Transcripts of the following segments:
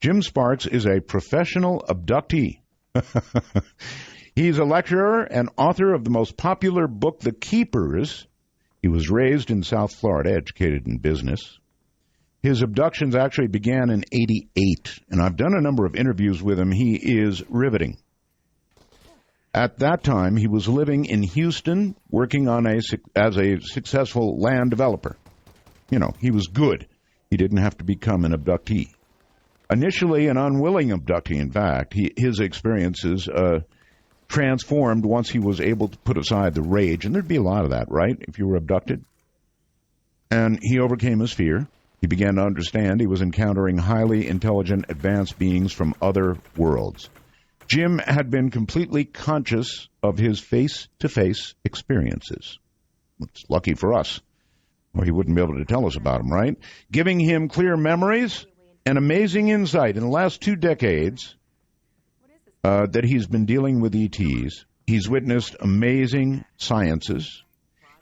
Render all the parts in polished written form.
Jim Sparks is a professional abductee. He's a lecturer and author of the most popular book, The Keepers. He was raised in South Florida, educated in business. His abductions actually began in '88, and I've done a number of interviews with him. He is riveting. At that time, he was living in Houston, working as a successful land developer. You know, he was good. He didn't have to become an abductee. Initially an unwilling abductee, in fact, his experiences transformed once he was able to put aside the rage, and there'd be a lot of that, right, if you were abducted? And he overcame his fear. He began to understand he was encountering highly intelligent, advanced beings from other worlds. Jim had been completely conscious of his face-to-face experiences. It's lucky for us, or he wouldn't be able to tell us about them, right? Giving him clear memories and amazing insight. In the last 2 decades that he's been dealing with ETs, he's witnessed amazing sciences.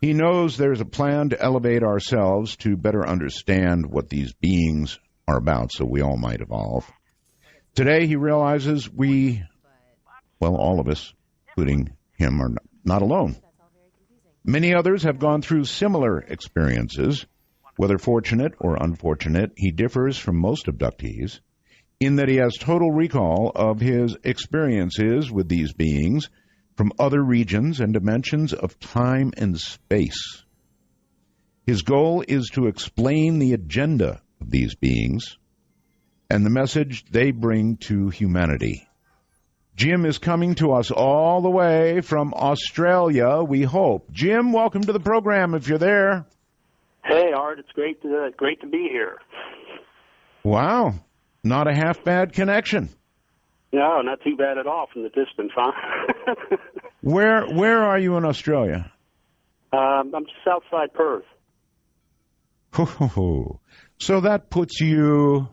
He knows there's a plan to elevate ourselves to better understand what these beings are about, so we all might evolve. Today he realizes all of us, including him, are not alone. Many others have gone through similar experiences. Whether fortunate or unfortunate, he differs from most abductees in that he has total recall of his experiences with these beings from other regions and dimensions of time and space. His goal is to explain the agenda of these beings and the message they bring to humanity. Jim is coming to us all the way from Australia, we hope. Jim, welcome to the program if you're there. Hey, Art, it's great to be here. Wow, not a half-bad connection. No, not too bad at all from the distance, huh? Where are you in Australia? I'm just outside Perth. So that puts you,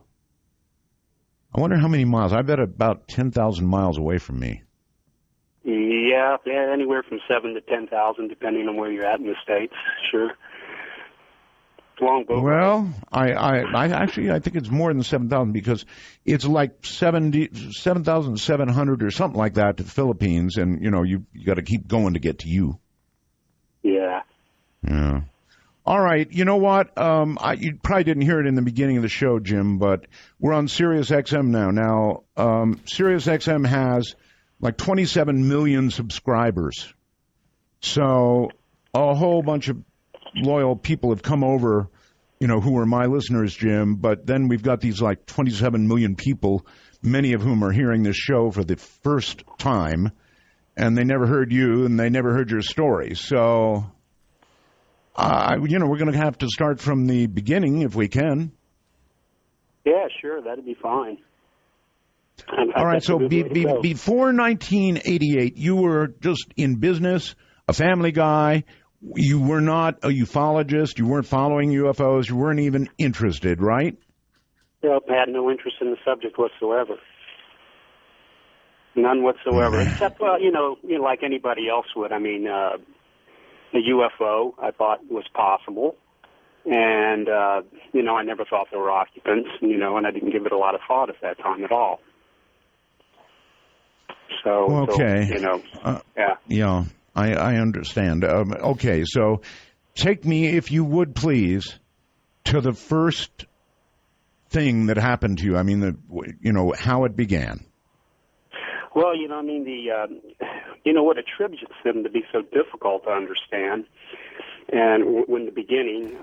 I wonder how many miles. I bet about 10,000 miles away from me. Yeah, anywhere from 7 to 10,000, depending on where you're at in the States, sure. Long boat well, I think it's more than 7,000 because it's like 7,700 or something like that to the Philippines, and you know you got to keep going to get to you. Yeah. Yeah. All right. You know what? You probably didn't hear it in the beginning of the show, Jim, but we're on Sirius XM now. Now, Sirius XM has like 27 million subscribers, so a whole bunch of loyal people have come over, you know, who are my listeners, Jim, but then we've got these like 27 million people, many of whom are hearing this show for the first time, and they never heard you, and they never heard your story. So, we're going to have to start from the beginning if we can. Yeah, sure, that'd be fine. All right, so before 1988, you were just in business, a family guy. You were not a ufologist. You weren't following UFOs. You weren't even interested, right? Nope, I had no interest in the subject whatsoever. None whatsoever. Except, like anybody else would. I mean, a UFO I thought was possible. And, I never thought there were occupants, and I didn't give it a lot of thought at that time at all. So, okay. Yeah. Yeah. I understand. Okay, so take me, if you would please, to the first thing that happened to you. I mean, how it began. Well, what attributes them to be so difficult to understand. And when the beginning,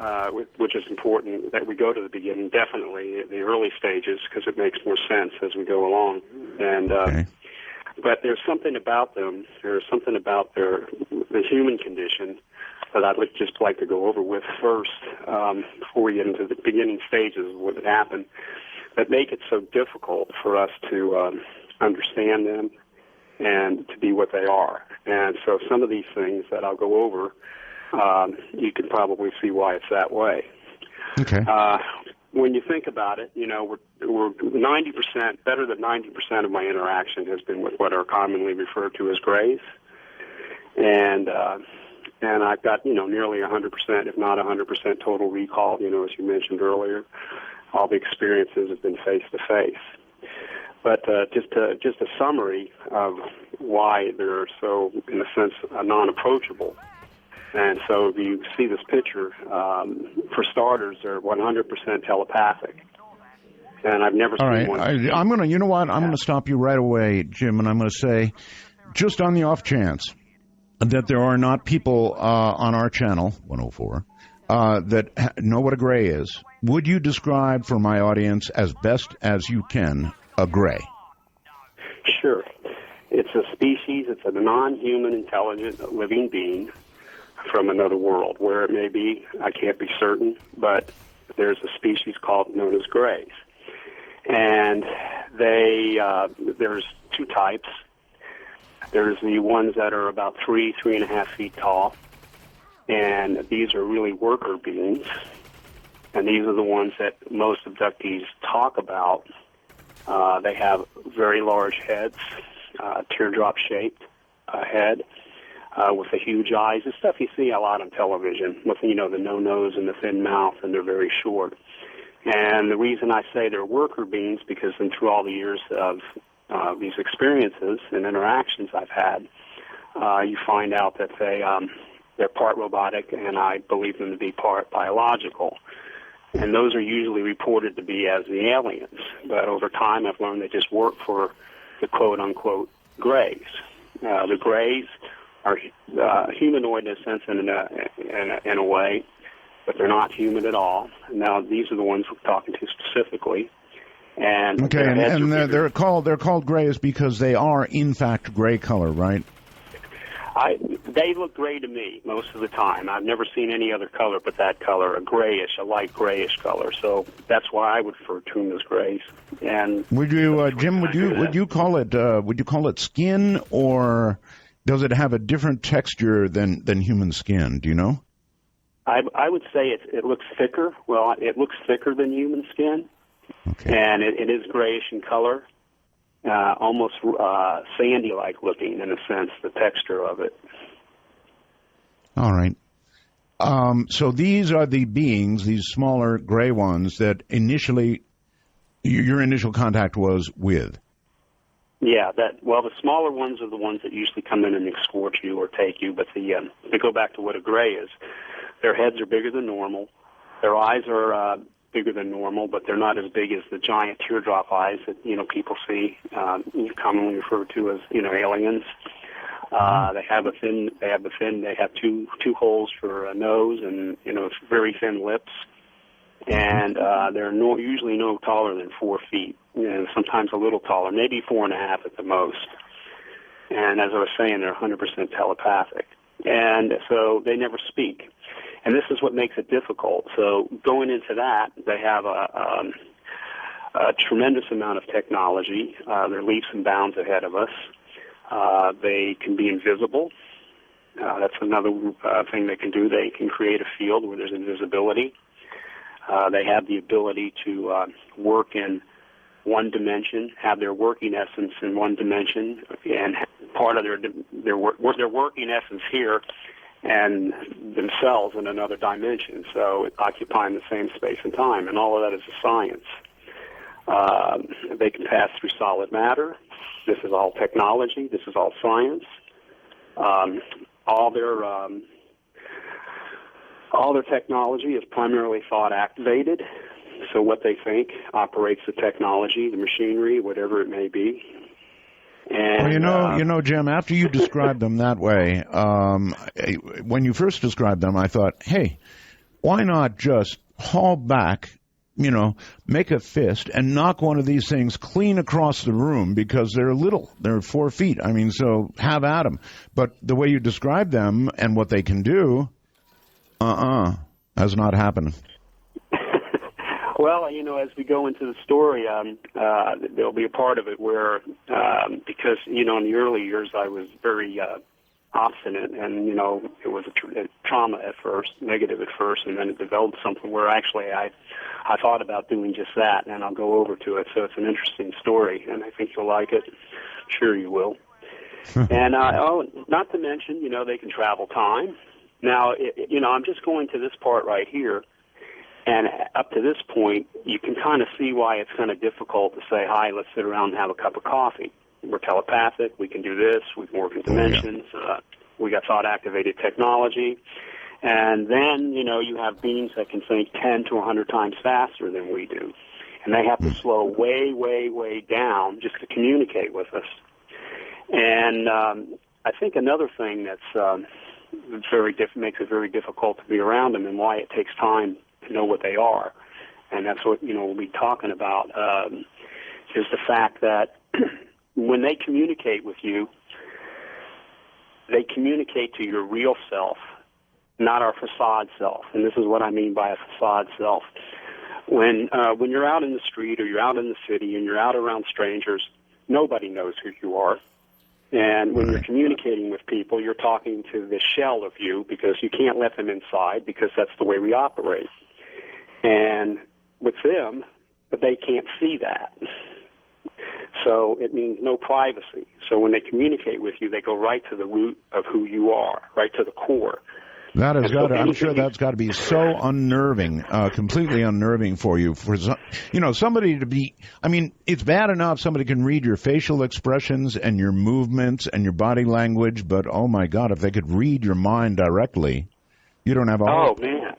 which is important that we go to the beginning, definitely the early stages, because it makes more sense as we go along. And okay. But there's something about them. There's something about the human condition that I'd just like to go over with first before we get into the beginning stages of what had happened that make it so difficult for us to understand them and to be what they are. And so some of these things that I'll go over, you can probably see why it's that way. Okay. When you think about it, we're 90%, better than 90% of my interaction has been with what are commonly referred to as grays. And I've got, nearly 100%, if not 100% total recall, as you mentioned earlier. All the experiences have been face-to-face. But just a summary of why they're so, in a sense, non-approachable. And so if you see this picture, for starters, they're 100% telepathic. And I've never seen one. I'm going to, you know what, I'm going to stop you right away, Jim, and I'm going to say, just on the off chance that there are not people on our channel, 104, that know what a gray is, would you describe for my audience as best as you can a gray? Sure. It's a species, it's a non-human intelligent living being from another world. Where it may be, I can't be certain, but there's a species known as grays. And there's two types. There's the ones that are about 3.5 feet tall, and these are really worker beings. And these are the ones that most abductees talk about. They have very large heads, teardrop-shaped head, with the huge eyes. The stuff you see a lot on television, with, the no nose and the thin mouth, and they're very short. And the reason I say they're worker beings, because through all the years of these experiences and interactions I've had, you find out that they're part robotic, and I believe them to be part biological. And those are usually reported to be as the aliens. But over time, I've learned they just work for the quote-unquote grays. The grays are humanoid in a sense, in a way, but they're not human at all. Now, these are the ones we're talking to specifically. And okay, and they're called grays because they are in fact gray color, right? They look gray to me most of the time. I've never seen any other color but that color, a light grayish color. So that's why I would refer to them as grays. And would you, Jim? Would you call it skin, or does it have a different texture than human skin? Do you know? I would say it looks thicker. Well, it looks thicker than human skin. Okay. And it is grayish in color, almost sandy-like looking in a sense, the texture of it. All right. So these are the beings, these smaller gray ones that initially your initial contact was with. Yeah, the smaller ones are the ones that usually come in and escort you or take you. But to go back to what a gray is, their heads are bigger than normal. Their eyes are bigger than normal, but they're not as big as the giant teardrop eyes that people see, commonly referred to as aliens. They have two holes for a nose and very thin lips, and they're usually no taller than 4 feet. Sometimes a little taller, maybe 4.5 at the most. And as I was saying, they're 100% telepathic, and so they never speak. And this is what makes it difficult. So going into that, they have a tremendous amount of technology. They're leaps and bounds ahead of us. They can be invisible. That's another thing they can do. They can create a field where there's invisibility. They have the ability to work in one dimension, have their working essence in one dimension, and part of their working essence here, and themselves in another dimension, so occupying the same space and time, and all of that is a science. They can pass through solid matter. This is all technology. This is all science. All their technology is primarily thought activated. So what they think operates the technology, the machinery, whatever it may be. And, well, Jim, after you described them that way, when you first described them, I thought, hey, why not just haul back, make a fist and knock one of these things clean across the room, because they're little. They're 4 feet. I mean, so have at them. But the way you describe them and what they can do, has not happened. Well, as we go into the story, there'll be a part of it where, because, in the early years I was very obstinate, and, it was a trauma at first, negative at first, and then it developed something where actually I thought about doing just that, and I'll go over to it. So it's an interesting story, and I think you'll like it. Sure you will. And, not to mention, they can travel time. Now, I'm just going to this part right here. And up to this point, you can kind of see why it's kind of difficult to say, hi, let's sit around and have a cup of coffee. We're telepathic. We can do this. We can work in dimensions. We got thought-activated technology. And then, you have beings that can think 10 to 100 times faster than we do. And they have to slow way, way, way down just to communicate with us. And I think another thing that's makes it very difficult to be around them and why it takes time to know what they are, and that's what, we'll be talking about, is the fact that when they communicate with you, they communicate to your real self, not our facade self. And this is what I mean by a facade self. When you're out in the street or you're out in the city and you're out around strangers, nobody knows who you are. And when you're communicating with people, you're talking to the shell of you because you can't let them inside because that's the way we operate. And with them, but they can't see that. So it means no privacy. So when they communicate with you, they go right to the root of who you are, right to the core. That has got to, I'm sure that's got to be so unnerving, completely unnerving for you. For somebody to be, it's bad enough somebody can read your facial expressions and your movements and your body language, but oh my God, if they could read your mind directly, you don't have a hope. Oh man,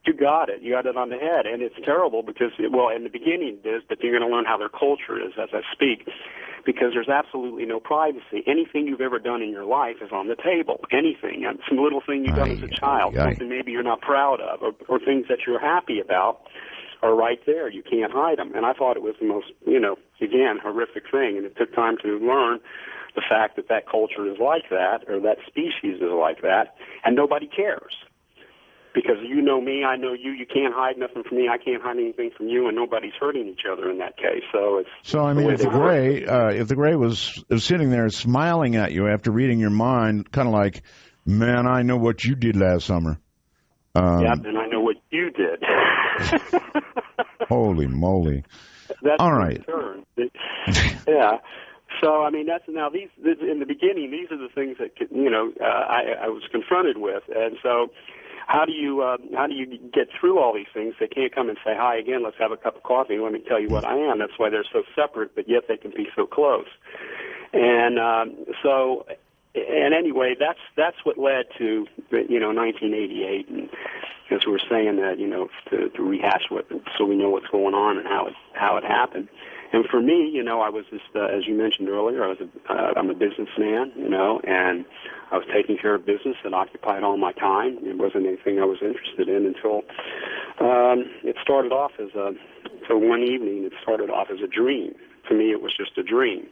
you got it. You got it on the head, and it's terrible because, in the beginning it is, but you're going to learn how their culture is as I speak. Because there's absolutely no privacy. Anything you've ever done in your life is on the table. Anything. Some little thing you've done as a child, something maybe you're not proud of, or things that you're happy about are right there. You can't hide them. And I thought it was the most, again, horrific thing. And it took time to learn the fact that culture is like that, or that species is like that, and nobody cares. Because you know me, I know you. You can't hide nothing from me. I can't hide anything from you, and nobody's hurting each other in that case. So it's if the gray was sitting there smiling at you after reading your mind, kind of like, man, I know what you did last summer. And I know what you did. Holy moly! That's all right. Yeah. So that's now these in the beginning. These are the things that I was confronted with, and so. How do you get through all these things? They can't come and say, hi again, let's have a cup of coffee, let me tell you what I am. That's why they're so separate, but yet they can be so close. And anyway, that's what led to 1988, and as we were saying that, to rehash so we know what's going on and how it happened. And for me, I was just, as you mentioned earlier, I'm a businessman, and I was taking care of business that occupied all my time. It wasn't anything I was interested in until it started off so one evening it started off as a dream. To me, it was just a dream.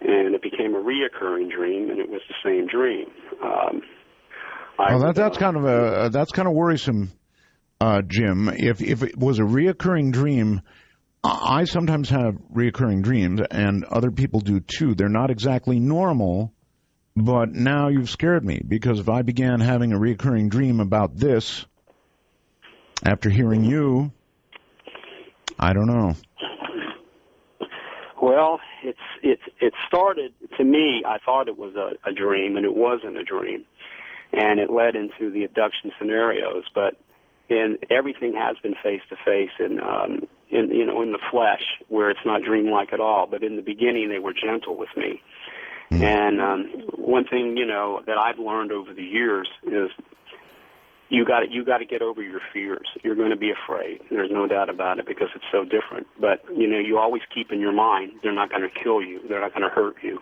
And it became a reoccurring dream, and it was the same dream. That's kind of worrisome, Jim. If it was a reoccurring dream, I sometimes have reoccurring dreams, and other people do too. They're not exactly normal, but now you've scared me, because if I began having a reoccurring dream about this after hearing you, I don't know. Well, it started, to me, I thought it was a dream, and it wasn't a dream, and it led into the abduction scenarios, but everything has been face-to-face and in the flesh, where it's not dreamlike at all. But in the beginning, they were gentle with me. And one thing that I've learned over the years is you got to get over your fears. You're going to be afraid. There's no doubt about it, because it's so different. But you always keep in your mind they're not going to kill you. They're not going to hurt you.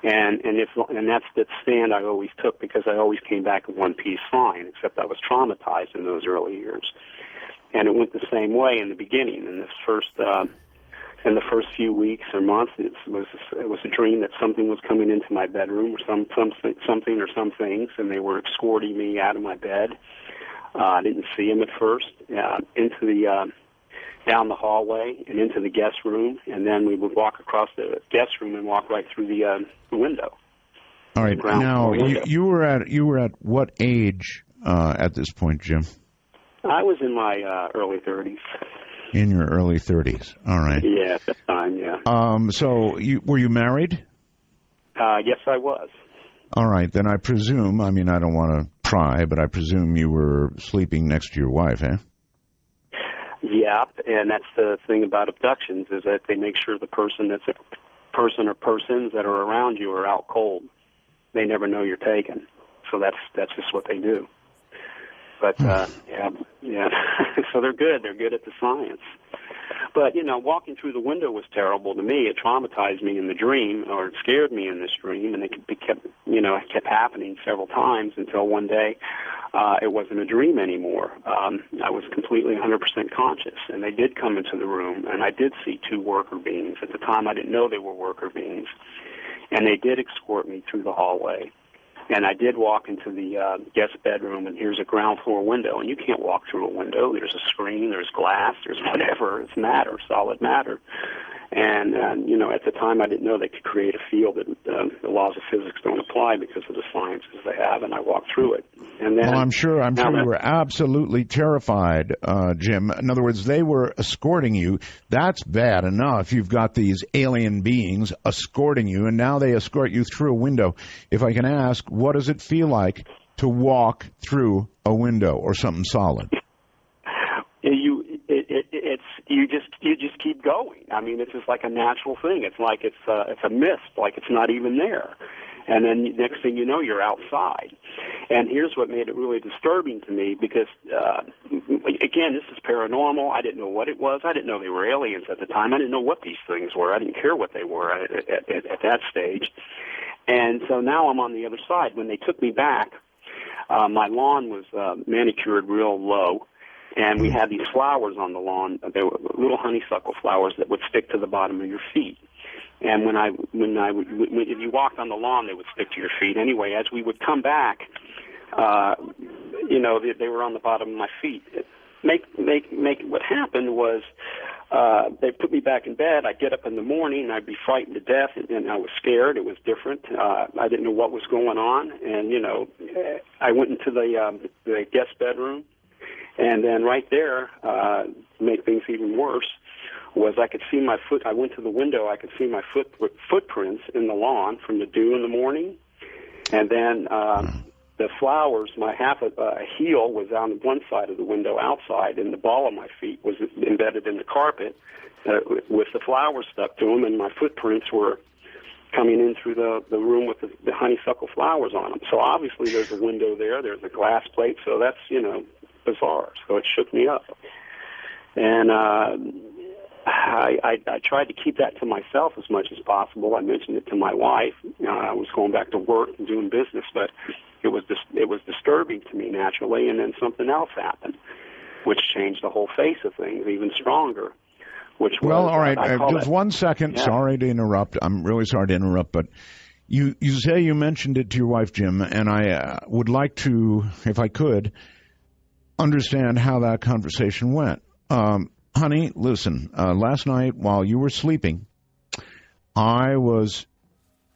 And that's the stand I always took, because I always came back in one piece fine, except I was traumatized in those early years. And it went the same way in the beginning. In the first few weeks or months, it was a dream that something was coming into my bedroom, or something or some things, and they were escorting me out of my bed. I didn't see them at first. Into the down the hallway and into the guest room, and then we would walk across the guest room and walk right through the window. All right. Now, you were at what age at this point, Jim? I was in my early 30s. In your early 30s. All right. Yeah, at that time, yeah. So were you married? Yes, I was. All right. Then I presume, I don't want to pry, but I presume you were sleeping next to your wife, eh? Yeah, and that's the thing about abductions, is that they make sure the person or persons that are around you are out cold. They never know you're taken. So that's just what they do. But, yeah. So they're good. They're good at the science. But, walking through the window was terrible to me. It traumatized me in the dream, or it scared me in this dream, and it kept happening several times until one day it wasn't a dream anymore. I was completely 100% conscious, and they did come into the room, and I did see two worker beings. At the time, I didn't know they were worker beings, and they did escort me through the hallway. And I did walk into the guest bedroom, and here's a ground floor window, and you can't walk through a window. There's a screen, there's glass, there's whatever. It's matter, solid matter. And, at the time I didn't know they could create a field that the laws of physics don't apply because of the sciences they have, and I walked through it. And then, well, I'm sure you were absolutely terrified, Jim. In other words, they were escorting you. That's bad enough. You've got these alien beings escorting you, and now they escort you through a window. If I can ask, what does it feel like to walk through a window or something solid? You just keep going. I mean, it's just like a natural thing. It's like it's a mist, like it's not even there. And then next thing you know, you're outside. And here's what made it really disturbing to me, because, again, this is paranormal. I didn't know what it was. I didn't know they were aliens at the time. I didn't know what these things were. I didn't care what they were at that stage. And so now I'm on the other side. When they took me back, my lawn was manicured real low. And we had these flowers on the lawn. They were little honeysuckle flowers that would stick to the bottom of your feet. And if you walked on the lawn, they would stick to your feet. Anyway, as we would come back, they were on the bottom of my feet. What happened was they put me back in bed. I'd get up in the morning, and I'd be frightened to death, and I was scared. It was different. I didn't know what was going on. And, I went into the guest bedroom. And then right there, to make things even worse, was I could see my foot. I went to the window. I could see my footprints in the lawn from the dew in the morning. And then the flowers, my half a heel was on one side of the window outside, and the ball of my feet was embedded in the carpet with the flowers stuck to them, and my footprints were coming in through the room with the honeysuckle flowers on them. So obviously there's a window there. There's a glass plate. So that's, bizarre. So it shook me up. And I tried to keep that to myself as much as possible. I mentioned it to my wife. I was going back to work and doing business, but it was disturbing to me naturally. And then something else happened, which changed the whole face of things even stronger. All right. Just 1 second. Yeah. Sorry to interrupt. I'm really sorry to interrupt, but you say you mentioned it to your wife, Jim, and I would like to, if I could, understand how that conversation went. Honey, listen, last night while you were sleeping, I was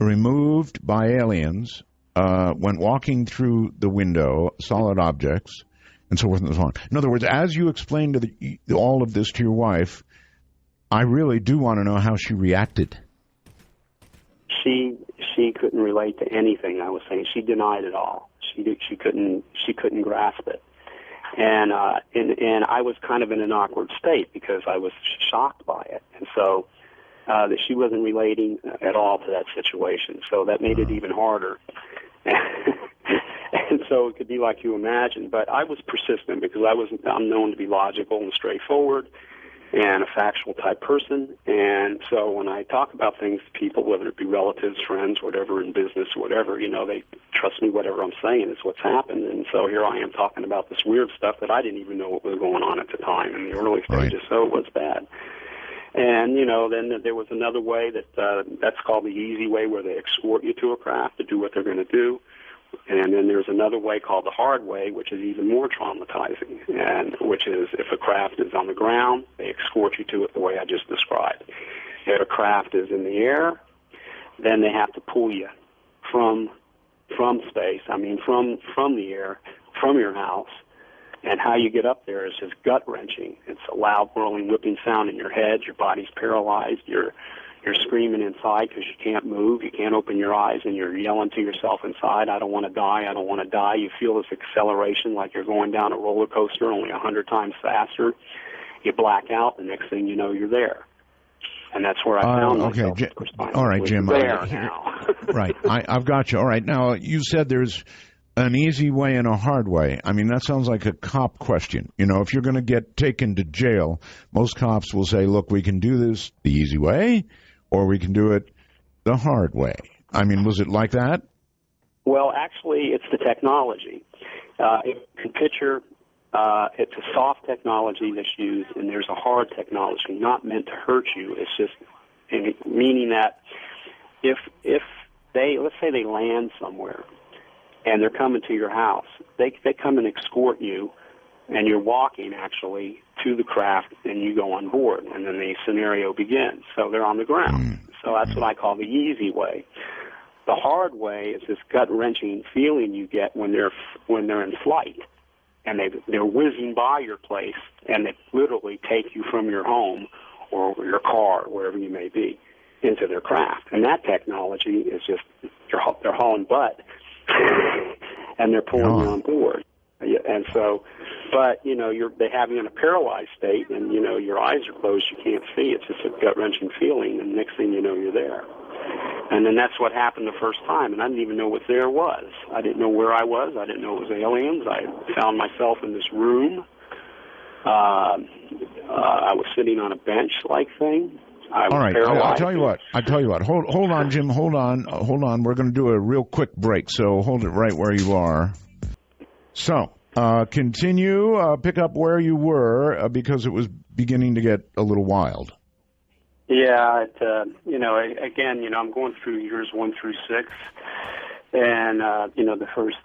removed by aliens, went walking through the window, solid objects, and so forth and so on. In other words, as you explained all of this to your wife, I really do want to know how she reacted. She couldn't relate to anything I was saying. She denied it all. She couldn't grasp it. And I was kind of in an awkward state because I was shocked by it. And so that she wasn't relating at all to that situation. So that made it even harder. And so it could be like you imagine. But I was persistent because I'm known to be logical and straightforward and a factual type person. And so when I talk about things to people, whether it be relatives, friends, whatever, in business, whatever, they trust me. Whatever I'm saying is what's happened. And so here I am talking about this weird stuff that I didn't even know what was going on at the time in the early stages. Right. So it was bad. And, then there was another way that's called the easy way, where they escort you to a craft to do what they're going to do. And then there's another way called the hard way, which is even more traumatizing, and which is if a craft is on the ground, they escort you to it the way I just described. If a craft is in the air, then they have to pull you from space, from the air, from your house. And how you get up there is just gut-wrenching. It's a loud, whirling, whipping sound in your head. Your body's paralyzed. You're screaming inside because you can't move. You can't open your eyes, and you're yelling to yourself inside, I don't want to die, I don't want to die. You feel this acceleration like you're going down a roller coaster only 100 times faster. You black out, the next thing you know, you're there. And that's where I found myself the first time. All right, Jim. There now. Right. I've got you. All right. Now, you said there's an easy way and a hard way. I mean, that sounds like a cop question. You know, if you're going to get taken to jail, most cops will say, look, we can do this the easy way, or we can do it the hard way. I mean, was it like that? Well, actually, it's the technology. If you can picture, it's a soft technology that's used, and there's a hard technology not meant to hurt you. It's just meaning that if let's say they land somewhere and they're coming to your house, they come and escort you, and you're walking actually to the craft, and you go on board, and then the scenario begins. So they're on the ground. So that's what I call the easy way. The hard way is this gut-wrenching feeling you get when they're in flight, and they're whizzing by your place, and they literally take you from your home or your car, wherever you may be, into their craft. And that technology is just they're hauling butt, and they're pulling you on board. And so, but they have you in a paralyzed state, and your eyes are closed, you can't see. It's just a gut-wrenching feeling, and next thing you know, you're there. And then that's what happened the first time, and I didn't even know what there was. I didn't know where I was. I didn't know it was aliens. I found myself in this room. I was sitting on a bench-like thing. All right, I'll tell you what. Hold on, Jim. Hold on. We're going to do a real quick break, so hold it right where you are. So, continue. Pick up where you were because it was beginning to get a little wild. Yeah, again, I'm going through years 1 through 6, and the first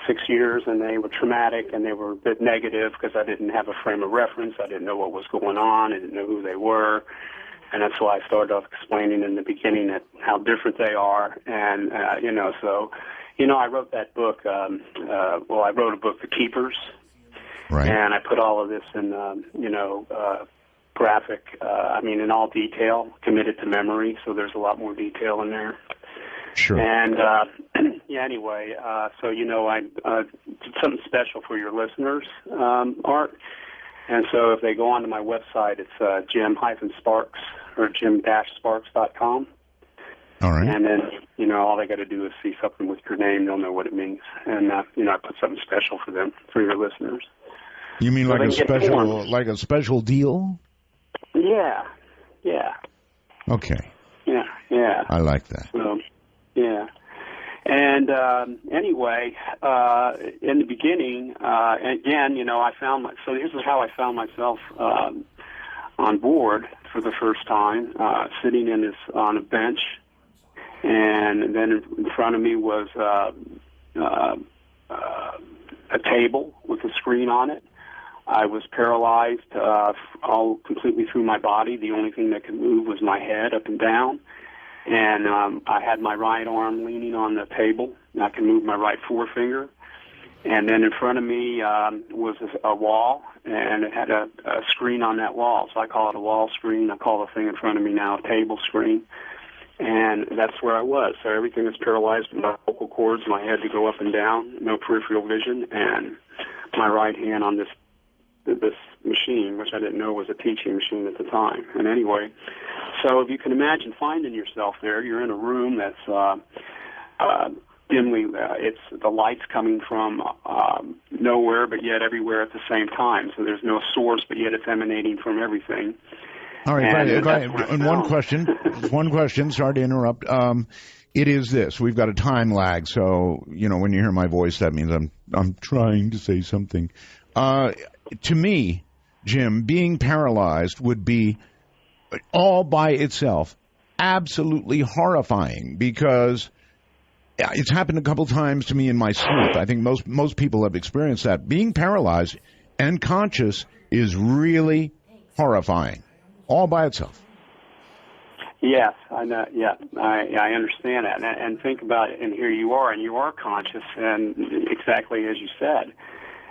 6 years, and they were traumatic, and they were a bit negative because I didn't have a frame of reference. I didn't know what was going on. I didn't know who they were, and that's why I started off explaining in the beginning how different they are, and I wrote that book. I wrote a book, The Keepers, right? And I put all of this in, graphic, in all detail, committed to memory, so there's a lot more detail in there. Sure. And, anyway, I did something special for your listeners, Art. And so if they go onto my website, it's Jim-Sparks or Jim-Sparks.com. All right. And then, all they got to do is see something with your name. They'll know what it means. And, I put something special for them, for your listeners. You mean like a special deal? Yeah. Okay. Yeah. I like that. Yeah. And anyway, in the beginning, again, so this is how I found myself on board for the first time, sitting on a bench, and then in front of me was a table with a screen on it. I was paralyzed all completely through my body. The only thing that could move was my head up and down. And I had my right arm leaning on the table. I could move my right forefinger. And then in front of me was a wall, and it had a screen on that wall. So I call it a wall screen. I call the thing in front of me now a table screen. And that's where I was. So everything was paralyzed. My vocal cords, my head to go up and down, no peripheral vision, and my right hand on this machine, which I didn't know was a teaching machine at the time. And anyway, so if you can imagine finding yourself there, you're in a room that's dimly, it's the light's coming from nowhere, but yet everywhere at the same time. So there's no source, but yet it's emanating from everything. All right, and one question, sorry to interrupt. It is this. We've got a time lag, so, when you hear my voice, that means I'm trying to say something. To me, Jim, being paralyzed would be all by itself absolutely horrifying because it's happened a couple times to me in my sleep. I think most people have experienced that. Being paralyzed and conscious is really horrifying, all by itself. Yes, I know. Yeah, I understand that, and think about it. And here you are conscious, and exactly as you said.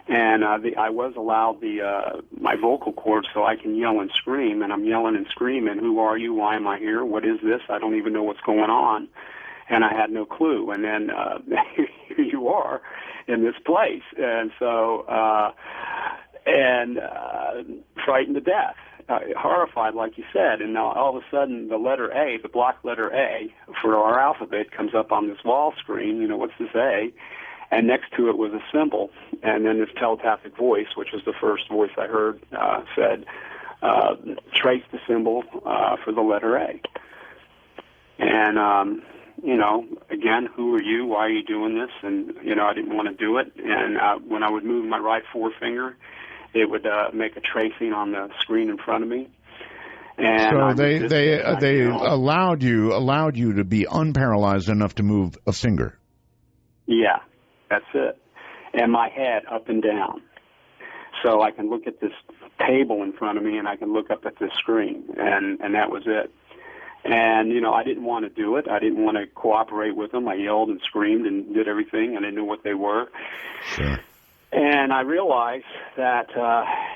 And I was allowed my vocal cords so I can yell and scream, and I'm yelling and screaming. Who are you? Why am I here? What is this? I don't even know what's going on, and I had no clue. And then here you are in this place, and so and frightened to death, horrified, like you said. And now all of a sudden, the letter A, the block letter A for our alphabet, comes up on this wall screen. You know, what's this A? And next to it was a symbol, and then this telepathic voice, which was the first voice I heard, said, trace the symbol for the letter A. And, you know, again, who are you? Why are you doing this? And, you know, I didn't want to do it. And when I would move my right forefinger, it would make a tracing on the screen in front of me. And so they allowed you to be unparalyzed enough to move a finger. Yeah, that's it. And my head up and down. So I can look at this table in front of me and I can look up at this screen. And that was it. And, you know, I didn't want to do it. I didn't want to cooperate with them. I yelled and screamed and did everything, and I knew what they were. Sure. And I realized that,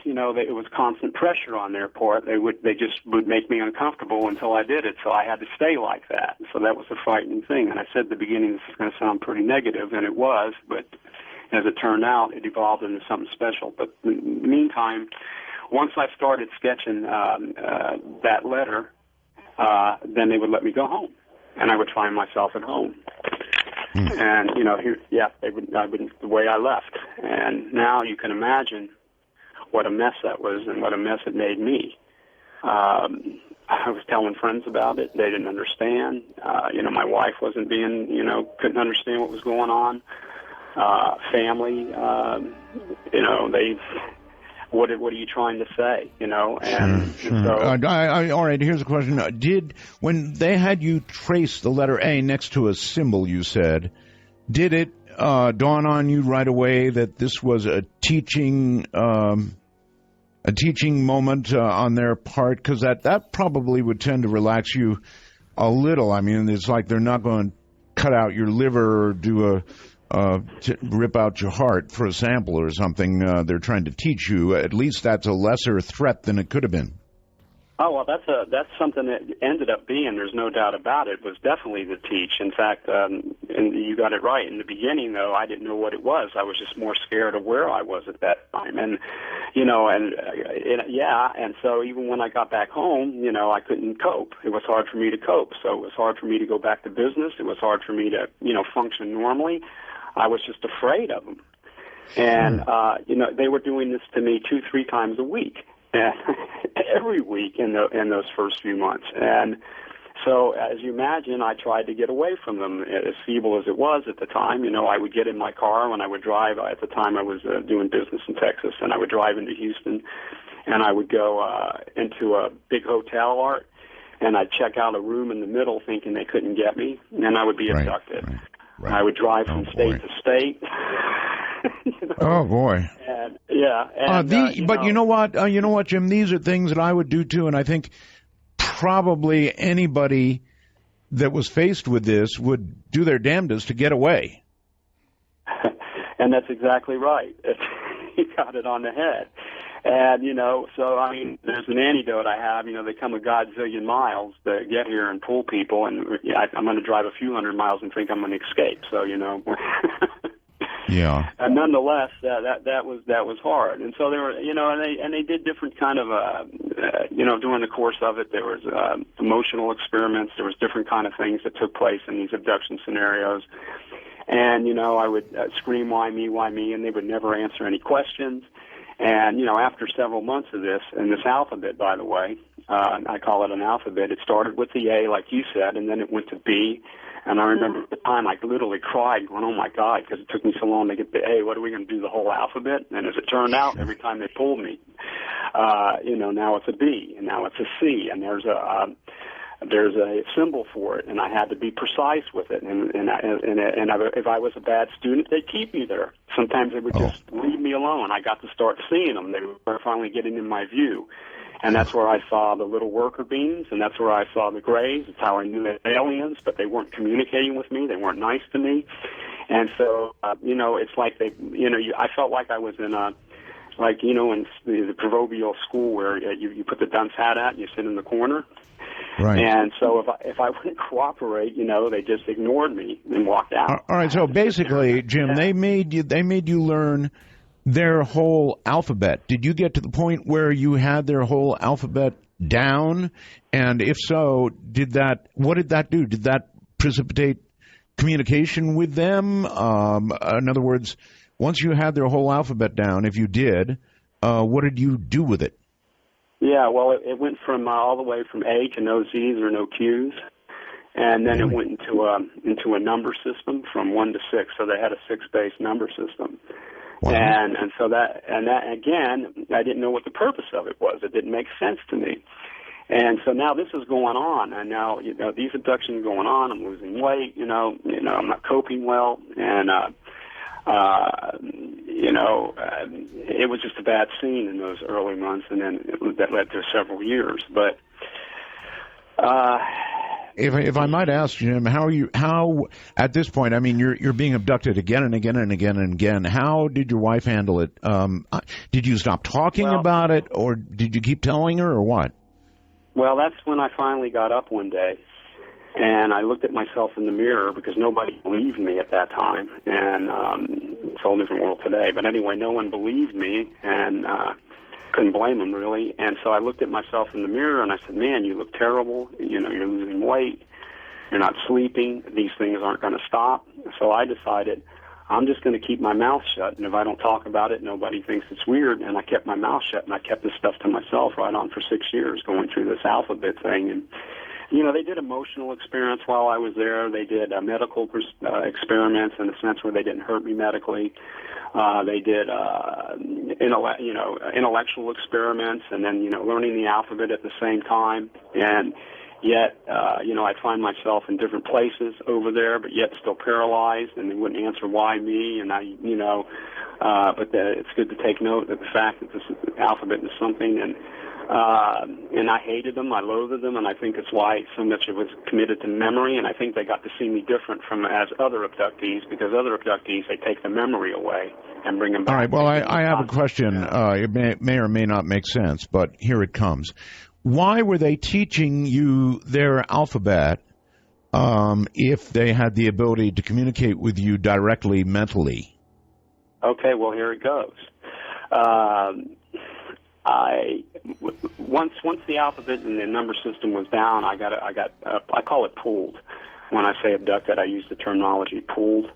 you know, that it was constant pressure on their part. They just would make me uncomfortable until I did it, so I had to stay like that. So that was a frightening thing. And I said at the beginning this is going to sound pretty negative, and it was, but as it turned out, it evolved into something special. But in the meantime, once I started sketching that letter, then they would let me go home, and I would find myself at home. And, you know, I would the way I left. And now you can imagine what a mess that was and what a mess it made me. I was telling friends about it. They didn't understand. You know, my wife wasn't being, you know, couldn't understand what was going on. Family, you know, what are you trying to say, you know? And sure. So, all right, here's a question. When they had you trace the letter A next to a symbol, you said, did it dawn on you right away that this was a teaching moment on their part? Because that probably would tend to relax you a little. I mean, it's like they're not going to cut out your liver or do to rip out your heart for a sample or something. They're trying to teach you. At least that's a lesser threat than it could have been. Oh, well, that's something that ended up being, there's no doubt about it, was definitely the teach. In fact, and you got it right. In the beginning, though, I didn't know what it was. I was just more scared of where I was at that time. And, you know, and so even when I got back home, you know, I couldn't cope. It was hard for me to cope. So it was hard for me to go back to business. It was hard for me to, you know, function normally. I was just afraid of them. And, you know, they were doing this to me 2-3 times a week. Every week in those first few months. And so, as you imagine, I tried to get away from them, as feeble as it was at the time. You know, I would get in my car when I would drive. At the time, I was doing business in Texas, and I would drive into Houston, and I would go into a big hotel, Art, and I'd check out a room in the middle thinking they couldn't get me, and I would be abducted. Right. I would drive from state to state. You know? Oh boy! And, yeah, and, but you know what? You know what, Jim? These are things that I would do too, and I think probably anybody that was faced with this would do their damnedest to get away. And that's exactly right. You got it on the head. And, you know, so, I mean, there's an antidote I have. You know, they come a godzillion miles to get here and pull people, and I'm going to drive a few hundred miles and think I'm going to escape. So, you know. Yeah. And nonetheless, that was hard. And so there were, you know, and they did different kind of, you know, during the course of it, there was emotional experiments. There was different kind of things that took place in these abduction scenarios. And, you know, I would scream, why me, and they would never answer any questions. And, you know, after several months of this, and this alphabet, by the way, I call it an alphabet, it started with the A, like you said, and then it went to B. And I remember at the time I literally cried, going, oh, my God, because it took me so long to get the A. What are we going to do, the whole alphabet? And as it turned out, every time they pulled me, you know, now it's a B, and now it's a C, and there's a symbol for it, and I had to be precise with it. And if I was a bad student, they'd keep me there. Sometimes they would just leave me alone. I got to start seeing them. They were finally getting in my view. And that's where I saw the little worker beings, and that's where I saw the grays. That's how I knew they were aliens, but they weren't communicating with me. They weren't nice to me. And so, you know, it's like they, you know, I felt like I was in a, like, you know, in the proverbial school where you put the dunce hat at and you sit in the corner. Right. And so if I wouldn't cooperate, you know, they just ignored me and walked out. All right. So basically, Jim, they made you learn their whole alphabet? Did you get to the point where you had their whole alphabet down? And if so, what did that do? Did that precipitate communication with them? In other words, once you had their whole alphabet down, if you did, what did you do with it? Yeah, well, it went from all the way from A to no Z's or no Q's, and then it went into a number system from 1 to 6. So they had a 6-based number system. Wow. And so that again, I didn't know what the purpose of it was. It didn't make sense to me. And so now this is going on, and now these abductions going on. I'm losing weight. I'm not coping well, and it was just a bad scene in those early months, and then that led to several years. But if I might ask, Jim, how at this point? I mean, you're being abducted again and again and again and again. How did your wife handle it? Did you stop talking about it, or did you keep telling her, or what? Well, that's when I finally got up one day, and I looked at myself in the mirror because nobody believed me at that time, and it's a whole different world today. But anyway, no one believed me, and couldn't blame them, really. And so I looked at myself in the mirror, and I said, man, you look terrible. You're losing weight. You're not sleeping. These things aren't going to stop. So I decided I'm just going to keep my mouth shut, and if I don't talk about it, nobody thinks it's weird. And I kept my mouth shut, and I kept this stuff to myself right on for 6 years, going through this alphabet thing. And they did emotional experiments while I was there. They did medical experiments in the sense where they didn't hurt me medically. They did, intellectual experiments, and then, learning the alphabet at the same time. And yet, I'd find myself in different places over there, but yet still paralyzed, and they wouldn't answer why me. And it's good to take note of the fact that this alphabet is something, and I hated them, I loathed them, and I think it's why so much of it was committed to memory, and I think they got to see me different from as other abductees, because other abductees, they take the memory away and bring them back. All right, well, I have a question. It may or may not make sense, but here it comes. Why were they teaching you their alphabet if they had the ability to communicate with you directly mentally? Okay, well, here it goes. Once the alphabet and the number system was down, I call it pulled. When I say abducted, I use the terminology pulled,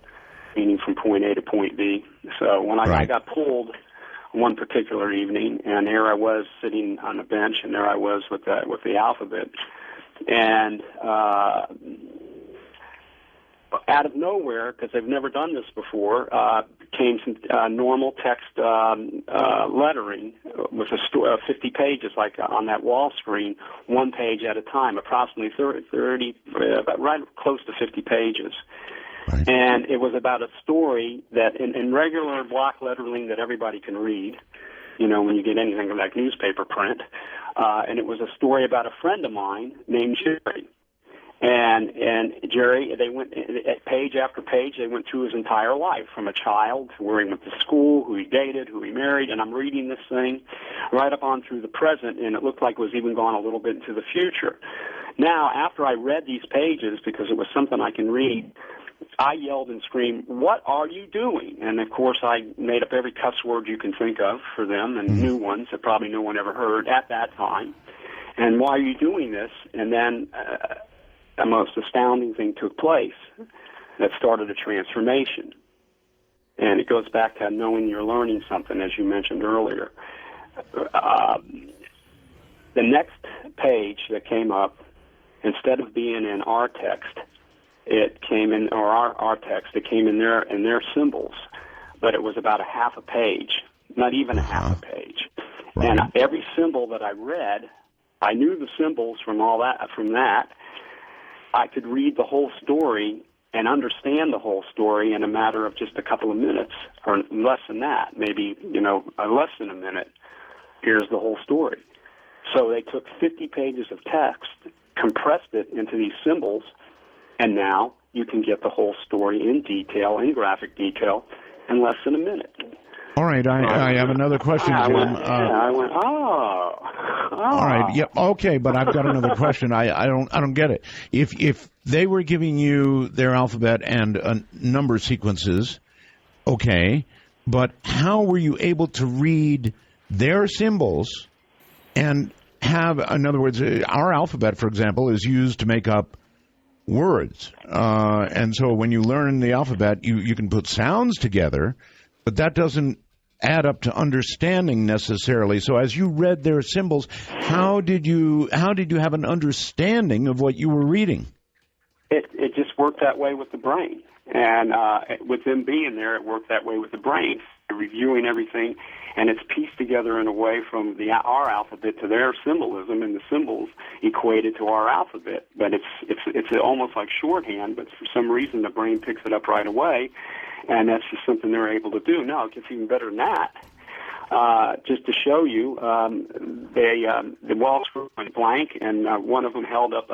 meaning from point A to point B. So when I got pulled one particular evening, and here I was sitting on a bench, and there I was with the alphabet, and out of nowhere, because I've never done this before, came some normal text lettering with 50 pages, like on that wall screen, one page at a time, approximately 30, right close to 50 pages. Right. And it was about a story that in regular block lettering that everybody can read, when you get anything like newspaper print, and it was a story about a friend of mine named Jerry. And Jerry, they went page after page. They went through his entire life, from a child to where he went to school, who he dated, who he married. And I'm reading this thing right up on through the present, and it looked like it was even gone a little bit into the future. Now, after I read these pages, because it was something I can read, I yelled and screamed, "What are you doing?" And, of course, I made up every cuss word you can think of for them, and new ones that probably no one ever heard at that time. And why are you doing this? And then the most astounding thing took place that started a transformation. And it goes back to knowing you're learning something, as you mentioned earlier. The next page that came up, instead of being in our text, it came in, or our text, it came in their symbols, but it was about a half a page, not even a half a page. Right. And every symbol that I read, I knew the symbols from that. I could read the whole story and understand the whole story in a matter of just a couple of minutes, or less than that, maybe, less than a minute. Here's the whole story. So they took 50 pages of text, compressed it into these symbols, and now you can get the whole story in detail, in graphic detail, in less than a minute. All right, I have another question, Jim. I went, oh. All right, yeah, okay, but I've got another question. I don't get it. If they were giving you their alphabet and number sequences, okay, But how were you able to read their symbols and have, in other words, our alphabet, for example, is used to make up words. And so when you learn the alphabet, you can put sounds together, but that doesn't add up to understanding necessarily. So as you read their symbols, how did you have an understanding of what you were reading? It just worked that way with the brain. And with them being there, it worked that way with the brain. Reviewing everything, and it's pieced together in a way from our alphabet to their symbolism, and the symbols equated to our alphabet. But it's almost like shorthand, but for some reason the brain picks it up right away, and that's just something they're able to do. No, it gets even better than that. Just to show you, the walls went blank, and one of them held up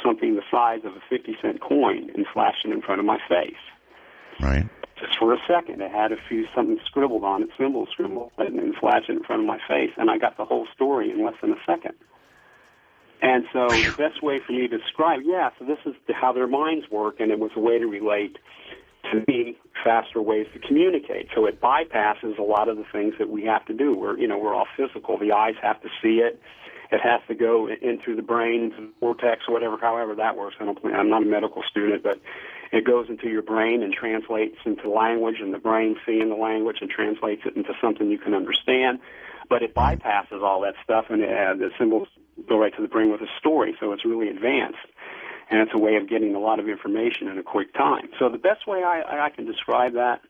something the size of a 50-cent coin and flashed it in front of my face. Right. Just for a second. It had something scribbled on it, symbols scribbled, and flashed it in front of my face, and I got the whole story in less than a second. And so the best way for me to describe, so this is how their minds work, and it was a way to relate to me faster ways to communicate. So it bypasses a lot of the things that we have to do. We're all physical. The eyes have to see it. It has to go in through the brain, into the cortex, or whatever, however that works. I'm not a medical student, but it goes into your brain and translates into language, and the brain seeing the language and translates it into something you can understand. But it bypasses all that stuff, and the symbols go right to the brain with a story, so it's really advanced. And it's a way of getting a lot of information in a quick time. So the best way I can describe that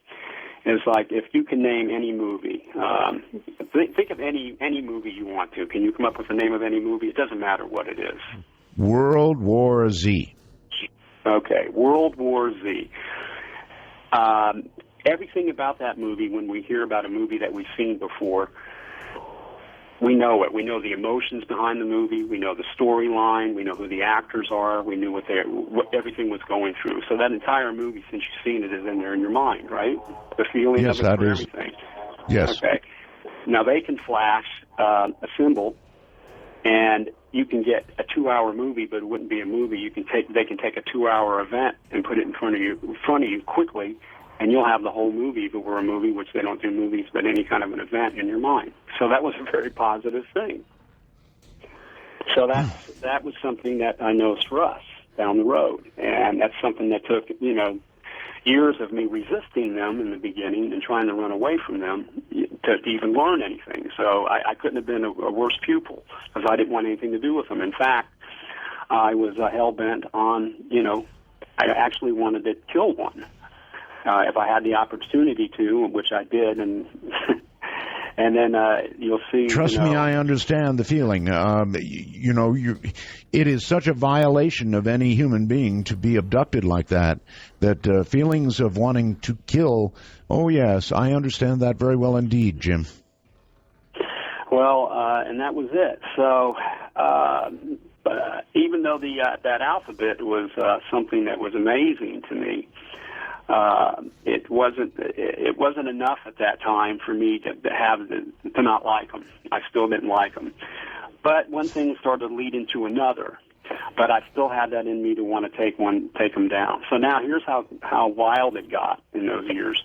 is like if you can name any movie. Think of any movie you want to. Can you come up with the name of any movie? It doesn't matter what it is. World War Z. Okay, World War Z. Everything about that movie, when we hear about a movie that we've seen before, we know it. We know the emotions behind the movie. We know the storyline. We know who the actors are. We knew what everything was going through. So that entire movie, since you've seen it, is in there in your mind, right? The feeling of it for everything. Yes. Okay. Now they can flash a symbol, and you can get a 2-hour movie, but it wouldn't be a movie. They can take a 2-hour event and put it in front of you quickly, and you'll have the whole movie if it were a movie, which they don't do movies, but any kind of an event in your mind. So that was a very positive thing. So that was something that I know is for us down the road, and that's something that took years of me resisting them in the beginning and trying to run away from them to even learn anything. So I couldn't have been a worse pupil because I didn't want anything to do with them. In fact, I was hell-bent on, I actually wanted to kill one. If I had the opportunity to, which I did, and then you'll see. Trust me, I understand the feeling. It is such a violation of any human being to be abducted like that. That feelings of wanting to kill. Oh yes, I understand that very well indeed, Jim. Well, and that was it. So. Even though that alphabet was something that was amazing to me. It wasn't enough at that time for me to not like them. I still didn't like them. But one thing started to lead into another. But I still had that in me to want to take them down. So now here's how wild it got in those years.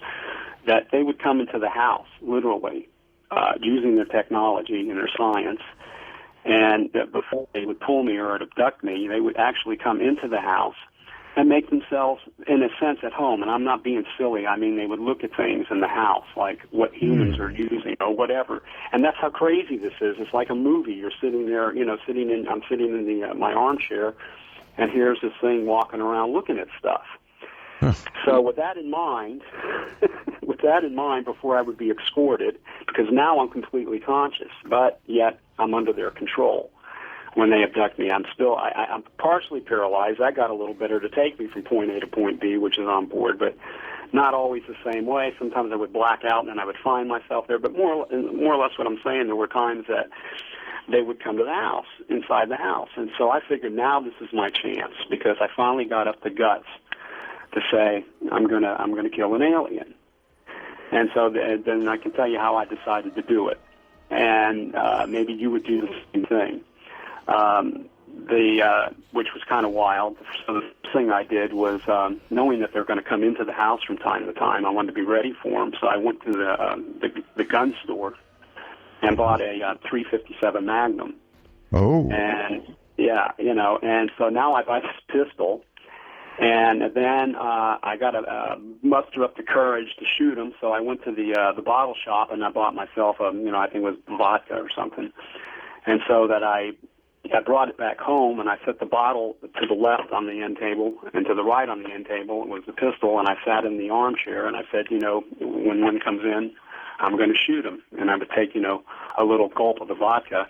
That they would come into the house, literally, using their technology and their science. And before they would pull me or abduct me, they would actually come into the house and make themselves, in a sense, at home. And I'm not being silly. I mean, they would look at things in the house, like what humans are using or whatever. And that's how crazy this is. It's like a movie. You're sitting there, I'm sitting in my armchair, and here's this thing walking around looking at stuff. So with that in mind, before I would be escorted, because now I'm completely conscious, but yet I'm under their control. When they abduct me, I'm partially paralyzed. That got a little better to take me from point A to point B, which is on board, but not always the same way. Sometimes I would black out and then I would find myself there. But more or less what I'm saying, there were times that they would come to the house, inside the house. And so I figured now this is my chance because I finally got up the guts to say I'm gonna kill an alien. And so then I can tell you how I decided to do it. And maybe you would do the same thing. which was kind of wild. So the thing I did was, knowing that they're going to come into the house from time to time, I wanted to be ready for them. So I went to the gun store and bought a 357 Magnum. Oh. And yeah, and so now I buy this pistol, and then I got to muster up the courage to shoot him. So I went to the bottle shop and I bought myself I think it was vodka or something, and so that I brought it back home, and I set the bottle to the left on the end table, and to the right on the end table was the pistol, and I sat in the armchair, and I said, when one comes in, I'm going to shoot him, and I would take, a little gulp of the vodka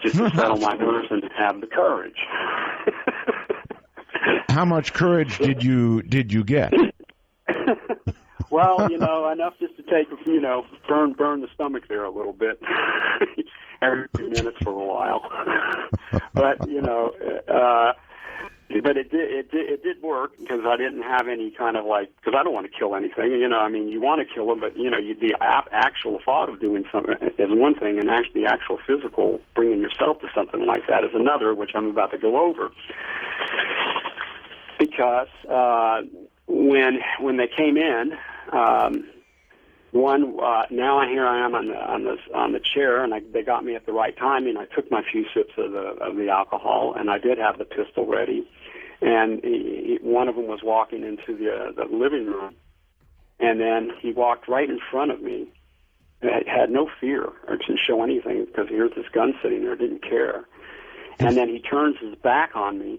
just to settle my nerves and have the courage. How much courage did you get? Well, enough just to take, burn the stomach there a little bit. Every few minutes for a while. But, but it did work, because I didn't have any kind of because I don't want to kill anything. You want to kill them, but, the actual thought of doing something is one thing, and actually the actual physical, bringing yourself to something like that is another, which I'm about to go over. Because when they came in, now here I am on the chair, and they got me at the right time, and I took my few sips of the alcohol, and I did have the pistol ready, and one of them was walking into the living room, and then he walked right in front of me. I had no fear or didn't show anything, because here's this gun sitting there, didn't care, and then he turns his back on me,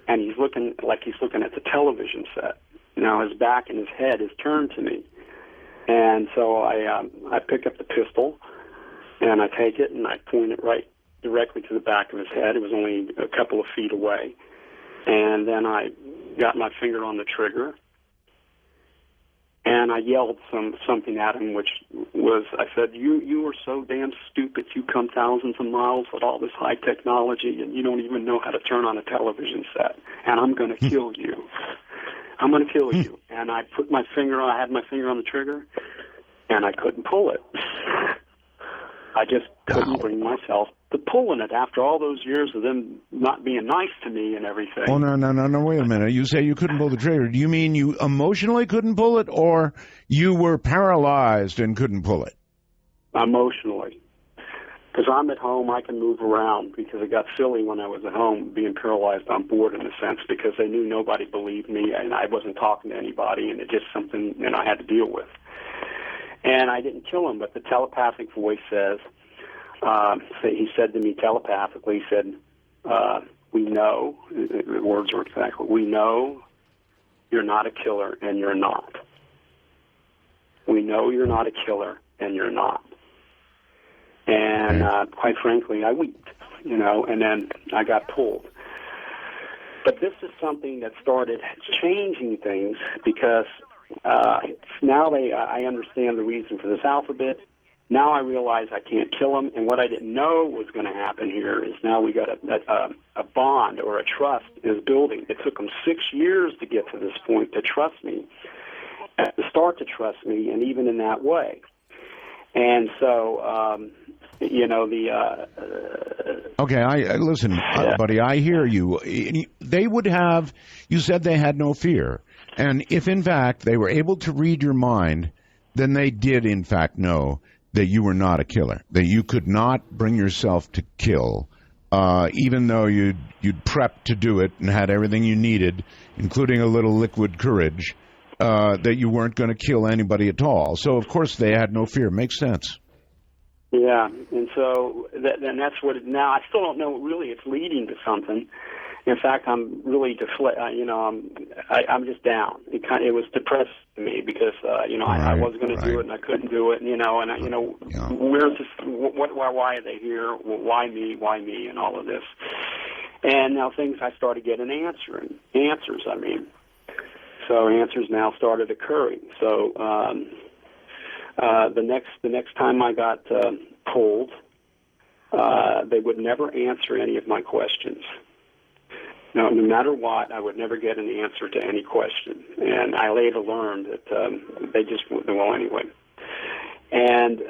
and he's looking like he's looking at the television set. Now his back and his head is turned to me. And so I pick up the pistol, and I take it, and I point it right directly to the back of his head. It was only a couple of feet away. And then I got my finger on the trigger, and I yelled something at him, which was, I said, you are so damn stupid. You come thousands of miles with all this high technology, and you don't even know how to turn on a television set, and I'm going to kill you. I'm going to kill you. And I put my finger on, I had my finger on the trigger, and I couldn't pull it. I just couldn't bring myself to pulling it after all those years of them not being nice to me and everything. Oh, no, wait a minute. You say you couldn't pull the trigger. Do you mean you emotionally couldn't pull it, or you were paralyzed and couldn't pull it? Emotionally. Because I'm at home, I can move around, because it got silly when I was at home, being paralyzed on board in a sense, because they knew nobody believed me, and I wasn't talking to anybody, and it's just something I had to deal with. And I didn't kill him, but the telepathic voice says, he said to me telepathically, he said, we know, the words were exactly, we know you're not a killer, and you're not. We know you're not a killer, and you're not. And quite frankly, I wept, and then I got pulled. But this is something that started changing things, because now I understand the reason for this alphabet. Now I realize I can't kill them, and what I didn't know was going to happen here is now we got a bond or a trust is building. It took them 6 years to get to this point to trust me, to start to trust me, and even in that way. And so, Okay, listen, buddy, I hear you. They would have, you said they had no fear. And if, in fact, they were able to read your mind, then they did, in fact, know that you were not a killer, that you could not bring yourself to kill, even though you'd prepped to do it and had everything you needed, including a little liquid courage, that you weren't going to kill anybody at all. So, of course, they had no fear. Makes sense. Yeah, and so then that's what now I still don't know. Really, it's leading to something. In fact, I'm really I'm just down. It was depressing to me because I was going to do it and I couldn't do it. Where's this? Why are they here? Why me? Why me? And all of this. And now I started getting answers. So answers now started occurring. So the next time I got pulled, they would never answer any of my questions. No matter what, I would never get an answer to any question. And I later learned that they just, well, anyway. And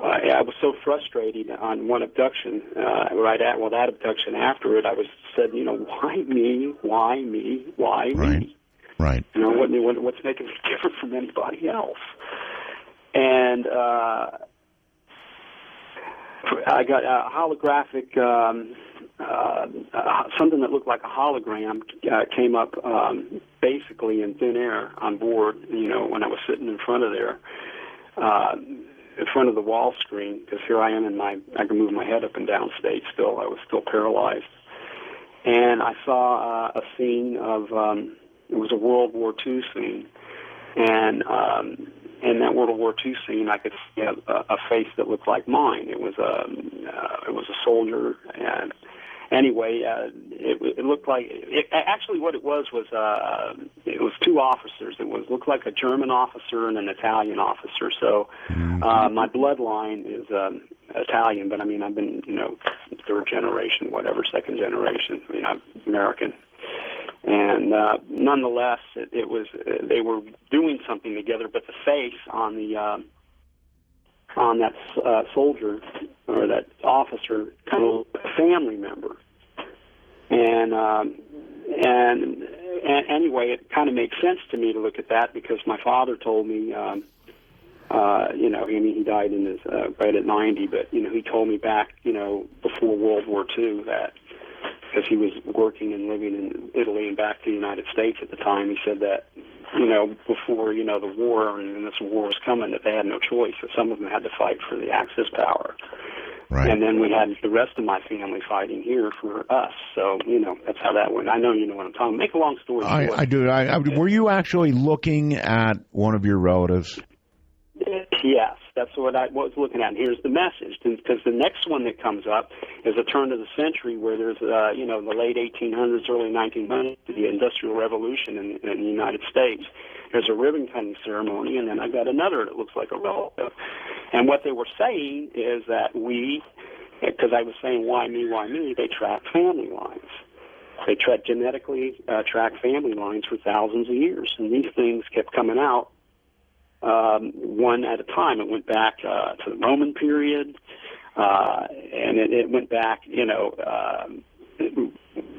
I was so frustrated on one abduction. That abduction after it, I was said, why me? Why me? Why me? Right. What's making me different from anybody else? And I got a holographic, something that looked like a hologram came up basically in thin air on board, when I was sitting in front of there, in front of the wall screen, because here I am I can move my head up and down state still. I was still paralyzed. And I saw a scene of, it was a World War II scene, and in that World War II scene, I could see a face that looked like mine. It was a soldier, and anyway, it looked like actually what it was it was two officers. It looked like a German officer and an Italian officer. So my bloodline is Italian, but I mean I've been third generation, whatever, second generation. I mean I'm American. And nonetheless, it was they were doing something together. But the face on that soldier or that officer, kind of a family member. And anyway, it kind of makes sense to me to look at that because my father told me, he died in his right at 90, but he told me back, before World War II that. Because he was working and living in Italy and back to the United States at the time, he said that, before, the war and this war was coming, that they had no choice, that some of them had to fight for the Axis power. Right. And then we had the rest of my family fighting here for us. So, that's how that went. I know you know what I'm talking about. Make a long story short. I do. Were you actually looking at one of your relatives? Yes, that's what I was looking at. And here's the message, because the next one that comes up is a turn of the century where there's, the late 1800s, early 1900s, the Industrial Revolution in the United States. There's a ribbon-cutting ceremony, and then I got another that looks like a relative. And what they were saying is that because I was saying, why me, they track family lines. They genetically track family lines for thousands of years, and these things kept coming out. One at a time. It went back to the Roman period, and it went back, even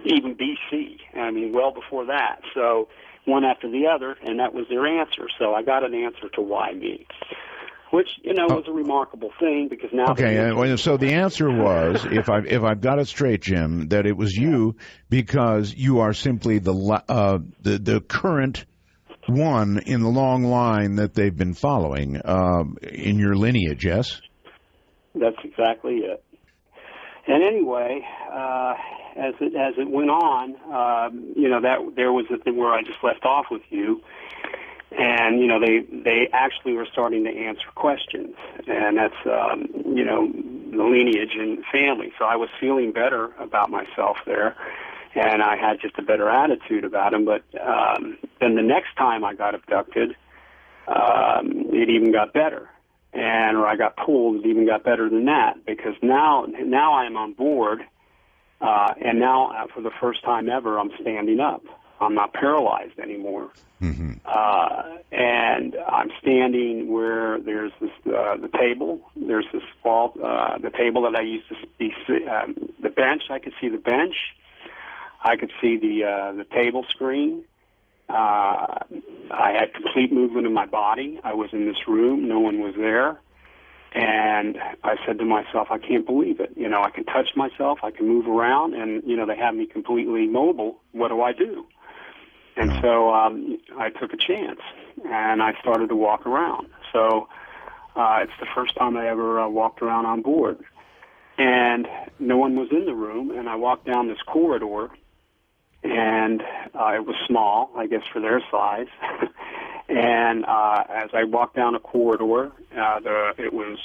BC. I mean, well before that. So one after the other, and that was their answer. So I got an answer to why me, which was a remarkable thing because now. Okay, so the answer was, if I've got it straight, Jim, that it was you because you are simply the current one in the long line that they've been following in your lineage, yes? That's exactly it. And anyway, as it went on, that there was a thing where I just left off with you, and they actually were starting to answer questions, and that's the lineage and family. So I was feeling better about myself there. And I had just a better attitude about him. But then the next time I got abducted, it even got better. Or I got pulled, it even got better than that. Because now I am on board, and now for the first time ever, I'm standing up. I'm not paralyzed anymore. Mm-hmm. And I'm standing where there's this the table. There's this wall, the table that I used to be, the bench. I could see the bench. I could see the table screen. I had complete movement of my body. I was in this room. No one was there. And I said to myself, I can't believe it. I can touch myself. I can move around. And, they have me completely mobile. What do I do? And so I took a chance. And I started to walk around. So it's the first time I ever walked around on board. And no one was in the room. And I walked down this corridor. And it was small, I guess, for their size. And as I walked down a corridor, it was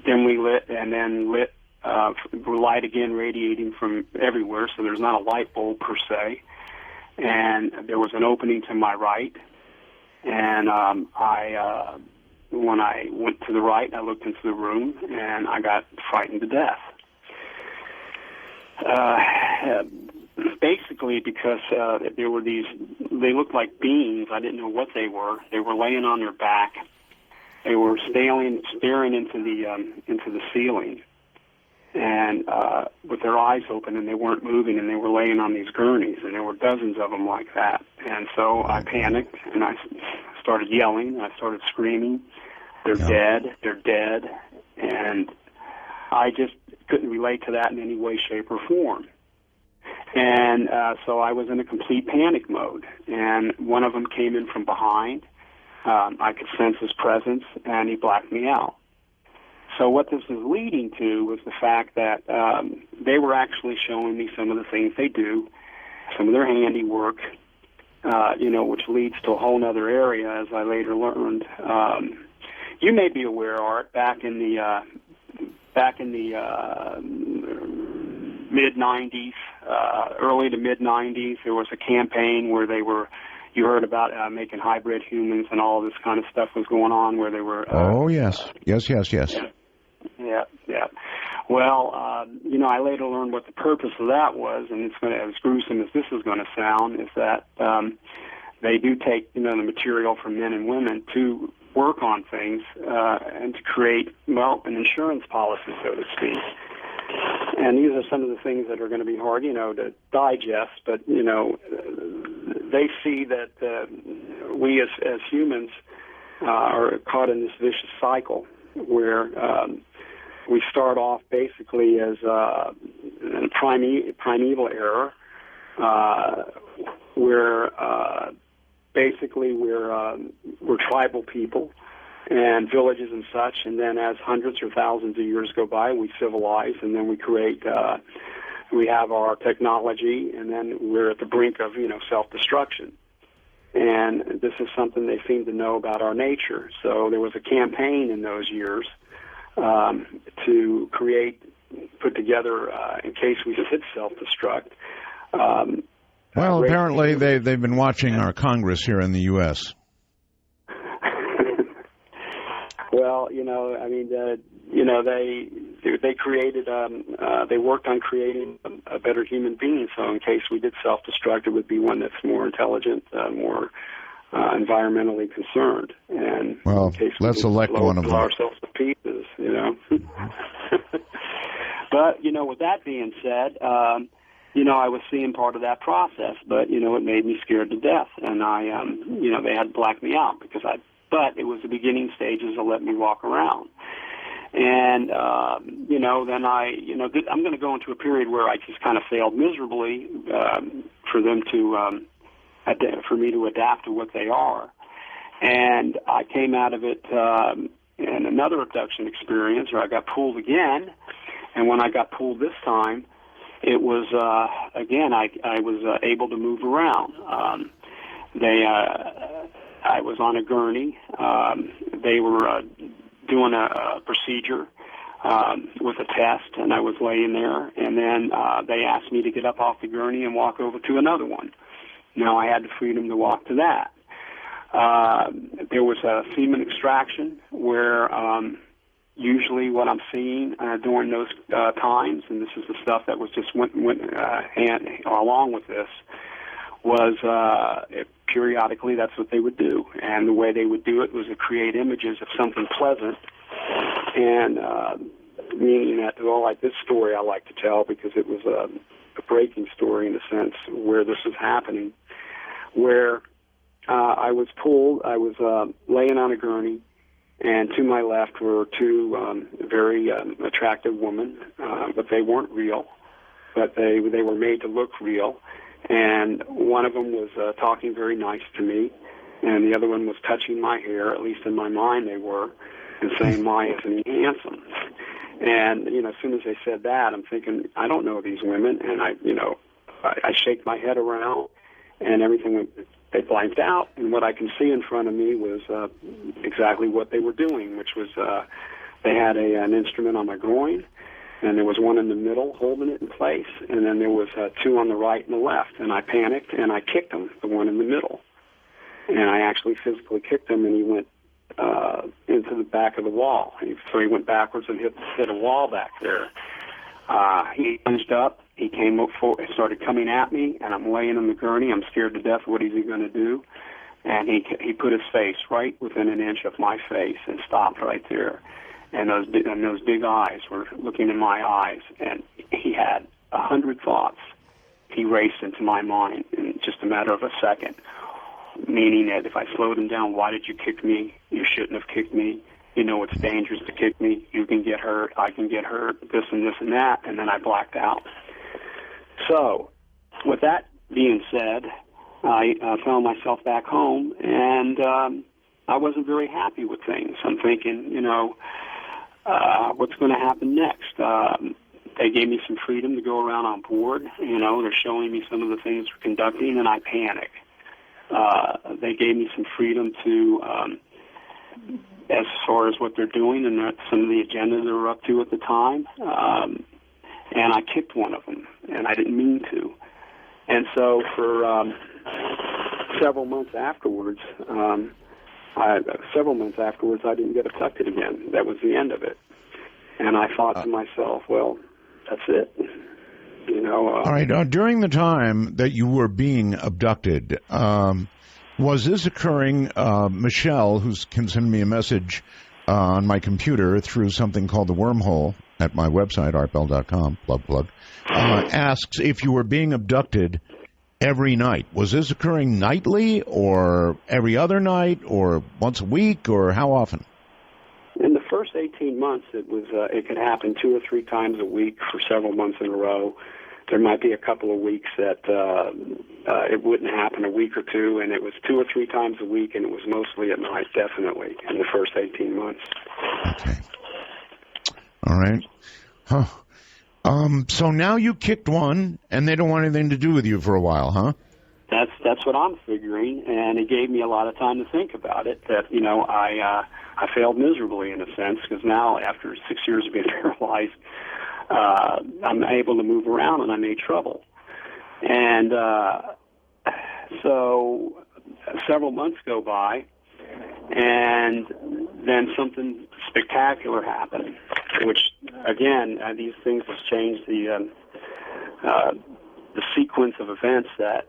dimly lit and then lit, light again radiating from everywhere, so there's not a light bulb per se. And there was an opening to my right. And when I went to the right, I looked into the room, and I got frightened to death. Basically because there were they looked like beings. I didn't know what they were. They were laying on their back, They were staring into the ceiling, and with their eyes open, and they weren't moving, and they were laying on these gurneys, and there were dozens of them like that. And so I panicked, and I started yelling, I started screaming, "They're dead, they're dead," and I just couldn't relate to that in any way, shape, or form. And so I was in a complete panic mode, and one of them came in from behind. I could sense his presence, and he blacked me out. So what this was leading to was the fact that they were actually showing me some of the things they do, some of their handiwork, which leads to a whole other area, as I later learned. You may be aware, Art, back in the mid-'90s, early to mid-'90s, there was a campaign where you heard about making hybrid humans, and all this kind of stuff was going on where they were... yes. Yeah. Well, I later learned what the purpose of that was, and it's as gruesome as this is going to sound, is that they do take, the material from men and women to work on things and to create, an insurance policy, so to speak. And these are some of the things that are going to be hard, to digest, but, they see that we as humans are caught in this vicious cycle where we start off basically as in a primeval era, where basically we're tribal people and villages and such, and then as hundreds or thousands of years go by, we civilize, and then we create, we have our technology, and then we're at the brink of, self-destruction. And this is something they seem to know about our nature. So there was a campaign in those years to put together, in case we did self-destruct. Well, apparently they've been watching our Congress here in the U.S. Well, they created, they worked on creating a better human being. So in case we did self-destruct, it would be one that's more intelligent, more environmentally concerned. And well, in case let's elect one of them. Ourselves to pieces, But with that being said, I was seeing part of that process, but it made me scared to death, and I, they had blacked me out but it was the beginning stages that let me walk around. And, then I'm going to go into a period where I just kind of failed miserably for them to, for me to adapt to what they are. And I came out of it in another abduction experience where I got pulled again. And when I got pulled this time, it was, again, I was able to move around. I was on a gurney. They were doing a procedure with a test, and I was laying there, and then they asked me to get up off the gurney and walk over to another one. Now I had the freedom to walk to that. There was a semen extraction where usually what I'm seeing during those times, and this is the stuff that was just went along with this, was periodically that's what they would do. And the way they would do it was to create images of something pleasant. And meaning that, like this story I like to tell because it was a breaking story in a sense where this was happening, where I was pulled, I was laying on a gurney, and to my left were two very attractive women, but they weren't real, but they were made to look real. And one of them was talking very nice to me, and the other one was touching my hair, at least in my mind they were, and saying, "My, isn't he handsome?" And, as soon as they said that, I'm thinking, I don't know these women, and I shake my head around, and everything went, they blanked out, and what I can see in front of me was exactly what they were doing, which was they had an instrument on my groin, and there was one in the middle holding it in place, and then there was two on the right and the left, and I panicked, and I kicked him, the one in the middle. And I actually physically kicked him, and he went into the back of the wall. So he went backwards and hit a wall back there. He lunged up, he came up, started coming at me, and I'm laying on the gurney. I'm scared to death. What is he going to do? and he put his face right within an inch of my face and stopped right there. And those big eyes were looking in my eyes, and he had 100 thoughts. He raced into my mind in just a matter of a second, meaning that if I slowed him down, why did you kick me? You shouldn't have kicked me. You know it's dangerous to kick me. You can get hurt. I can get hurt. This and this and that. And then I blacked out. So, with that being said, I found myself back home, and I wasn't very happy with things. I'm thinking, what's going to happen next? They gave me some freedom to go around on board. They're showing me some of the things we're conducting, and I panic. They gave me some freedom to, as far as what they're doing and some of the agenda they were up to at the time. And I kicked one of them, and I didn't mean to. And so for several months afterwards, I didn't get abducted again. That was the end of it. And I thought to myself, well, that's it. All right. During the time that you were being abducted, was this occurring? Michelle, who can send me a message on my computer through something called the wormhole at my website, artbell.com, plug, asks if you were being abducted every night. Was this occurring nightly or every other night or once a week, or how often? In the first 18 months, it could happen 2 or 3 times a week for several months in a row. There might be a couple of weeks that it wouldn't happen, a week or two, and it was 2 or 3 times a week, and it was mostly at night, definitely, in the first 18 months. Okay. All right. Huh. So now you kicked one, and they don't want anything to do with you for a while, huh? That's what I'm figuring, and it gave me a lot of time to think about it. That I failed miserably in a sense, because now after 6 years of being paralyzed, I'm able to move around, and I made trouble. And so several months go by, and then something spectacular happened, which, again, these things have changed the sequence of events that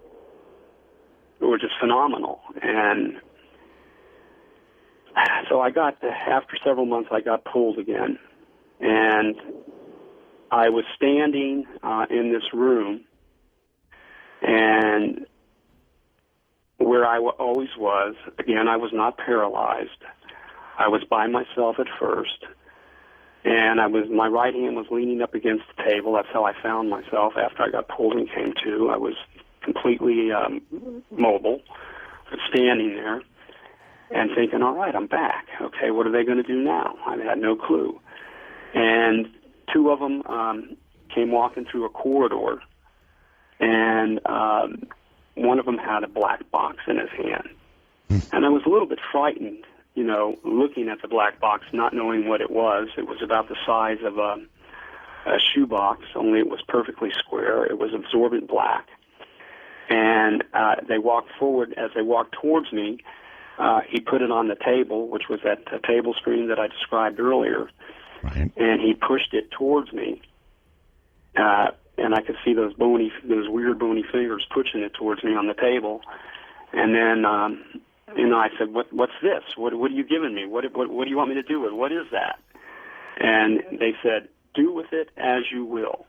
were just phenomenal. And so after several months, I got pulled again. And I was standing in this room, and where I always was, again, I was not paralyzed. I was by myself at first, and my right hand was leaning up against the table. That's how I found myself after I got pulled and came to. I was completely mobile, standing there, and thinking, all right, I'm back. Okay, what are they going to do now? I had no clue. And 2 of them came walking through a corridor, and one of them had a black box in his hand. And I was a little bit frightened, looking at the black box, not knowing what it was. It was about the size of a shoebox, only it was perfectly square. It was absorbent black. And they walked forward. As they walked towards me, he put it on the table, which was that table screen that I described earlier. Right. And he pushed it towards me, and I could see those weird bony fingers pushing it towards me on the table. And then, I said, "What's this? What are you giving me? What do you want me to do with it? What is that?" And they said, "Do with it as you will."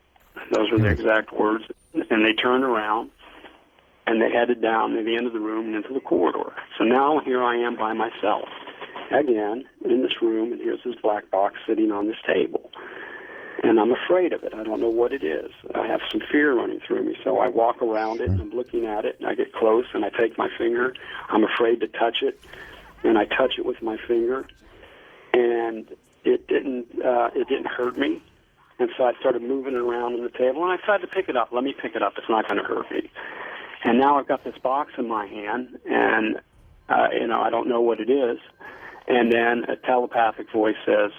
Those were the exact words. And they turned around, and they headed down to the end of the room and into the corridor. So now here I am by myself, again, in this room, and here's this black box sitting on this table. And I'm afraid of it. I don't know what it is. I have some fear running through me. So I walk around it, and I'm looking at it, and I get close, and I take my finger. I'm afraid to touch it, and I touch it with my finger. And it didn't hurt me. And so I started moving it around on the table, and I tried to pick it up. Let me pick it up. It's not going to hurt me. And now I've got this box in my hand, and, I don't know what it is. And then a telepathic voice says,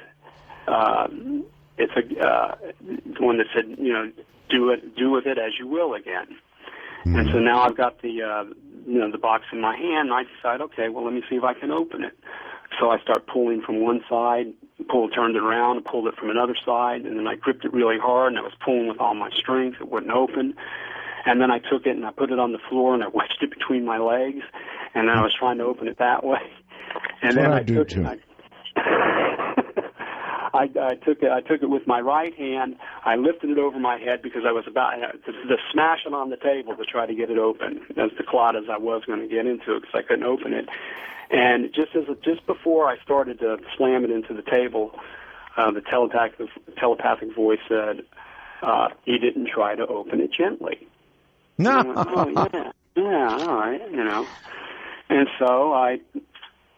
it's the one that said, do with it as you will again. Mm-hmm. And so now I've got the box in my hand, and I decide, okay, well, let me see if I can open it. So I start pulling from one side, turned it around, and pulled it from another side, and then I gripped it really hard, and I was pulling with all my strength. It wouldn't open. And then I took it and I put it on the floor and I wedged it between my legs, and then I was trying to open it that way. And then I took it. I took it with my right hand. I lifted it over my head because I was about to smash it on the table to try to get it open, as the clot as I was going to get into it because I couldn't open it. And just before I started to slam it into the table, the telepathic voice said, "He didn't try to open it gently." No. And I went, oh yeah, all right, And so I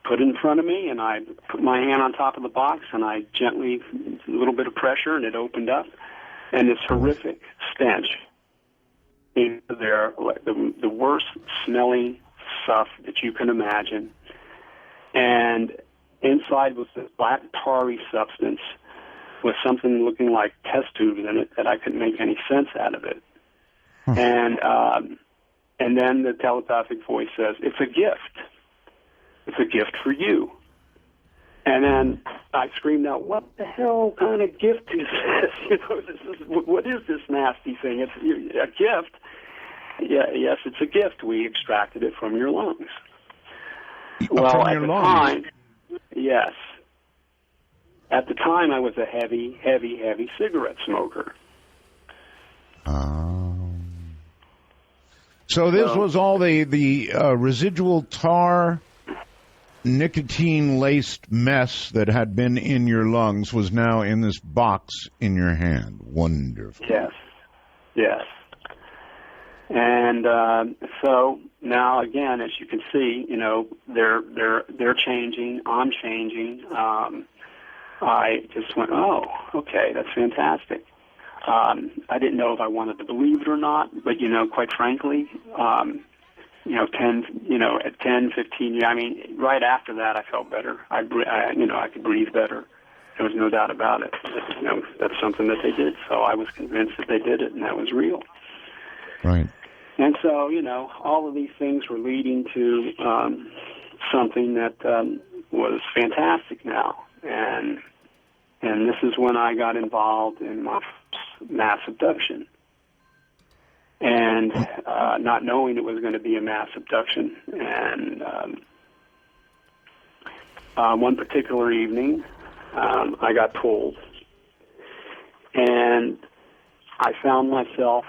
put it in front of me, and I put my hand on top of the box, and I gently, a little bit of pressure, and it opened up, and this horrific stench into there, the worst smelling stuff that you can imagine, and inside was this black tarry substance with something looking like test tubes in it that I couldn't make any sense out of it. And then the telepathic voice says, "It's a gift. It's a gift for you." And then I screamed out, "What the hell kind of gift is this? What is this nasty thing? It's a gift." Yeah, yes, it's a gift. We extracted it from your lungs. Well, at the time, yes. At the time, I was a heavy cigarette smoker. So this was all the residual tar, nicotine-laced mess that had been in your lungs was now in this box in your hand. Wonderful. Yes. And so now, again, as you can see, they're changing. I'm changing. I just went, oh, okay, that's fantastic. I didn't know if I wanted to believe it or not, but, quite frankly, at 10, 15 years, right after that, I felt better. I could breathe better. There was no doubt about it. That's something that they did. So I was convinced that they did it, and that was real. Right. And so, all of these things were leading to something that was fantastic now. And this is when I got involved in my mass abduction. And not knowing it was going to be a mass abduction. And one particular evening, I got pulled. And I found myself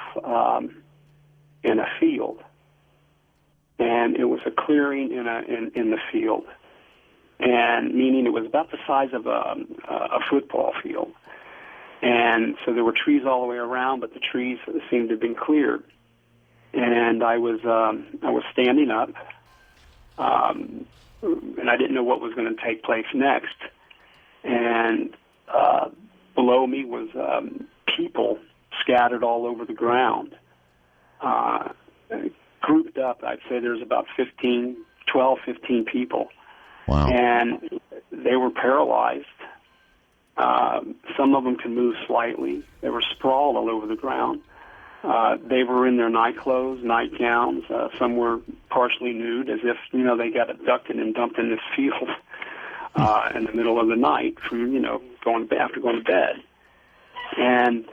in a field. And it was a clearing in the field. And meaning it was about the size of a football field. And so there were trees all the way around, but the trees seemed to have been cleared. And I was standing up, and I didn't know what was going to take place next. And below me was people scattered all over the ground, grouped up. I'd say there's about 15 people. Wow. And they were paralyzed. Some of them can move slightly. They were sprawled all over the ground. They were in their night clothes, nightgowns. Some were partially nude, as if they got abducted and dumped in this field in the middle of the night from after going to bed. And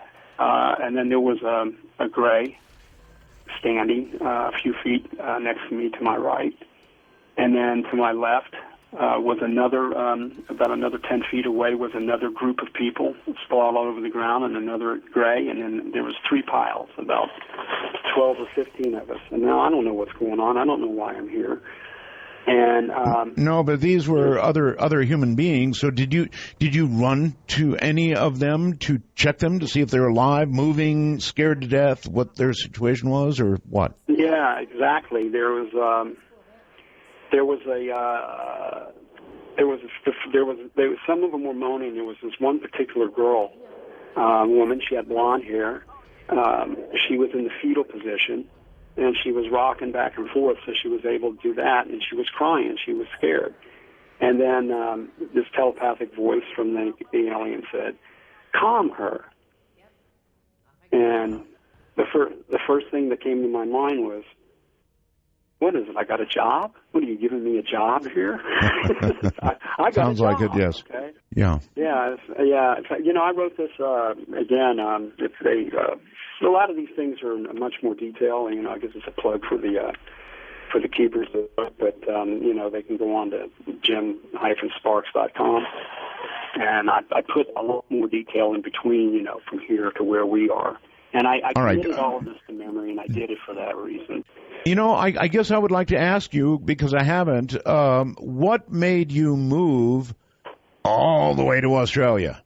then there was a gray standing a few feet next to me to my right, and then to my left was another, about another 10 feet away was another group of people sprawled all over the ground, and another gray, and then there was 3 piles, about 12 or 15 of us. And now I don't know what's going on. I don't know why I'm here. And no, but these were other human beings. So did you run to any of them to check them to see if they were alive, moving, scared to death, what their situation was, or what? Yeah, exactly. There was some of them were moaning. There was this one particular girl, woman. She had blonde hair. She was in the fetal position, and she was rocking back and forth, so she was able to do that. And she was crying. She was scared. And then this telepathic voice from the alien said, "Calm her." And the first thing that came to my mind was, what is it? I got a job? What are you giving me a job here? I got Sounds a job, like it, yes. Okay? Yeah. Yeah, you know, I wrote this again. It's a lot of these things are in much more detail. And, you know, I guess it's a plug for the keepers of the book, but you know, they can go on to jim-sparks.com, and I put a lot more detail in between, you know, from here to where we are. And I committed all of this to memory, and I did it for that reason. You know, I guess I would like to ask you, because I haven't, what made you move all the way to Australia?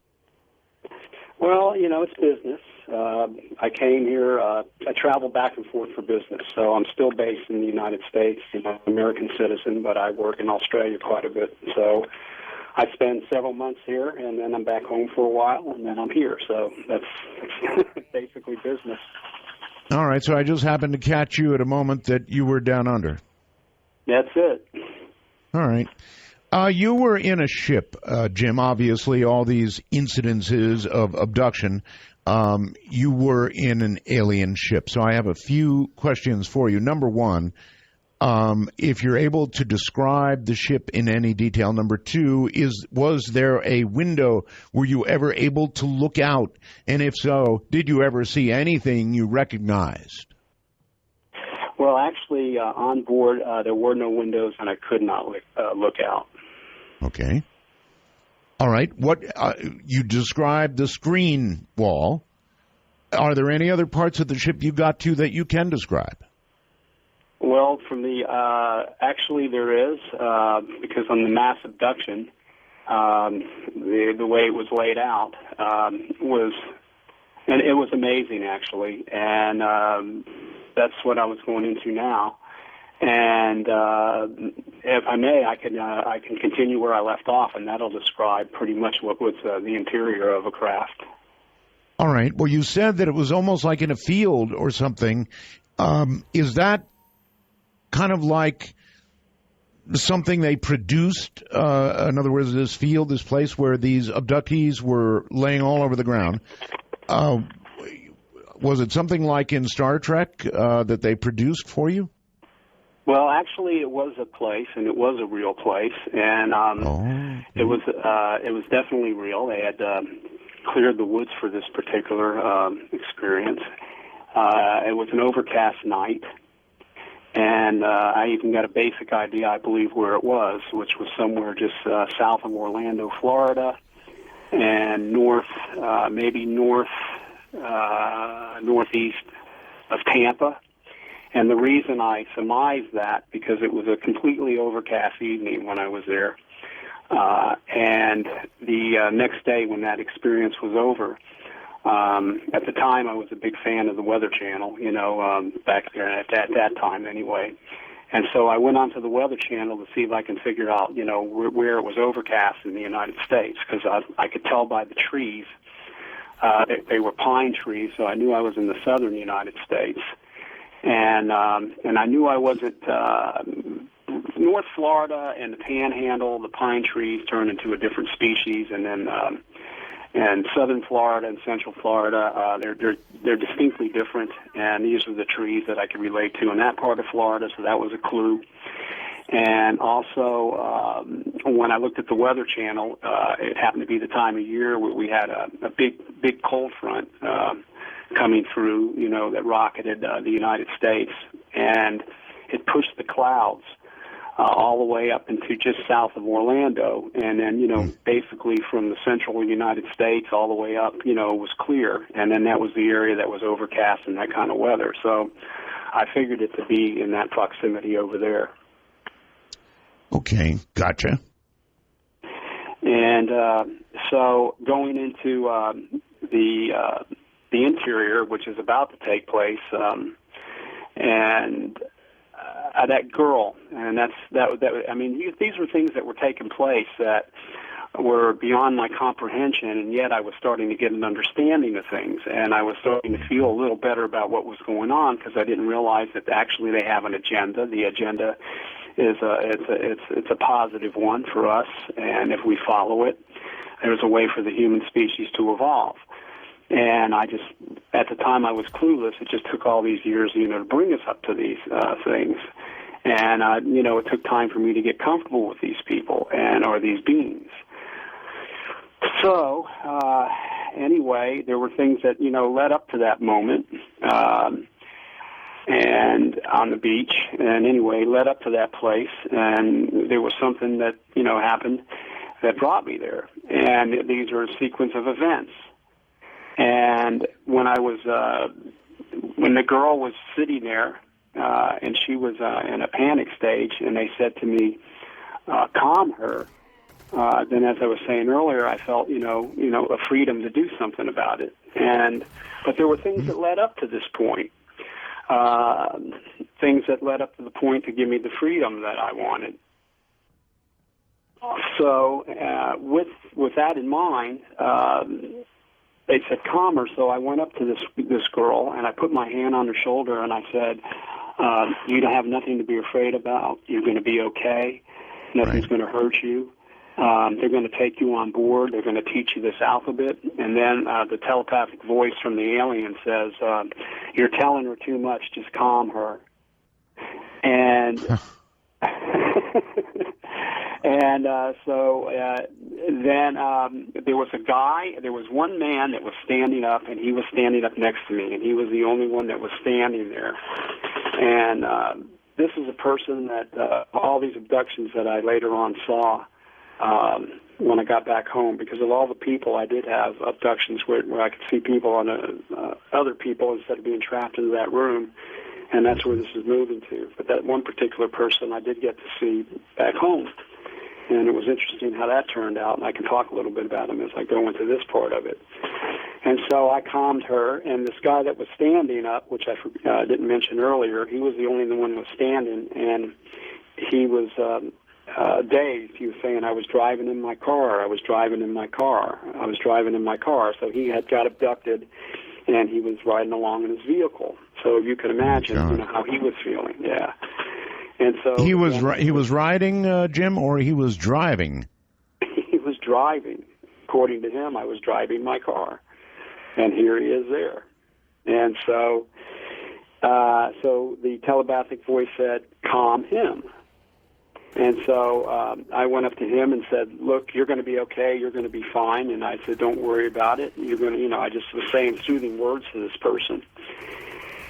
Well, you know, it's business. I came here, I travel back and forth for business, so I'm still based in the United States, you know, American citizen, but I work in Australia quite a bit. So I spend several months here, and then I'm back home for a while, and then I'm here. So that's basically business. All right, so I just happened to catch you at a moment that you were down under. That's it. All right. You were in a ship, Jim, obviously, all these incidences of abduction. You were in an alien ship. So I have a few questions for you. Number one, if you're able to describe the ship in any detail. Number two, was there a window? Were you ever able to look out? And if so, did you ever see anything you recognized? Well, actually, on board, there were no windows, and I could not look out. Okay. All right. What you described the screen wall. Are there any other parts of the ship you got to that you can describe? Well, from the actually there is because on the mass abduction, the way it was laid out was, and it was amazing actually, and that's what I was going into now. And if I may, I can continue where I left off, and that'll describe pretty much what was the interior of a craft. All right. Well, you said that it was almost like in a field or something. Is that kind of like something they produced? In other words, this field, this place where these abductees were laying all over the ground. Was it something like in Star Trek that they produced for you? Well, actually, it was a place, and it was a real place, and it was definitely real. They had cleared the woods for this particular experience. It was an overcast night, and I even got a basic idea, I believe, where it was, which was somewhere just south of Orlando, Florida, and northeast of Tampa. And the reason I surmised that, because it was a completely overcast evening when I was there. And the next day when that experience was over, at the time I was a big fan of the Weather Channel, you know, back there at that time anyway. And so I went onto the Weather Channel to see if I can figure out, you know, where it was overcast in the United States, because I could tell by the trees. They were pine trees, so I knew I was in the southern United States. And I knew I wasn't North Florida and the Panhandle. The pine trees turn into a different species, and then and southern Florida and central Florida, they're distinctly different. And these are the trees that I could relate to in that part of Florida, so that was a clue. And also, when I looked at the Weather Channel, it happened to be the time of year where we had a big cold front coming through, you know, that rocketed the United States, and it pushed the clouds all the way up into just south of Orlando, and then, you know, basically from the central United States all the way up, you know, was clear, and then that was the area that was overcast and that kind of weather. So I figured it to be in that proximity over there. Okay, gotcha. And so going into the interior, which is about to take place, and that girl, and I mean, these were things that were taking place that were beyond my comprehension, and yet I was starting to get an understanding of things, and I was starting to feel a little better about what was going on, because I didn't realize that actually they have an agenda. The agenda is it's a positive one for us, and if we follow it, there's a way for the human species to evolve. And I just, at the time I was clueless. It just took all these years, you know, to bring us up to these things. And, it took time for me to get comfortable with these people or these beings. So, anyway, there were things that, led up to that moment, and on the beach, and anyway, led up to that place, and there was something that, happened that brought me there. And these are a sequence of events. And when the girl was sitting there, and she was in a panic stage, and they said to me, calm her, then as I was saying earlier, I felt, a freedom to do something about it. But there were things that led up to this point, things that led up to the point to give me the freedom that I wanted. So with that in mind, they said, calm her. So I went up to this girl, and I put my hand on her shoulder, and I said, you don't have nothing to be afraid about. You're going to be okay. Nothing's going to hurt you. They're going to take you on board. They're going to teach you this alphabet. And then the telepathic voice from the alien says, you're telling her too much. Just calm her. And so then there was one man that was standing up, and he was standing up next to me, and he was the only one that was standing there. And this is a person that all these abductions that I later on saw when I got back home, because of all the people, I did have abductions where I could see people on other people instead of being trapped into that room, and that's where this is moving to. But that one particular person I did get to see back home, and it was interesting how that turned out, and I can talk a little bit about him as I go into this part of it. And so I calmed her, and this guy that was standing up, which I didn't mention earlier, he was the only one who was standing, and he was dazed. He was saying, I was driving in my car, I was driving in my car, I was driving in my car. So he had got abducted, and he was riding along in his vehicle. So you can imagine how he was feeling, yeah. And so he was riding, Jim, or he was driving? He was driving. According to him, I was driving my car, and here he is there. And so, so the telepathic voice said, "Calm him." And so I went up to him and said, "Look, you're going to be okay. You're going to be fine." And I said, "Don't worry about it. You're going to, I just was saying soothing words to this person.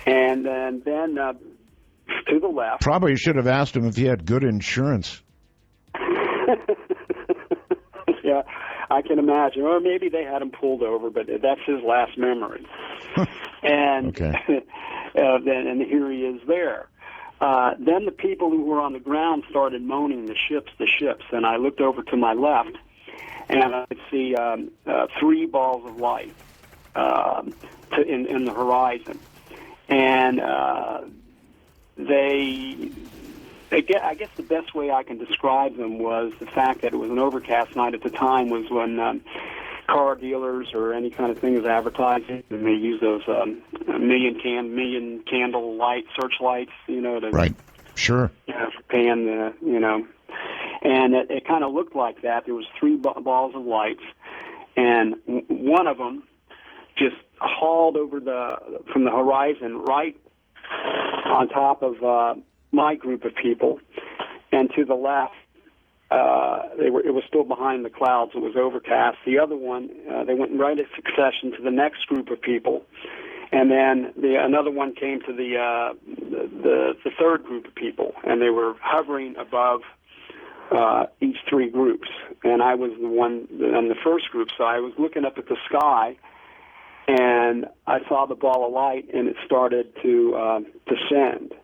And then to the left. Probably you should have asked him if he had good insurance. Yeah, I can imagine. Or maybe they had him pulled over, but that's his last memory. And and here he is there. Then the people who were on the ground started moaning, the ships. And I looked over to my left, and I could see 3 balls of light in the horizon. And I guess the best way I can describe them was the fact that it was an overcast night at the time was when car dealers or any kind of thing was advertising, and they use those million candle light searchlights, to right, sure, pan the, and it kind of looked like that. There was 3 balls of lights, and one of them just hauled over from the horizon right on top of my group of people, and to the left, it was still behind the clouds. It was overcast. The other one, they went right in succession to the next group of people, and then another one came to the third group of people, and they were hovering above each 3 groups. And I was the one in the first group, so I was looking up at the sky, and I saw the ball of light, and it started to descend.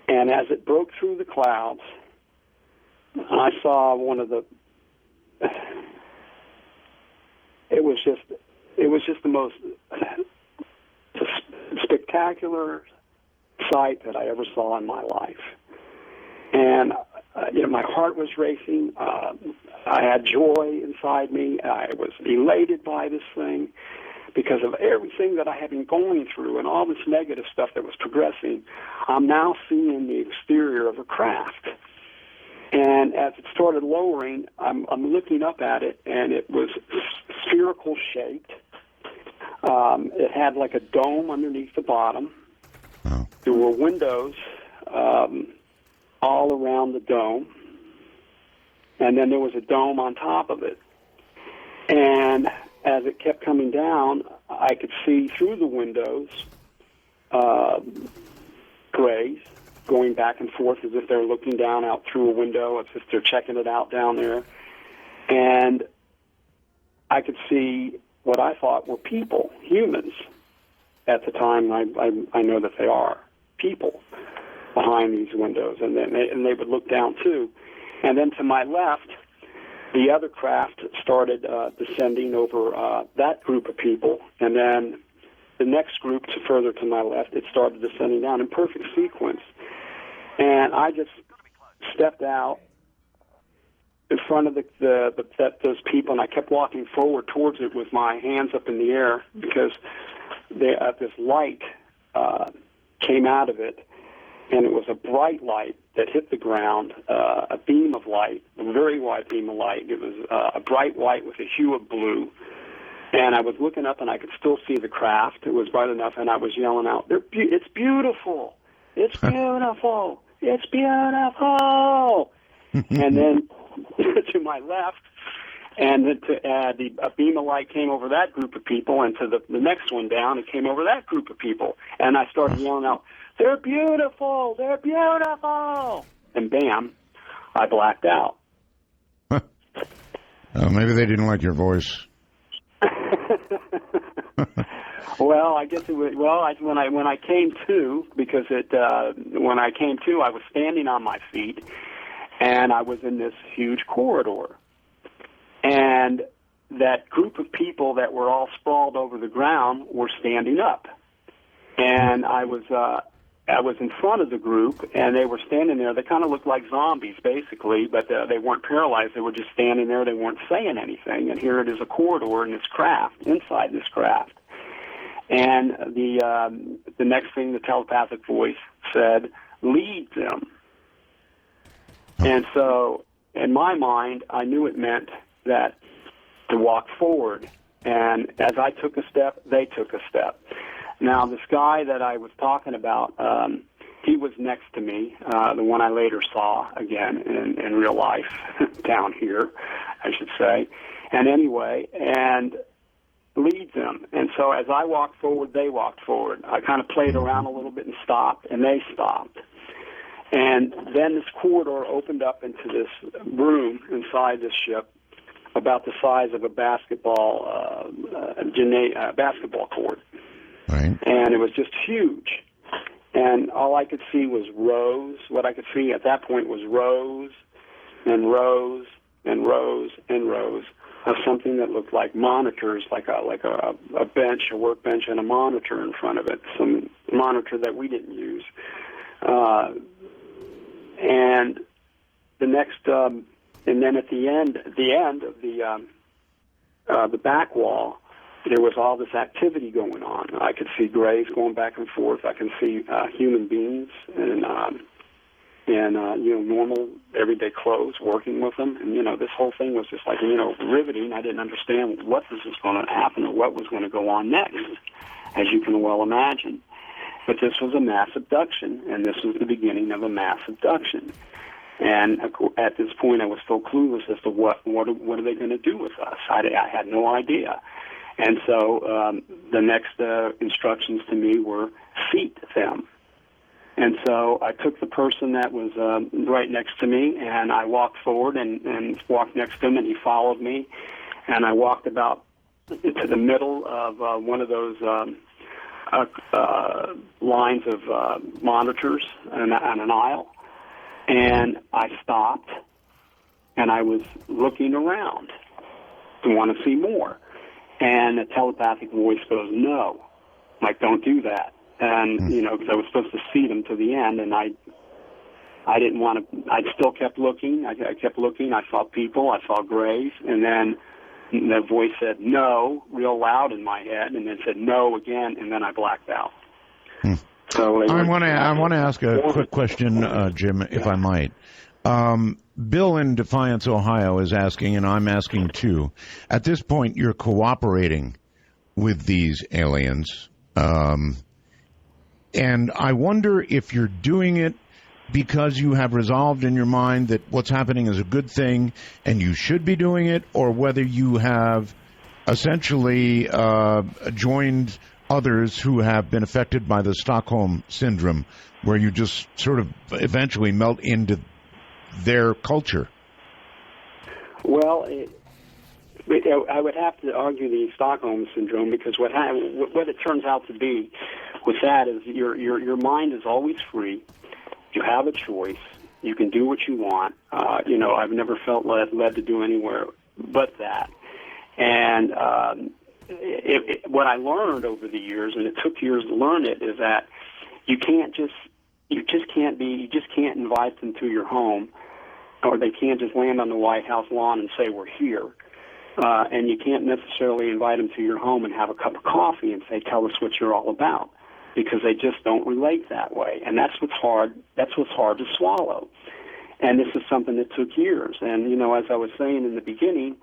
And as it broke through the clouds, I saw one of the. It was just the most spectacular sight that I ever saw in my life. And my heart was racing. I had joy inside me. I was elated by this thing, because of everything that I had been going through and all this negative stuff that was progressing. I'm now seeing the exterior of a craft. And as it started lowering, I'm looking up at it, and it was spherical shaped. It had like a dome underneath the bottom. Oh. There were windows all around the dome, and then there was a dome on top of it. And as it kept coming down, I could see through the windows grays going back and forth as if they're looking down out through a window, as if they're checking it out down there. And I could see what I thought were people, humans. At the time, I know that they are people behind these windows, and they would look down too. And then to my left, the other craft started descending over that group of people, and then the next group further to my left, it started descending down in perfect sequence. And I just stepped out in front of those people, and I kept walking forward towards it with my hands up in the air because this light came out of it, and it was a bright light that hit the ground, a beam of light, a very white beam of light. It was a bright white with a hue of blue. And I was looking up, and I could still see the craft. It was bright enough, and I was yelling out, "It's beautiful! It's beautiful! It's beautiful!" And then to my left, and a beam of light came over that group of people, and to the next one down, it came over that group of people. And I started yelling out, "They're beautiful! They're beautiful!" And bam, I blacked out. Maybe they didn't like your voice. Well, I guess it was. Well, when I came to, because when I came to, I was standing on my feet, and I was in this huge corridor, and that group of people that were all sprawled over the ground were standing up, and I was in front of the group, and they were standing there. They kind of looked like zombies, basically, but they weren't paralyzed. They were just standing there. They weren't saying anything. And here it is, a corridor in this craft, inside this craft. And the next thing, the telepathic voice said, "Lead them." And so, in my mind, I knew it meant that to walk forward. And as I took a step, they took a step. Now, this guy that I was talking about, he was next to me, the one I later saw again in real life, down here, I should say. And anyway, and leads them. And so as I walked forward, they walked forward. I kind of played around a little bit and stopped, and they stopped. And then this corridor opened up into this room inside this ship about the size of a basketball court. Right. And it was just huge. And all I could see was rows. What I could see at that point was rows and rows and rows and rows of something that looked like monitors, like a bench, a workbench, and a monitor in front of it, some monitor that we didn't use. And the next, and then at the end of the back wall, there was all this activity going on. I could see grays going back and forth. I can see human beings and normal everyday clothes working with them. And this whole thing was just like riveting. I didn't understand what this was going to happen or what was going to go on next, as you can well imagine. But this was a mass abduction, and this was the beginning of a mass abduction. And at this point, I was still clueless as to what are they going to do with us. I had no idea. And so the next instructions to me were seat them. And so I took the person that was right next to me, and I walked forward and walked next to him, and he followed me. And I walked about into the middle of one of those lines of monitors on an aisle. And I stopped, and I was looking around to want to see more. And a telepathic voice goes, "No, like, don't do that." And, because I was supposed to see them to the end, and I didn't want to, I still kept looking. I kept looking. I saw people. I saw grays. And then the voice said, "No," real loud in my head, and then said, "No" again, and then I blacked out. So I want to ask a quick question, Jim, if I might. Bill in Defiance, Ohio is asking, and I'm asking too. At this point, you're cooperating with these aliens. And I wonder if you're doing it because you have resolved in your mind that what's happening is a good thing and you should be doing it, or whether you have essentially joined others who have been affected by the Stockholm Syndrome, where you just sort of eventually melt into their culture. Well, I would have to argue the Stockholm Syndrome, because what it turns out to be with that is your mind is always free. You have a choice. You can do what you want. I've never felt led to do anywhere but that. And what I learned over the years, and it took years to learn it, is that you just can't invite them to your home, or they can't just land on the White House lawn and say we're here. And you can't necessarily invite them to your home and have a cup of coffee and say, tell us what you're all about, because they just don't relate that way. And that's what's hard to swallow. And this is something that took years. And, as I was saying in the beginning,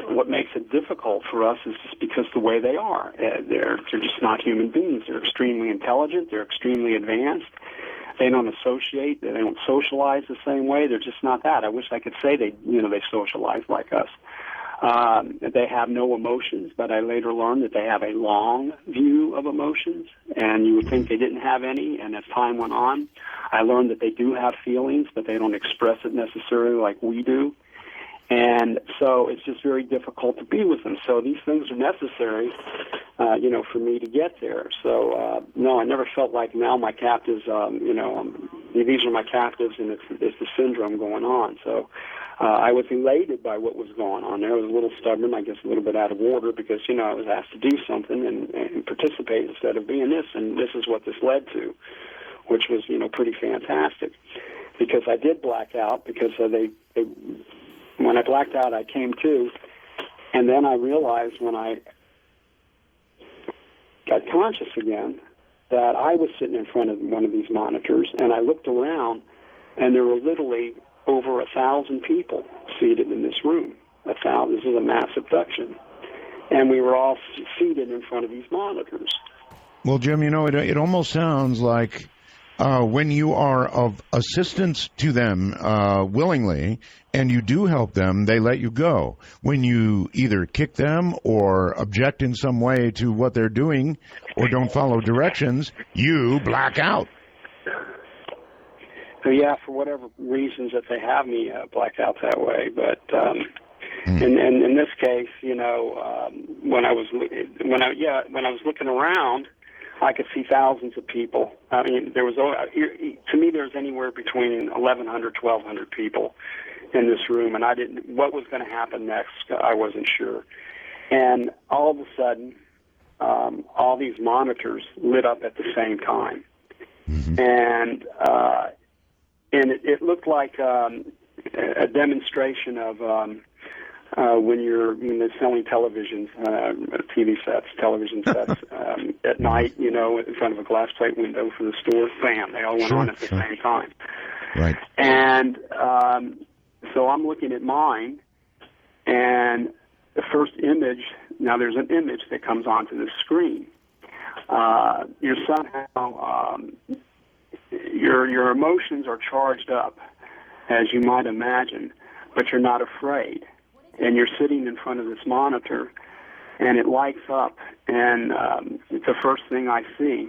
what makes it difficult for us is just because the way they are. They're just not human beings. They're extremely intelligent. They're extremely advanced. They don't associate. They don't socialize the same way. They're just not that. I wish I could say they socialize like us. They have no emotions, but I later learned that they have a long view of emotions, and you would think they didn't have any, and as time went on, I learned that they do have feelings, but they don't express it necessarily like we do, and so it's just very difficult to be with them. So these things are necessary, for me to get there. So, no, I never felt like now my captives, these are my captives, and it's the syndrome going on, so... I was elated by what was going on there. I was a little stubborn, I guess a little bit out of order, because, I was asked to do something and participate instead of being this, and this is what this led to, which was, pretty fantastic. Because I did black out, because when I blacked out, I came to, and then I realized when I got conscious again that I was sitting in front of one of these monitors, and I looked around, and there were literally over 1,000 people seated in this room. 1,000. This is a mass abduction. And we were all seated in front of these monitors. Well, Jim, it almost sounds like when you are of assistance to them willingly, and you do help them, they let you go. When you either kick them or object in some way to what they're doing or don't follow directions, you black out. So yeah, for whatever reasons that they have me black out that way, but in this case, when I was looking around, I could see thousands of people. I mean, to me, there was anywhere between 1,100, 1,200 people in this room, and what was going to happen next, I wasn't sure. And all of a sudden, all these monitors lit up at the same time, and it looked like a demonstration of when you're selling televisions, television sets at night, in front of a glass plate window for the store. Bam! They all went on at the same time. Right. And so I'm looking at mine, and the first image. Now there's an image that comes onto the screen. You're somehow. Your emotions are charged up, as you might imagine, but you're not afraid. And you're sitting in front of this monitor, and it lights up, and it's the first thing I see.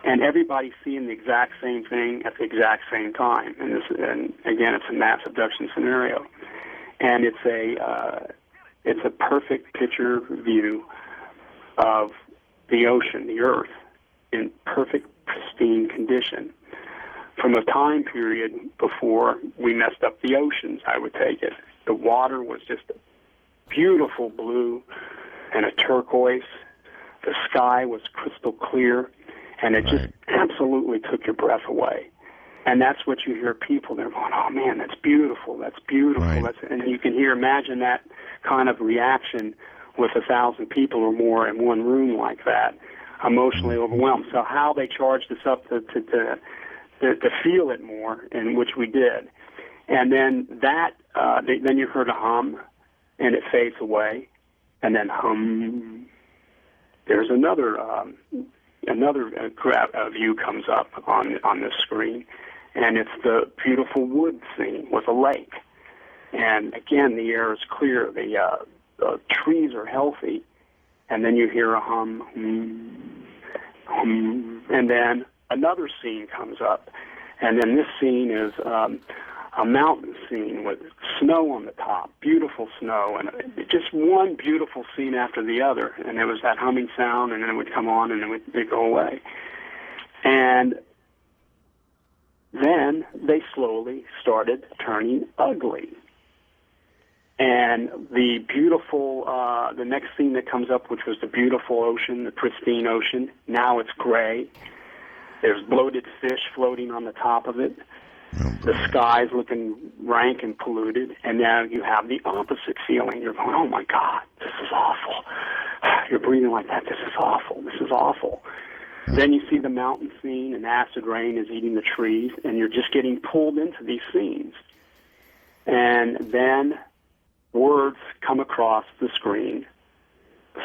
And everybody's seeing the exact same thing at the exact same time. And again, it's a mass abduction scenario. And it's a perfect picture view of the ocean, the earth, in perfect, pristine condition. From a time period before we messed up the oceans, I would take it. The water was just a beautiful blue and a turquoise. The sky was crystal clear, and it just absolutely took your breath away. And that's what you hear people, they're going, oh man, that's beautiful, that's beautiful. Right. And you can imagine that kind of reaction with 1,000 people or more in one room like that, emotionally overwhelmed. So how they charged us up to feel it more, and which we did. And then then you heard a hum, and it fades away, and then hum. There's another view comes up on the screen, and it's the beautiful wood scene with a lake. And again, the air is clear, the trees are healthy, and then you hear a hum, and then another scene comes up, and then this scene is a mountain scene with snow on the top, beautiful snow, and just one beautiful scene after the other. And there was that humming sound, and then it would come on, and then it'd go away. And then they slowly started turning ugly. And the beautiful, the next scene that comes up, which was the beautiful ocean, the pristine ocean, now it's gray. There's bloated fish floating on the top of it. The sky's looking rank and polluted, and now you have the opposite feeling. You're going, oh, my God, this is awful. You're breathing like that. This is awful. This is awful. Then you see the mountain scene, and acid rain is eating the trees, and you're just getting pulled into these scenes. And then words come across the screen,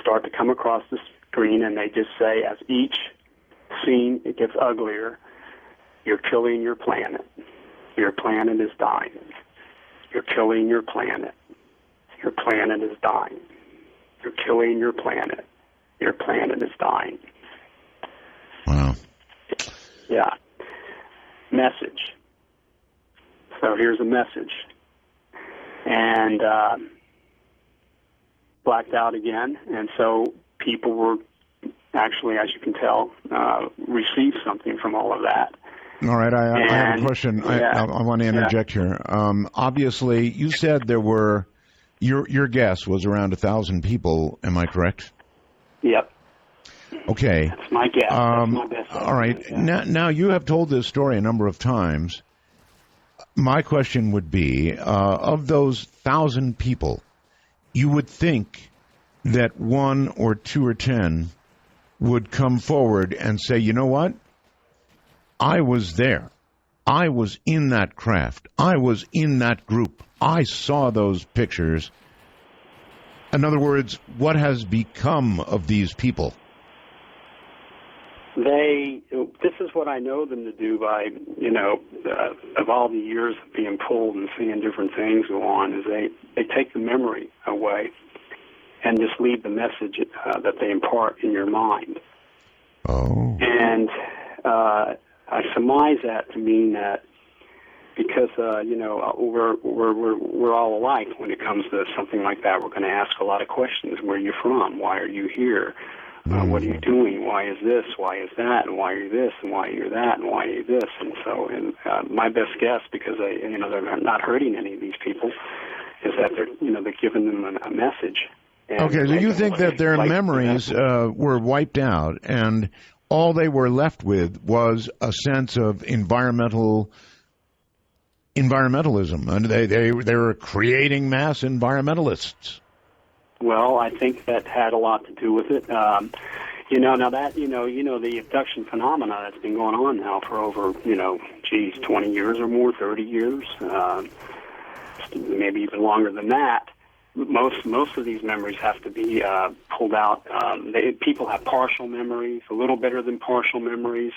start to come across the screen, and they just say, as each scene, it gets uglier, you're killing your planet. Your planet is dying. You're killing your planet. Your planet is dying. You're killing your planet. Your planet is dying. Wow. Yeah. Message. So here's a message. And blacked out again. And so people were actually, as you can tell, received something from all of that. All right, I have a question. Yeah, I want to interject here. Obviously, you said there were, your guess was around 1,000 people. Am I correct? Yep. Okay. That's my guess. That's my best estimate. All right. Yeah. Now, you have told this story a number of times. My question would be, of those 1,000 people, you would think that 1 or 2 or 10 would come forward and say, you know what? I was there. I was in that craft. I was in that group. I saw those pictures. In other words, what has become of these people? This is what I know them to do by, of all the years of being pulled and seeing different things go on, is they take the memory away and just leave the message that they impart in your mind. Oh. And I surmise that to mean that because we're all alike when it comes to something like that. We're going to ask a lot of questions. Where are you from? Why are you here? What are you doing? Why is this? Why is that? And why are you this? And why are you that? And why are you this? And so, my best guess, because they're not hurting any of these people, is that they're giving them a message. Okay, so you think that their memories were wiped out, and all they were left with was a sense of environmentalism, and they were creating mass environmentalists. Well, I think that had a lot to do with it. Now that the abduction phenomena that's been going on now for over 20 years or more, 30 years, maybe even longer than that. Most of these memories have to be pulled out. People have partial memories, a little better than partial memories.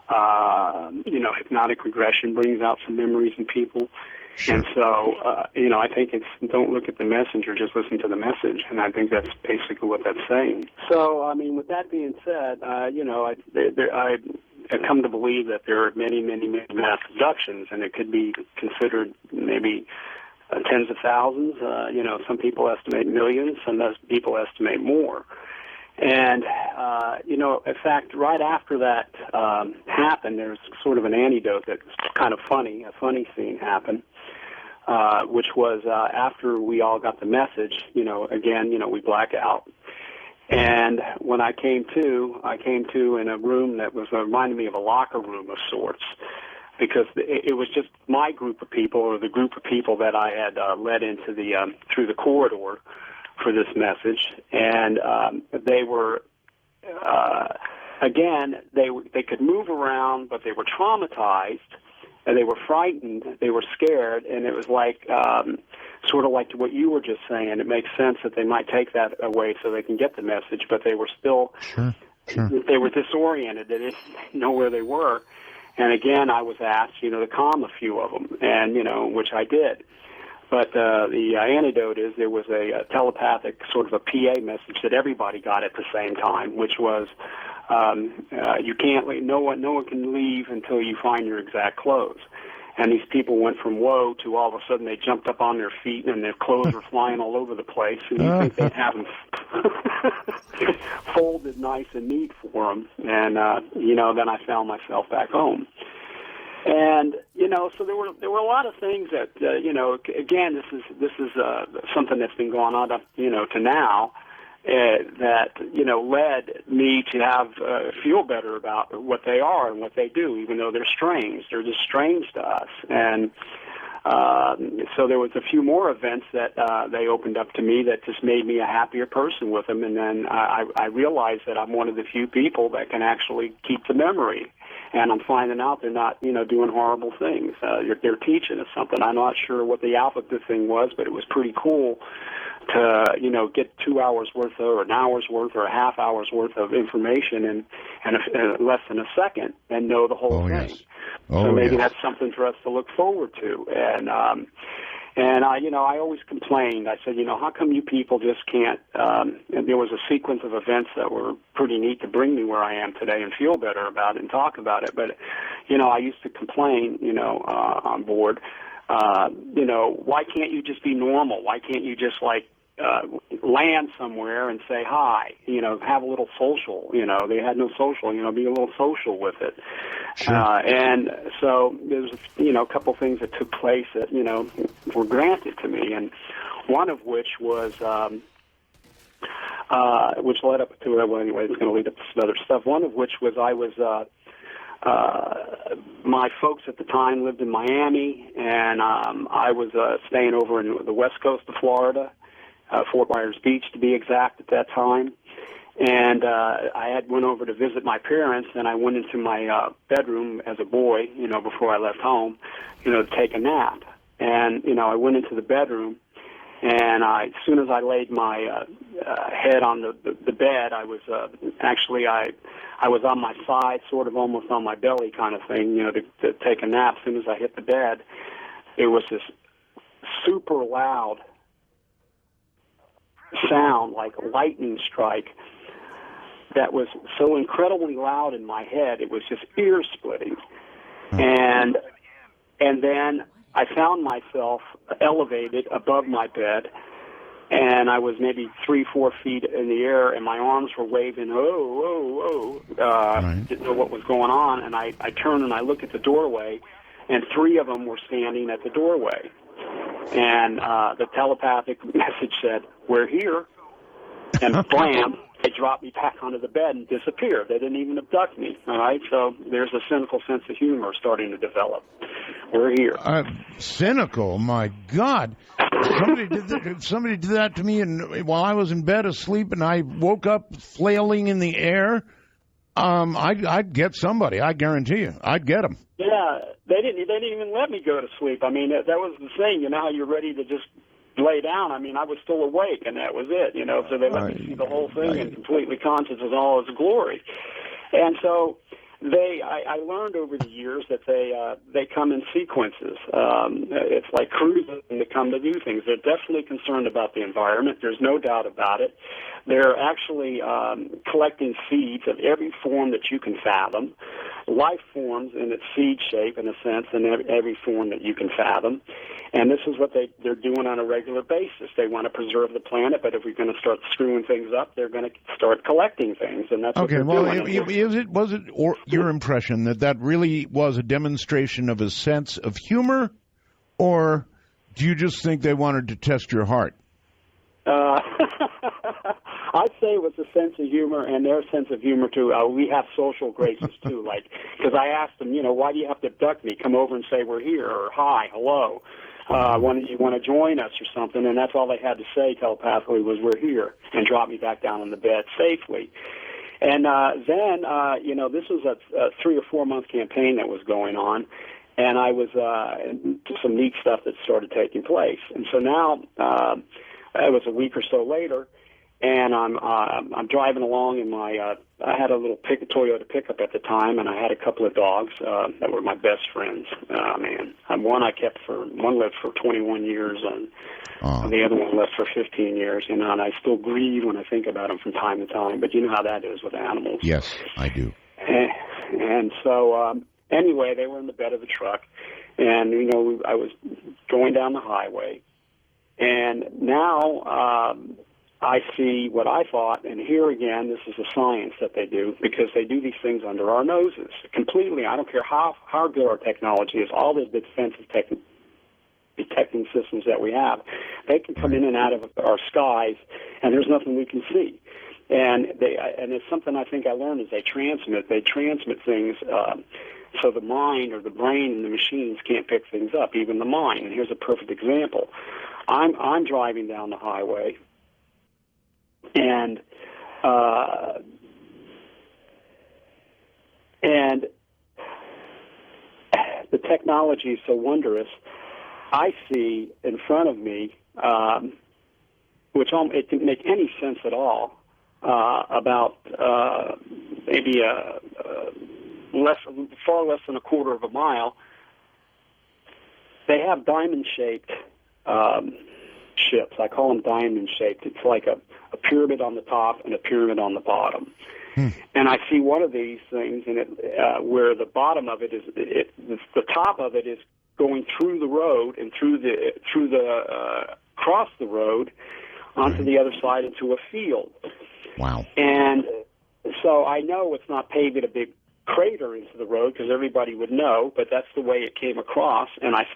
Hypnotic regression brings out some memories in people. Sure. And so, I think it's don't look at the messenger, just listen to the message. And I think that's basically what that's saying. So, with that being said, I come to believe that there are many, many, many mass abductions, and it could be considered maybe tens of thousands. Some people estimate millions, some people estimate more. And, in fact, right after that happened, there's sort of an anecdote that's kind of funny. A funny scene happened, which was after we all got the message, we black out. And when I came to in a room that was reminded me of a locker room of sorts, because it was just my group of people, or the group of people that I had led into through the corridor for this message, and they were, they could move around, but they were traumatized, and they were frightened, they were scared, and it was like, sort of like what you were just saying. It makes sense that they might take that away so they can get the message, but they were still, sure. They were disoriented, they didn't know where they were. And again, I was asked, to calm a few of them, and, which I did. But the antidote is there was a telepathic sort of a PA message that everybody got at the same time, which was you can't leave, no one can leave until you find your exact clothes. And these people went from whoa to all of a sudden they jumped up on their feet and their clothes were flying all over the place. And you think they'd have them folded nice and neat for them. And, then I found myself back home. And, so there were a lot of things that, again, this is something that's been going on up, to now. That led me to have feel better about what they are and what they do, even though they're strange. They're just strange to us, and so there was a few more events that they opened up to me that just made me a happier person with them. And then I realized that I'm one of the few people that can actually keep the memory, and I'm finding out they're not doing horrible things. They're teaching us something. I'm not sure what the alphabet thing was, but it was pretty cool to get 2 hours worth or an hour's worth or a half hour's worth of information in less than a second and know the whole thing. Yes. So maybe that's something for us to look forward to. And I always complained. I said, how come you people just can't? And there was a sequence of events that were pretty neat to bring me where I am today and feel better about it and talk about it. But I used to complain, on board. Why can't you just be normal? Why can't you just land somewhere and say hi, have a little social, they had no social, be a little social with it. Sure. And so there's, a couple things that took place that, were granted to me. And one of which was, which led up to, well, anyway, it's going to lead up to some other stuff. One of which was my folks at the time lived in Miami, and I was staying over in the west coast of Florida, Fort Myers Beach to be exact at that time. And I had went over to visit my parents, and I went into my bedroom as a boy, before I left home, to take a nap. And, I went into the bedroom, and as soon as I laid my head on the bed, I was I was on my side, sort of almost on my belly kind of thing, to take a nap. As soon as I hit the bed, it was this super loud sound, like a lightning strike, that was so incredibly loud in my head, it was just ear-splitting. And then I found myself elevated above my bed, and I was maybe 3-4 feet in the air, and my arms were waving, Right. Didn't know what was going on, and I turned and I looked at the doorway, and 3 of them were standing at the doorway. And the telepathic message said, "We're here," and blam, they dropped me back onto the bed and disappeared. They didn't even abduct me, all right? So there's a cynical sense of humor starting to develop. We're here. Cynical? My God. Somebody did that to me while I was in bed asleep, and I woke up flailing in the air. I'd get somebody. I guarantee you. I'd get them. Yeah, they didn't even let me go to sleep. I mean, that was the thing. How you're ready to just lay down. I mean, I was still awake, and that was it. So they let me see the whole thing and completely conscious of all its glory. And so I learned over the years that they come in sequences. It's like cruising to come to do things. They're definitely concerned about the environment. There's no doubt about it. They're actually collecting seeds of every form that you can fathom, life forms in its seed shape, in a sense, in every form that you can fathom. And this is what they're doing on a regular basis. They want to preserve the planet, but if we're going to start screwing things up, they're going to start collecting things, and that's what they're doing. Was it your impression that really was a demonstration of a sense of humor, or do you just think they wanted to test your heart? I'd say it was a sense of humor, and their sense of humor, too. We have social graces, too, because I asked them, why do you have to abduct me? Come over and say we're here, or hi, hello. You want to join us or something, and that's all they had to say telepathically was we're here, and drop me back down on the bed safely. And then, this was a 3 or 4 month campaign that was going on, and I was some neat stuff that started taking place. And so now, it was a week or so later, and I'm driving along in my I had a little Toyota pickup at the time, and I had a couple of dogs that were my best friends. One lived for 21 years, and the other one lived for 15 years. And I still grieve when I think about them from time to time. But you know how that is with animals. Yes, I do. And so anyway, they were in the bed of the truck, and I was going down the highway, and now I see what I thought, and here again, this is a science that they do, because they do these things under our noses completely. I don't care how good our technology is, all the defensive detecting systems that we have, they can come in and out of our skies, and there's nothing we can see. And it's something I think I learned is they transmit things, so the mind or the brain and the machines can't pick things up, even the mind. And here's a perfect example. I'm driving down the highway, and the technology is so wondrous. I see in front of me, which it didn't make any sense at all, about maybe far less than a quarter of a mile. They have diamond-shaped ships. I call them diamond-shaped. It's like a pyramid on the top and a pyramid on the bottom. And I see one of these things, and where the bottom of it is, the top of it is going through the road and through the across the road onto the other side into a field. Wow! And so I know it's not paving a big crater into the road, because everybody would know, but that's the way it came across. And I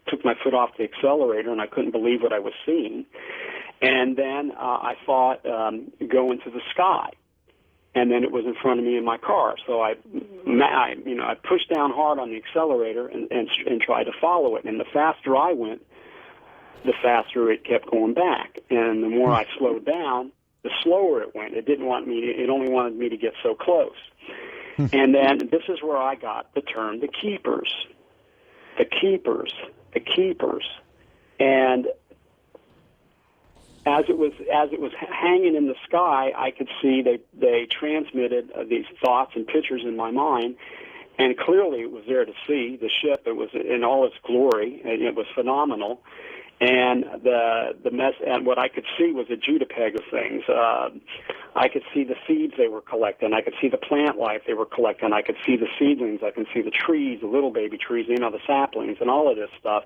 took my foot off the accelerator, and I couldn't believe what I was seeing. And then I thought go into the sky, and then it was in front of me in my car. So I pushed down hard on the accelerator and tried to follow it. And the faster I went, the faster it kept going back. And the more I slowed down, the slower it went. It only wanted me to get so close. And then this is where I got the term the keepers. The keepers. And as it was hanging in the sky, I could see they transmitted these thoughts and pictures in my mind, and clearly it was there to see. The ship, it was in all its glory, and it was phenomenal. And and what I could see was a Judapeg of things. I could see the seeds they were collecting. I could see the plant life they were collecting. I could see the seedlings. I could see the trees, the little baby trees, the saplings, and all of this stuff.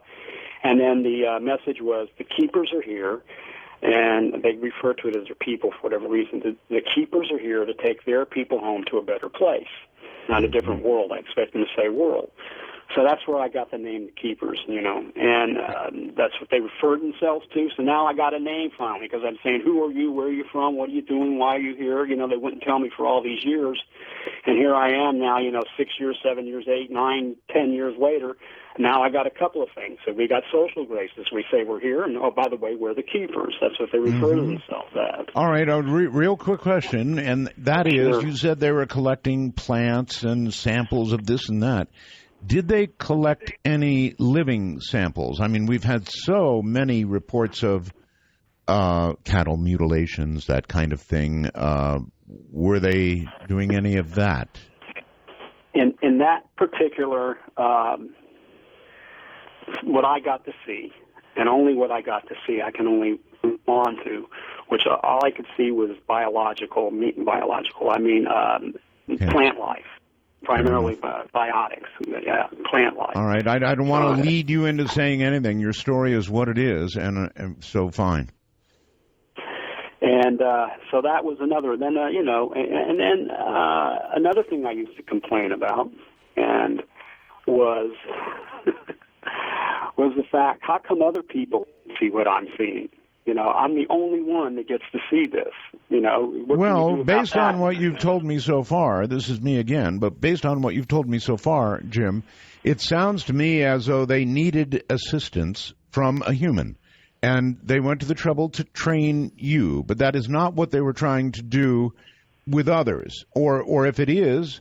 And then the message was, the keepers are here, and they refer to it as their people for whatever reason. The keepers are here to take their people home to a better place, not a different world. I expect them to say world. So that's where I got the name the Keepers, and that's what they referred themselves to. So now I got a name finally, because I'm saying, who are you, where are you from, what are you doing, why are you here? They wouldn't tell me for all these years. And here I am now, 6 years, 7 years, 8, 9, 10 years later. Now I got a couple of things. So we got social graces. We say we're here, and by the way, we're the Keepers. That's what they refer to themselves as. All right, a real quick question, and that is, you said they were collecting plants and samples of this and that. Did they collect any living samples? I mean, we've had so many reports of cattle mutilations, that kind of thing. Were they doing any of that? In that particular, what I got to see, and only what I got to see, I can only move on to, which all I could see was biological, plant life. Primarily biotics, plant life. All right, I don't want to lead you into saying anything. Your story is what it is, and so fine. And so that was another. Then and then another thing I used to complain about, and was the fact, how come other people see what I'm seeing? I'm the only one that gets to see this. Well, based on what you've told me so far, this is me again, but based on what you've told me so far, Jim, it sounds to me as though they needed assistance from a human, and they went to the trouble to train you, but that is not what they were trying to do with others. Or if it is,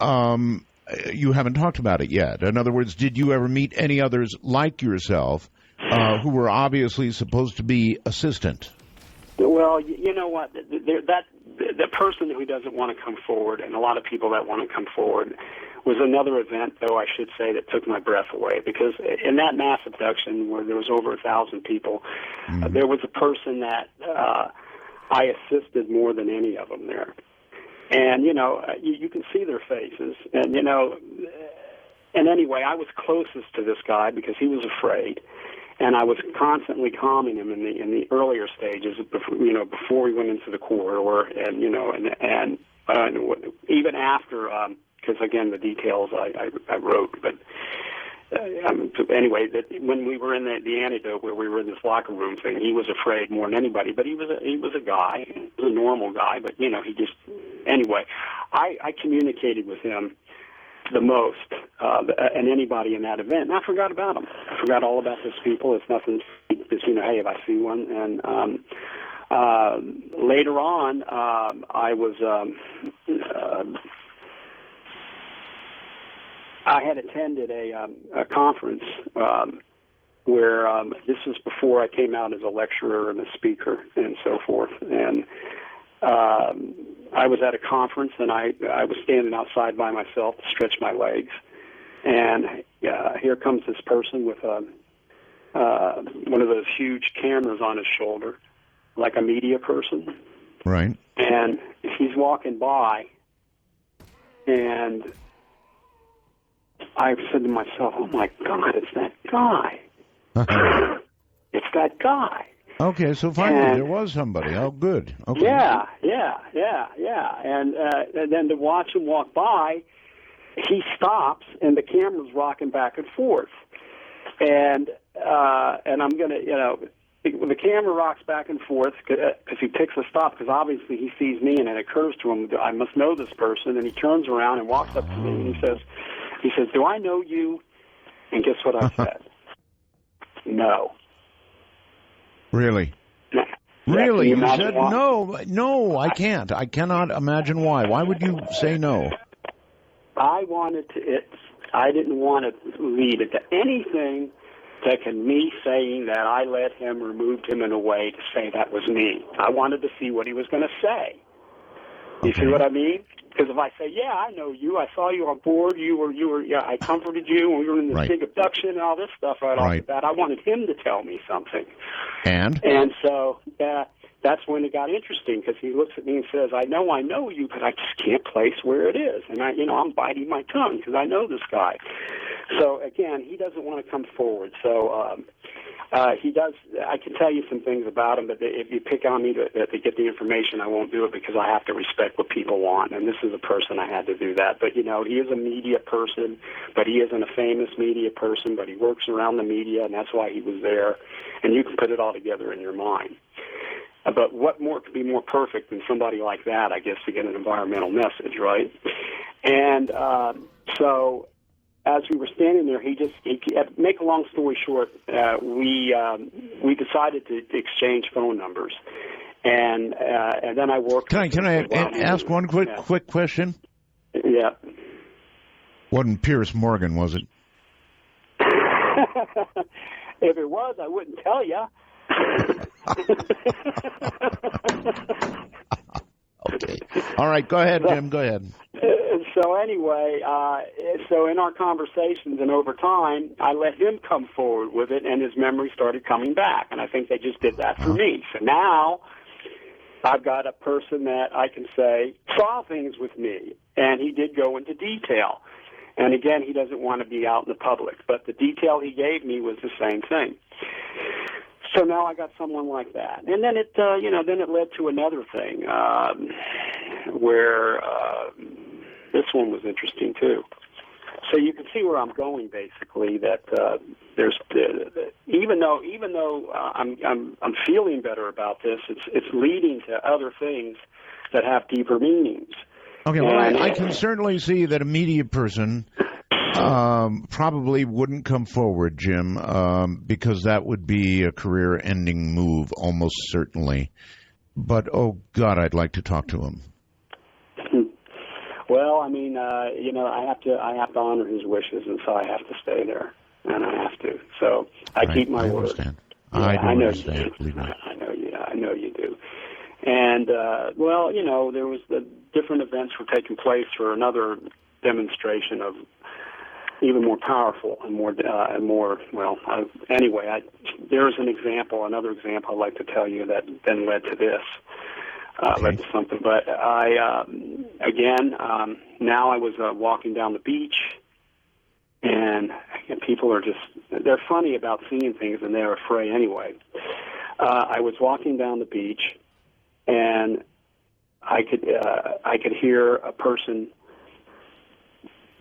you haven't talked about it yet. In other words, did you ever meet any others like yourself who were obviously supposed to be assistant? Well, you know what? The person who doesn't want to come forward, and a lot of people that want to come forward, was another event, though I should say, that took my breath away. Because in that mass abduction, where there was over 1,000 people, there was a person that I assisted more than any of them there. And, you know, you can see their faces. And, you know, and anyway, I was closest to this guy because he was afraid. And I was constantly calming him in the earlier stages, before we went into the corridor, and and even after, because again the details I wrote, but anyway, that when we were in the antidote where we were in this locker room thing, he was afraid more than anybody. But he was a guy, he was a normal guy, but you know he just anyway. I communicated with him the most, and anybody in that event. And I forgot about them. I forgot all about those people. It's nothing, just, hey, if I see one. And later on, I had attended a conference where this was before I came out as a lecturer and a speaker and so forth. And I was at a conference, and I was standing outside by myself to stretch my legs, and here comes this person with one of those huge cameras on his shoulder, like a media person. Right. And he's walking by, and I said to myself, "Oh my God, it's that guy! It's that guy!" Okay, so finally there was somebody. Oh, good. Okay. Yeah. And then to watch him walk by, he stops, and the camera's rocking back and forth. And I'm going to, the camera rocks back and forth because he picks a stop, because obviously he sees me, and it occurs to him, I must know this person. And he turns around and walks up to me, and he says, "Do I know you?" And guess what I said? No. Really? Yeah, really? You said why? No, I can't. I cannot imagine why. Why would you say no? I didn't want to lead it to anything that can me saying that I let him or moved him in a way to say that was me. I wanted to see what he was going to say. You see what I mean? Because if I say, "Yeah, I know you. I saw you on board. I comforted you when we were in this big abduction and all this stuff right off the bat," I wanted him to tell me something. And so that's when it got interesting, because he looks at me and says, I know you, but I just can't place where it is. And I'm biting my tongue because I know this guy. So again, he doesn't want to come forward. So he does. I can tell you some things about him, but if you pick on me to get the information, I won't do it, because I have to respect what people want. And this is a person I had to do that. But he is a media person, but he isn't a famous media person. But he works around the media, and that's why he was there. And you can put it all together in your mind. But what more could be more perfect than somebody like that, I guess, to get an environmental message, right? And so as we were standing there, make a long story short, we decided to exchange phone numbers. And then I worked... Can I ask one quick question? Yeah. Wasn't Pierce Morgan, was it? If it was, I wouldn't tell you. Okay. All right, go ahead, Jim. Go ahead. So anyway, so in our conversations and over time, I let him come forward with it, and his memory started coming back. And I think they just did that for me. So now I've got a person that I can say saw things with me, and he did go into detail. And again, he doesn't want to be out in the public, but the detail he gave me was the same thing. So now I got someone like that, and then it, then it led to another thing where this one was interesting too. So you can see where I'm going, basically. That there's even though I'm feeling better about this, it's leading to other things that have deeper meanings. Okay, well, I can certainly see that a media person probably wouldn't come forward, Jim, because that would be a career-ending move, almost certainly. But, oh, God, I'd like to talk to him. Well, I mean, I have to honor his wishes, and so I have to stay there, and I have to. So I keep my word. Understand. I understand. Believe me. I know know you do. And, well, you know, there was the different events were taking place for another demonstration of even more powerful and more, anyway, there's another example I'd like to tell you that then led to this, led to something. But now I was walking down the beach, and people are they're funny about seeing things, and they're afraid anyway. I was walking down the beach, and I could hear a person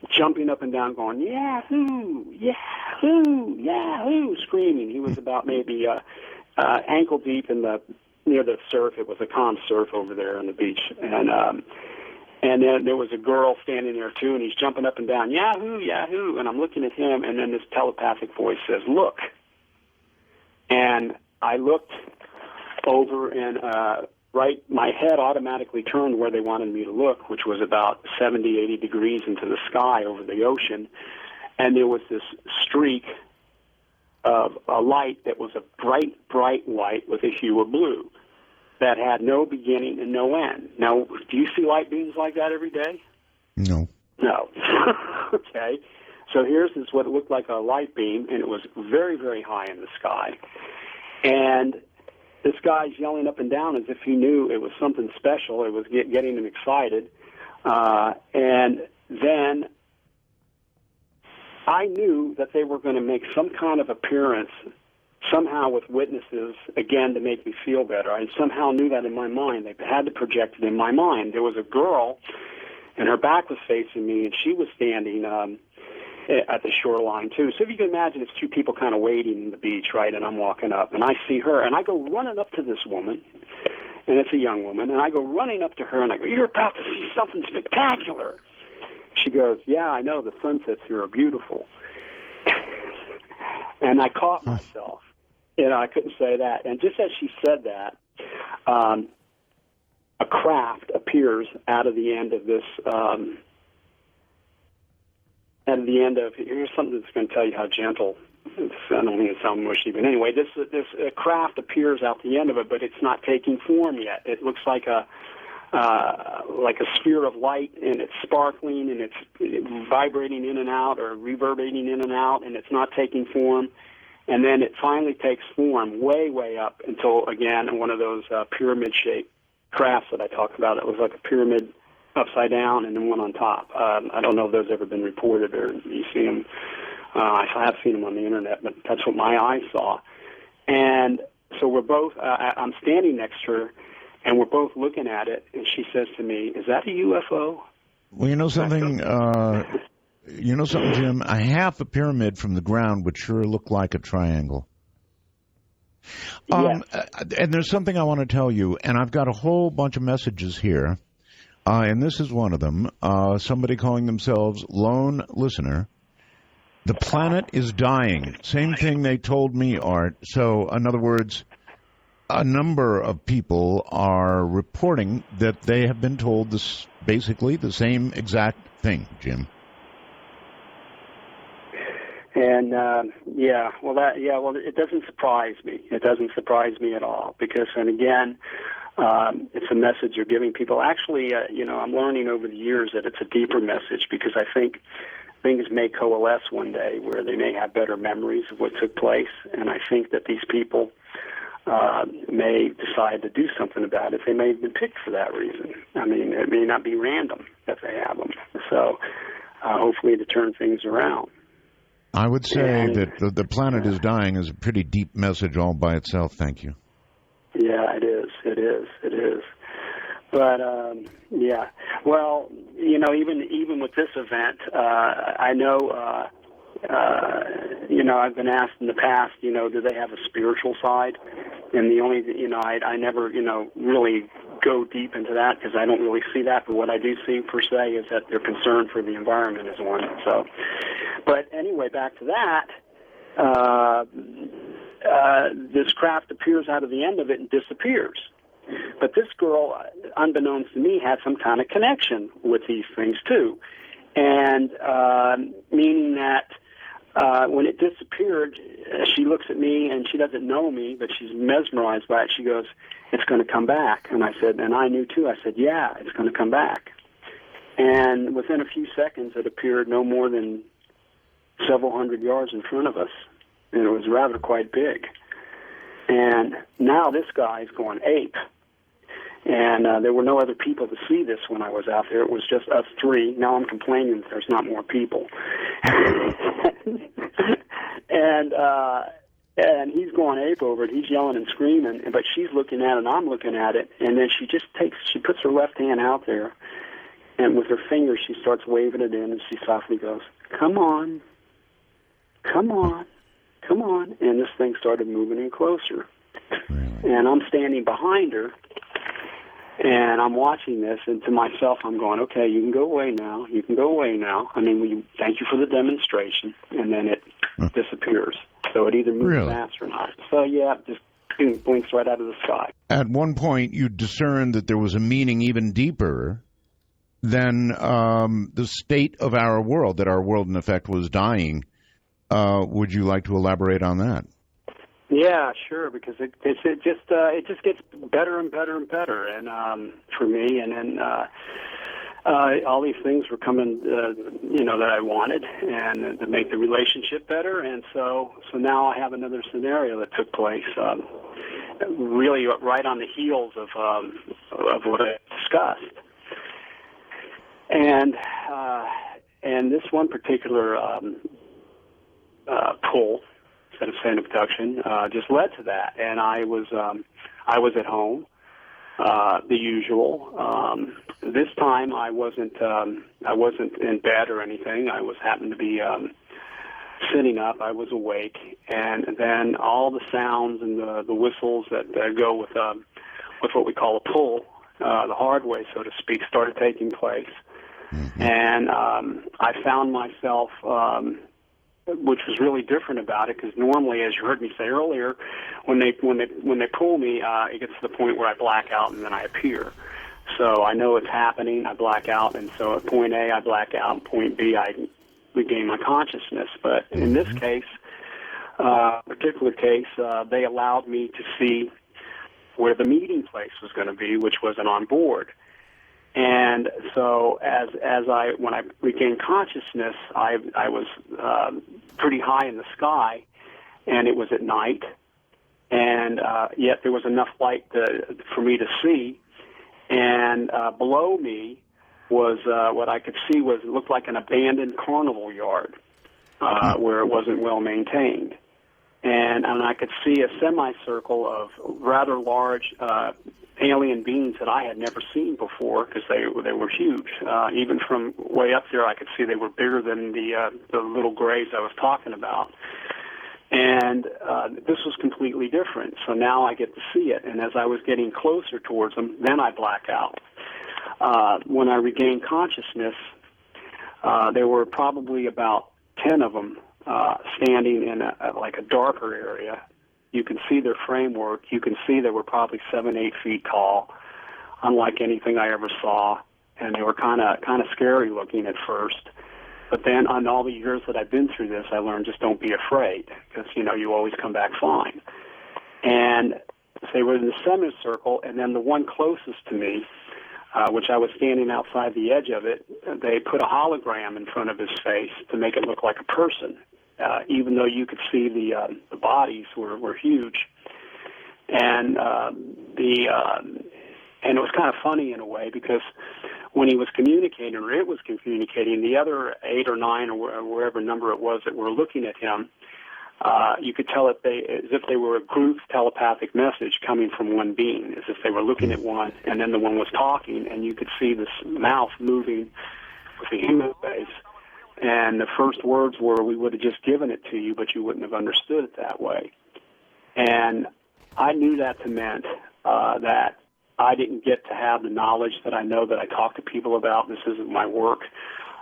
jumping up and down, going, Yahoo! Yahoo! Yahoo! Screaming. He was about maybe ankle deep near the surf. It was a calm surf over there on the beach, and then there was a girl standing there too, and he's jumping up and down, Yahoo! Yahoo! And I'm looking at him, and then this telepathic voice says, look. And I looked over, and my head automatically turned where they wanted me to look, which was about 70, 80 degrees into the sky over the ocean. And there was this streak of a light that was a bright, bright light with a hue of blue that had no beginning and no end. Now, do you see light beams like that every day? No. No. Okay. So here's what looked like a light beam, and it was very, very high in the sky. And this guy's yelling up and down as if he knew it was something special. It was getting him excited. And then I knew that they were going to make some kind of appearance somehow with witnesses, again, to make me feel better. I somehow knew that in my mind. They had to project it in my mind. There was a girl, and her back was facing me, and she was standing at the shoreline, too. So if you can imagine, it's two people kind of waiting on the beach, right, and I'm walking up, and I see her, and I go running up to this woman, and it's a young woman, and I go running up to her, and I go, you're about to see something spectacular. She goes, yeah, I know, the sunsets here are beautiful. And I caught myself. You know, I couldn't say that. And just as she said that, a craft appears out of the end of this, here's something that's going to tell you how gentle. I don't mean to sound mushy, but anyway, this craft appears out the end of it, but it's not taking form yet. It looks like a sphere of light, and it's sparkling, and it's vibrating in and out, or reverberating in and out, and it's not taking form. And then it finally takes form way, way up until, again, one of those pyramid-shaped crafts that I talked about. It was like a pyramid upside down and then one on top. I don't know if those ever been reported or you see them. I have seen them on the internet, but that's what my eyes saw. And so we're both, I'm standing next to her, and we're both looking at it, and she says to me, is that a UFO? Well, you know something, Jim? A half a pyramid from the ground would sure look like a triangle. Yes. And there's something I want to tell you, and I've got a whole bunch of messages here. And this is one of them, somebody calling themselves Lone Listener. The planet is dying. Same thing they told me, Art. So, in other words, a number of people are reporting that they have been told this, basically the same exact thing, Jim. And, it doesn't surprise me. It doesn't surprise me at all because, and again, it's a message you're giving people. Actually, I'm learning over the years that it's a deeper message because I think things may coalesce one day where they may have better memories of what took place. And I think that these people may decide to do something about it. They may have been picked for that reason. I mean, it may not be random that they have them. So hopefully to turn things around. I would say that the planet is dying is a pretty deep message all by itself. Thank you. Yeah, it is. But, well, even with this event, I know, I've been asked in the past, do they have a spiritual side? And the only, I never, really go deep into that because I don't really see that. But what I do see, per se, is that they're concerned for the environment is one. So, but anyway, back to that. This craft appears out of the end of it and disappears. But this girl, unbeknownst to me, had some kind of connection with these things, too. And meaning that when it disappeared, she looks at me, and she doesn't know me, but she's mesmerized by it. She goes, "It's going to come back." And I said, and I knew too, I said, "Yeah, it's going to come back." And within a few seconds, it appeared no more than several hundred yards in front of us, and it was rather quite big. And now this guy's going ape. And there were no other people to see this when I was out there. It was just us three. Now I'm complaining that there's not more people. And he's going ape over it. He's yelling and screaming, but she's looking at it, and I'm looking at it. And then she puts her left hand out there, and with her finger she starts waving it in, and she softly goes, "Come on, come on, come on." And this thing started moving in closer. Really? And I'm standing behind her, and I'm watching this, and to myself, I'm going, "Okay, you can go away now. You can go away now. I mean, thank you for the demonstration." And then it disappears. So it either moves fast or not. So, yeah, it just blinks right out of the sky. At one point, you discerned that there was a meaning even deeper than the state of our world, that our world, in effect, was dying. Would you like to elaborate on that? Yeah, sure, because it just gets better and better and better, and for me, and then all these things were coming, that I wanted, and to make the relationship better, and so now I have another scenario that took place, really right on the heels of what I discussed, and this one particular pull, instead of saying abduction, just led to that. And I was at home, the usual. This time I wasn't in bed or anything. I happened to be sitting up. I was awake, and then all the sounds and the whistles that go with what we call a pull, the hard way, so to speak, started taking place. Mm-hmm. And I found myself. Which was really different about it, because normally, as you heard me say earlier, when they pull me, it gets to the point where I black out and then I appear. So I know it's happening, I black out, and so at point A I black out, and point B I regain my consciousness. But in this case, particular case, they allowed me to see where the meeting place was going to be, which wasn't on board. And so when I regained consciousness, I was pretty high in the sky, and it was at night, and yet there was enough light for me to see. And below me was what I could see looked like an abandoned carnival yard where it wasn't well maintained. And I could see a semicircle of rather large alien beings that I had never seen before, because they were huge. Even from way up there, I could see they were bigger than the little grays I was talking about. And this was completely different. So now I get to see it. And as I was getting closer towards them, then I black out. When I regained consciousness, there were probably about 10 of them standing in a darker area. You can see their framework. You can see they were probably 7-8 feet tall, unlike anything I ever saw, and they were kind of scary looking at first. But then, on all the years that I've been through this, I learned just don't be afraid, because you always come back fine. And they were in the semicircle, and then the one closest to me, which I was standing outside the edge of it, they put a hologram in front of his face to make it look like a person. Even though you could see the bodies were huge, and and it was kind of funny in a way, because when he was communicating, or it was communicating, the other 8 or 9 or wherever number it was that were looking at him, you could tell as if they were a group telepathic message coming from one being, as if they were looking at one, and then the one was talking, and you could see this mouth moving with the human face. And the first words were, "We would have just given it to you, but you wouldn't have understood it that way." And I knew that meant that I didn't get to have the knowledge that I know that I talk to people about. This isn't my work.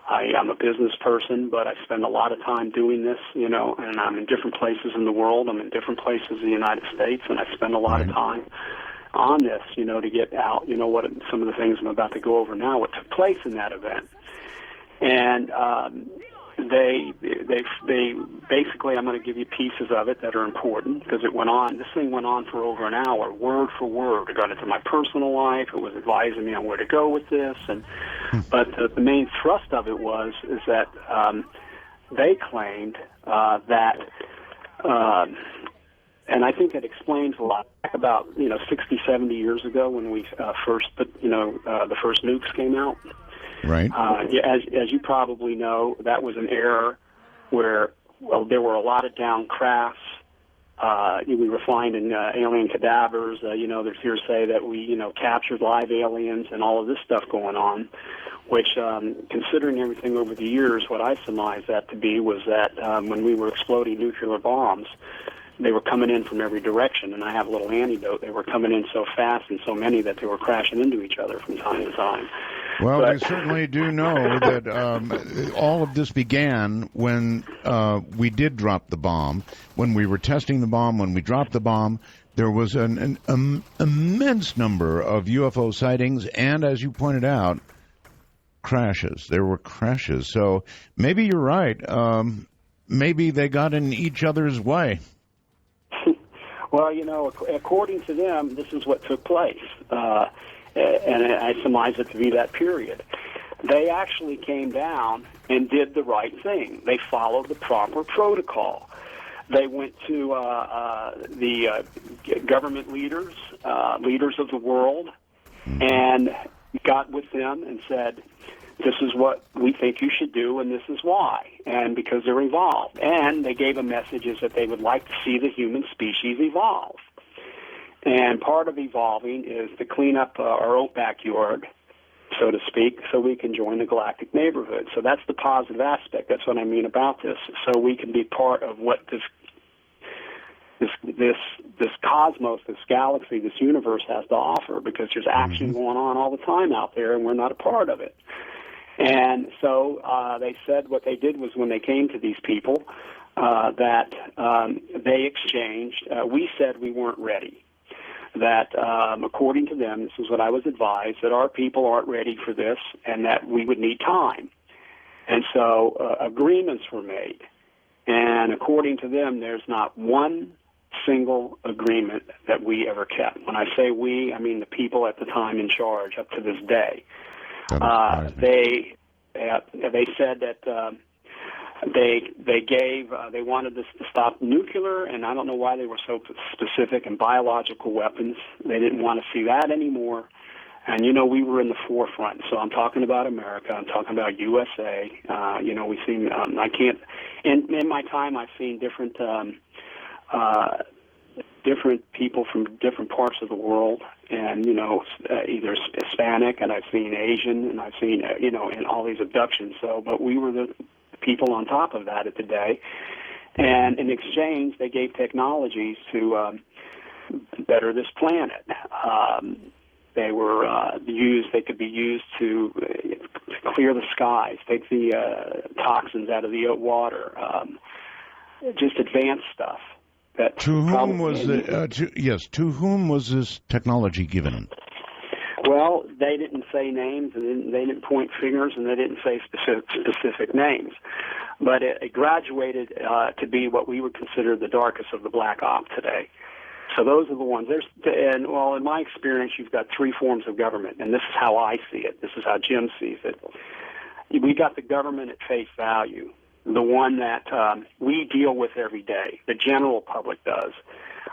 I'm a business person, but I spend a lot of time doing this, and I'm in different places in the world. I'm in different places in the United States, and I spend a lot of time on this, to get out, what some of the things I'm about to go over now, what took place in that event. And they basically, I'm going to give you pieces of it that are important because it went on. This thing went on for over an hour, word for word. It got into my personal life. It was advising me on where to go with this, but the main thrust of it is that they claimed that. And I think it explains a lot. About 60, 70 years ago, when we first, the first nukes came out. Right. As you probably know, that was an era where there were a lot of down crafts. We were finding alien cadavers. There's hearsay that we captured live aliens and all of this stuff going on. Which, considering everything over the years, what I surmised that to be was that when we were exploding nuclear bombs, they were coming in from every direction, and I have a little anecdote. They were coming in so fast and so many that they were crashing into each other from time to time. Well, we certainly do know that all of this began when we did drop the bomb, when we were testing the bomb, when we dropped the bomb. There was an immense number of UFO sightings, and as you pointed out, crashes. There were crashes. So maybe you're right. Maybe they got in each other's way. Well, according to them, this is what took place, and I surmise it to be that period. They actually came down and did the right thing. They followed the proper protocol. They went to the government leaders of the world, and got with them and said, this is what we think you should do, and this is why, and because they're involved. And they gave them messages that they would like to see the human species evolve. And part of evolving is to clean up our own backyard, so to speak, so we can join the galactic neighborhood. So that's the positive aspect. That's what I mean about this. So we can be part of what this cosmos, this galaxy, this universe has to offer, because there's action going on all the time out there, and we're not a part of it. And so they said what they did was, when they came to these people, that they exchanged. We said we weren't ready. That according to them, this is what I was advised, that our people aren't ready for this and that we would need time. And so agreements were made. And according to them, there's not one single agreement that we ever kept. When I say we, I mean the people at the time in charge up to this day. They said that they wanted this to stop nuclear, and I don't know why they were so specific, and biological weapons. They didn't want to see that anymore. And, we were in the forefront. So I'm talking about America. I'm talking about USA. We've seen, I can't, in my time, I've seen different people from different parts of the world, and, either Hispanic, and I've seen Asian, and I've seen, in all these abductions. So, but we were the people on top of that at the day. And in exchange, they gave technologies to better this planet. They were used. They could be used to clear the skies, take the toxins out of the water, just advanced stuff. To whom was this technology given? Well, they didn't say names, and they didn't point fingers, and they didn't say specific names. But it graduated to be what we would consider the darkest of the black op today. So those are the ones. In my experience, you've got three forms of government, and this is how I see it. This is how Jim sees it. We got the government at face value, the one that we deal with every day, the general public does.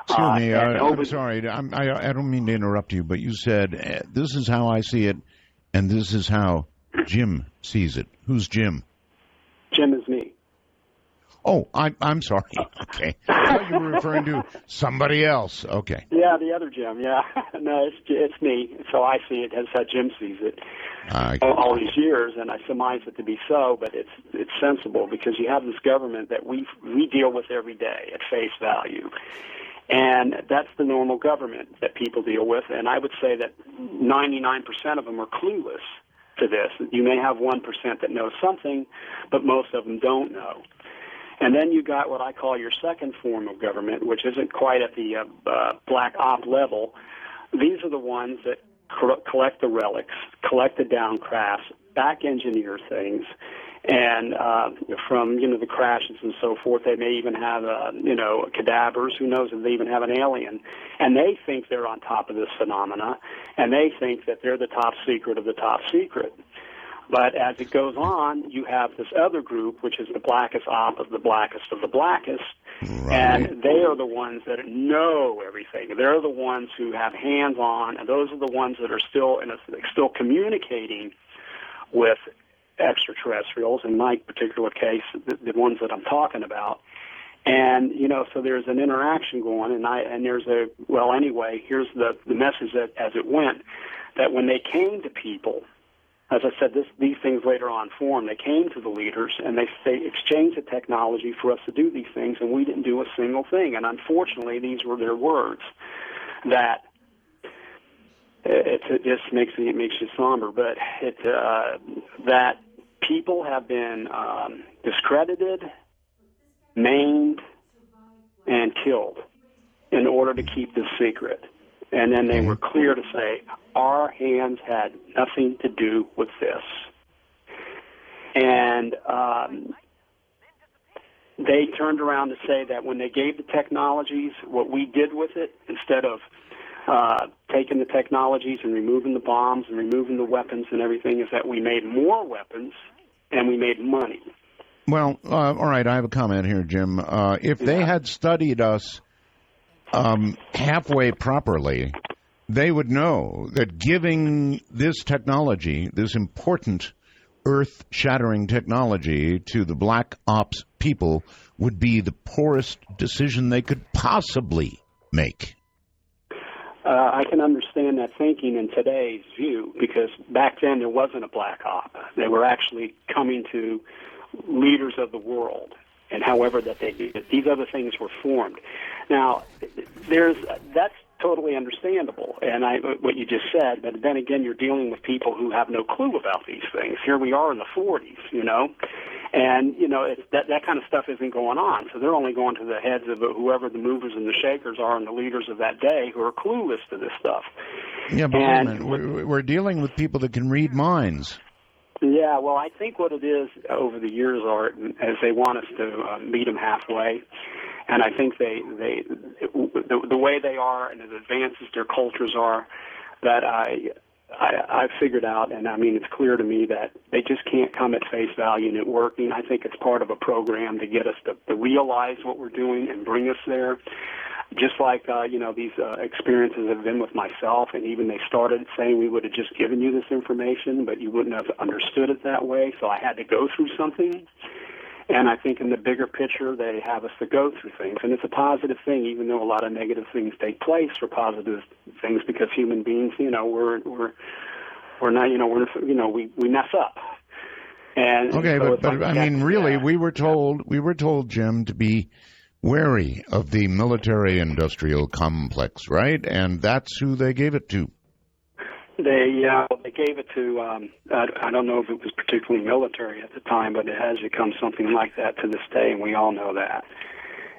Excuse me, I'm sorry. I don't mean to interrupt you, but you said, this is how I see it, and this is how Jim sees it. Who's Jim? Jim is me. Oh, I'm sorry. Okay. I thought you were referring to somebody else. Okay. Yeah, the other Jim, yeah. No, it's me. So I see it as how Jim sees it all these years, and I surmise it to be so, but it's sensible, because you have this government that we deal with every day at face value. And that's the normal government that people deal with, and I would say that 99% of them are clueless to this. You may have 1% that knows something, but most of them don't know. And then you got what I call your second form of government, which isn't quite at the black op level. These are the ones that collect the relics, collect the downcrafts, back engineer things, And from, the crashes and so forth, they may even have, cadavers. Who knows if they even have an alien. And they think they're on top of this phenomena, and they think that they're the top secret of the top secret. But as it goes on, you have this other group, which is the blackest op of the blackest of the blackest, Right. and they are the ones that know everything. They're the ones who have hands-on, and those are the ones that are still communicating with extraterrestrials, in my particular case, the ones that I'm talking about. And, so there's an interaction going, and there's here's the message that as it went, that when they came to people, as I said, these things later on formed. They came to the leaders, and they exchanged the technology for us to do these things, and we didn't do a single thing. And unfortunately, these were their words. That it just makes you somber, but that people have been discredited, maimed, and killed in order to keep this secret. And then they were clear to say, our hands had nothing to do with this. And they turned around to say that when they gave the technologies, what we did with it, instead of taking the technologies and removing the bombs and removing the weapons and everything, is that we made more weapons and we made money. Well, all right, I have a comment here, Jim. If they had studied us halfway properly, they would know that giving this technology, this important earth-shattering technology to the black ops people would be the poorest decision they could possibly make. I can understand that thinking in today's view, because back then there wasn't a black op. They were actually coming to leaders of the world, and however that they did it, these other things were formed. Now, that's totally understandable, and what you just said, but then again, you're dealing with people who have no clue about these things. Here we are in the 40s, and, that kind of stuff isn't going on, so they're only going to the heads of whoever the movers and the shakers are and the leaders of that day who are clueless to this stuff. Yeah, but wait a minute. We're dealing with people that can read minds. Yeah, well, I think what it is over the years, Art, as they want us to meet them halfway, and I think the way they are and as advanced as their cultures are, that I've figured out, and I mean it's clear to me that they just can't come at face value and it working. I think it's part of a program to get us to realize what we're doing and bring us there. Just like, these experiences have been with myself, and even they started saying we would have just given you this information, but you wouldn't have understood it that way, so I had to go through something. And I think in the bigger picture, they have us to go through things. And it's a positive thing, even though a lot of negative things take place for positive things, because human beings, we're not, we mess up. And okay, so but I mean, really, we were told, Jim, to be wary of the military-industrial complex, right? And that's who they gave it to. They gave it to, I don't know if it was particularly military at the time, but it has become something like that to this day, and we all know that.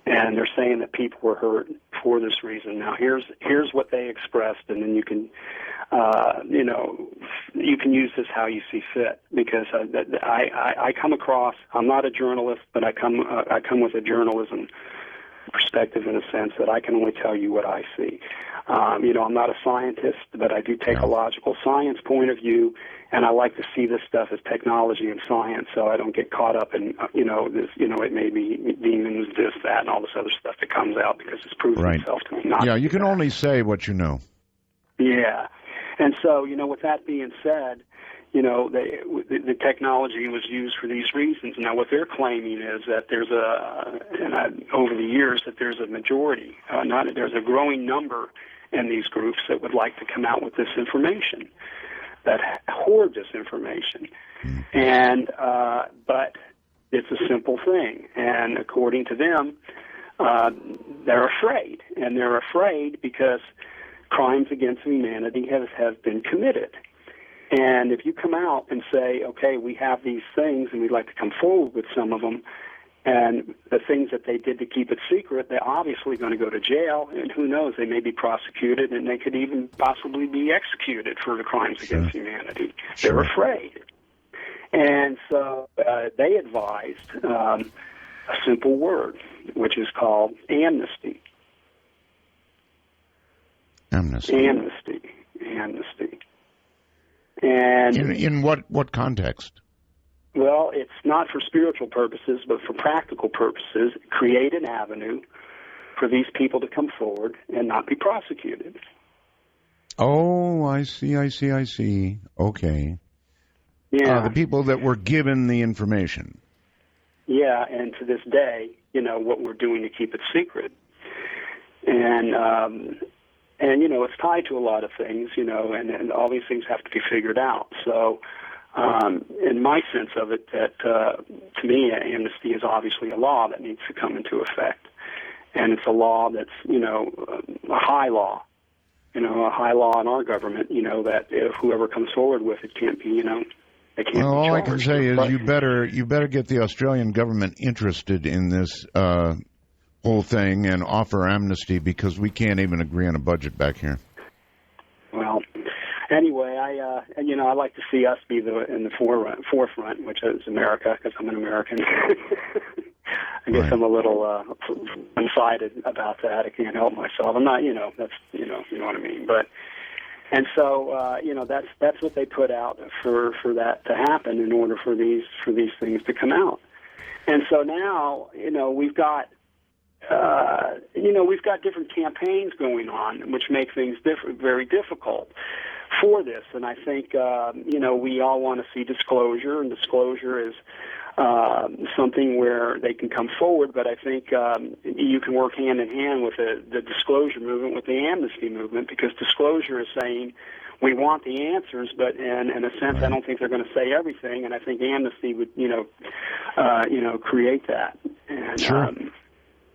And they're saying that people were hurt for this reason. Now, here's what they expressed, and then you can, you can use this how you see fit, because I come across, I'm not a journalist, but I come with a journalism perspective in a sense that I can only tell you what I see. I'm not a scientist, but I do take a logical science point of view, and I like to see this stuff as technology and science, so I don't get caught up in, it may be demons, this, that, and all this other stuff that comes out because it's proven itself to me not. Yeah, you can only say what you know. Yeah. And so, with that being said, the technology was used for these reasons. Now, what they're claiming is that there's over the years, that there's a majority, there's a growing number in these groups that would like to come out with this information, that hoard this information. And, but it's a simple thing. And according to them, they're afraid. And they're afraid because crimes against humanity have been committed. And if you come out and say, okay, we have these things and we'd like to come forward with some of them, and the things that they did to keep it secret, they're obviously going to go to jail, and who knows, they may be prosecuted, and they could even possibly be executed for the crimes against humanity. They're afraid. And so they advised a simple word, which is called amnesty. Amnesty. Amnesty. And in what context? Well, it's not for spiritual purposes, but for practical purposes. Create an avenue for these people to come forward and not be prosecuted. Oh, I see. Okay. Yeah. The people that were given the information. Yeah, and to this day, what we're doing to keep it secret. And it's tied to a lot of things, and all these things have to be figured out. So, in my sense of it, that to me, amnesty is obviously a law that needs to come into effect. And it's a law that's, a high law, a high law in our government, that if whoever comes forward with it can't be, they can't be charged. All I can say is you better get the Australian government interested in this whole thing and offer amnesty, because we can't even agree on a budget back here. Well, anyway, I like to see us be in the forefront, which is America, because I'm an American. I guess I'm a little one-sided about that. I can't help myself. I'm not, that's, you know what I mean. But, and so, that's what they put out for that to happen in order for these things to come out. And so now, we've got different campaigns going on, which make things very difficult for this. And I think, we all want to see disclosure, and disclosure is something where they can come forward. But I think you can work hand in hand with the disclosure movement, with the amnesty movement, because disclosure is saying we want the answers, but in a sense, I don't think they're going to say everything. And I think amnesty would, create that. And, sure.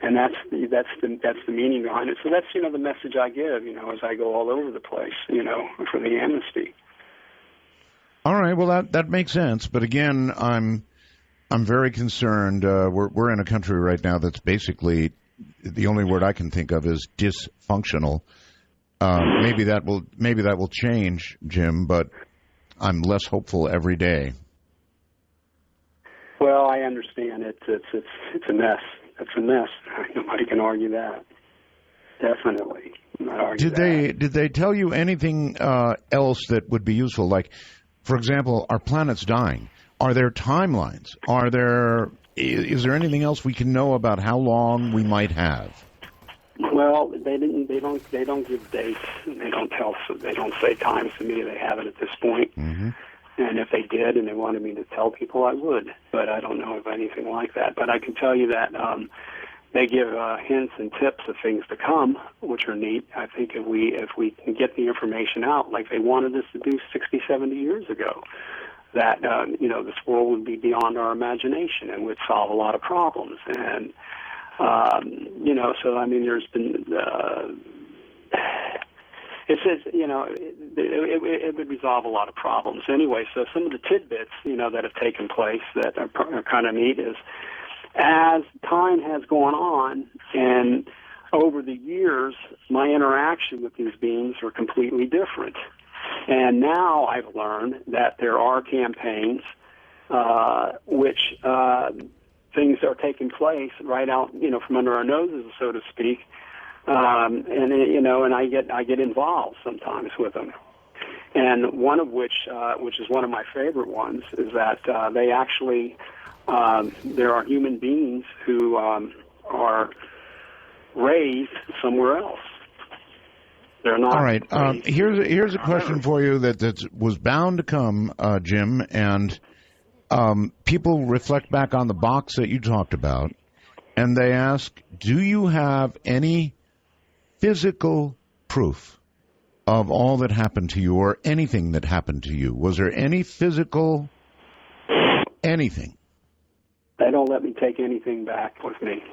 And that's the meaning behind it. So that's the message I give, as I go all over the place, for the amnesty. All right, well that makes sense. But again, I'm very concerned. We're in a country right now that's basically, the only word I can think of is dysfunctional. Maybe that will change, Jim, but I'm less hopeful every day. Well, I understand it. It's a mess. It's a mess. Nobody can argue that. Definitely. Did they tell you anything else that would be useful? Like, for example, our planet's dying. Are there timelines? Is there anything else we can know about how long we might have? Well, they don't give dates. They don't say times to me. They haven't at this point. Mm-hmm. And if they did and they wanted me to tell people, I would. But I don't know of anything like that. But I can tell you that they give hints and tips of things to come, which are neat. I think if we can get the information out, like they wanted us to do 60, 70 years ago, that this world would be beyond our imagination and would solve a lot of problems. And so I mean, there's been. It says, it would resolve a lot of problems. Anyway, so some of the tidbits, that have taken place that are kind of neat is, as time has gone on and over the years, my interaction with these beings are completely different. And now I've learned that there are campaigns which things are taking place right out, from under our noses, so to speak. And I get involved sometimes with them, and one of which is one of my favorite ones, is that they actually there are human beings who are raised somewhere else. They're not. All right. Here's a question for you that was bound to come, Jim, and people reflect back on the box that you talked about, and they ask, do you have any physical proof of all that happened to you, or anything that happened to you? Was there any physical anything? They don't let me take anything back with me.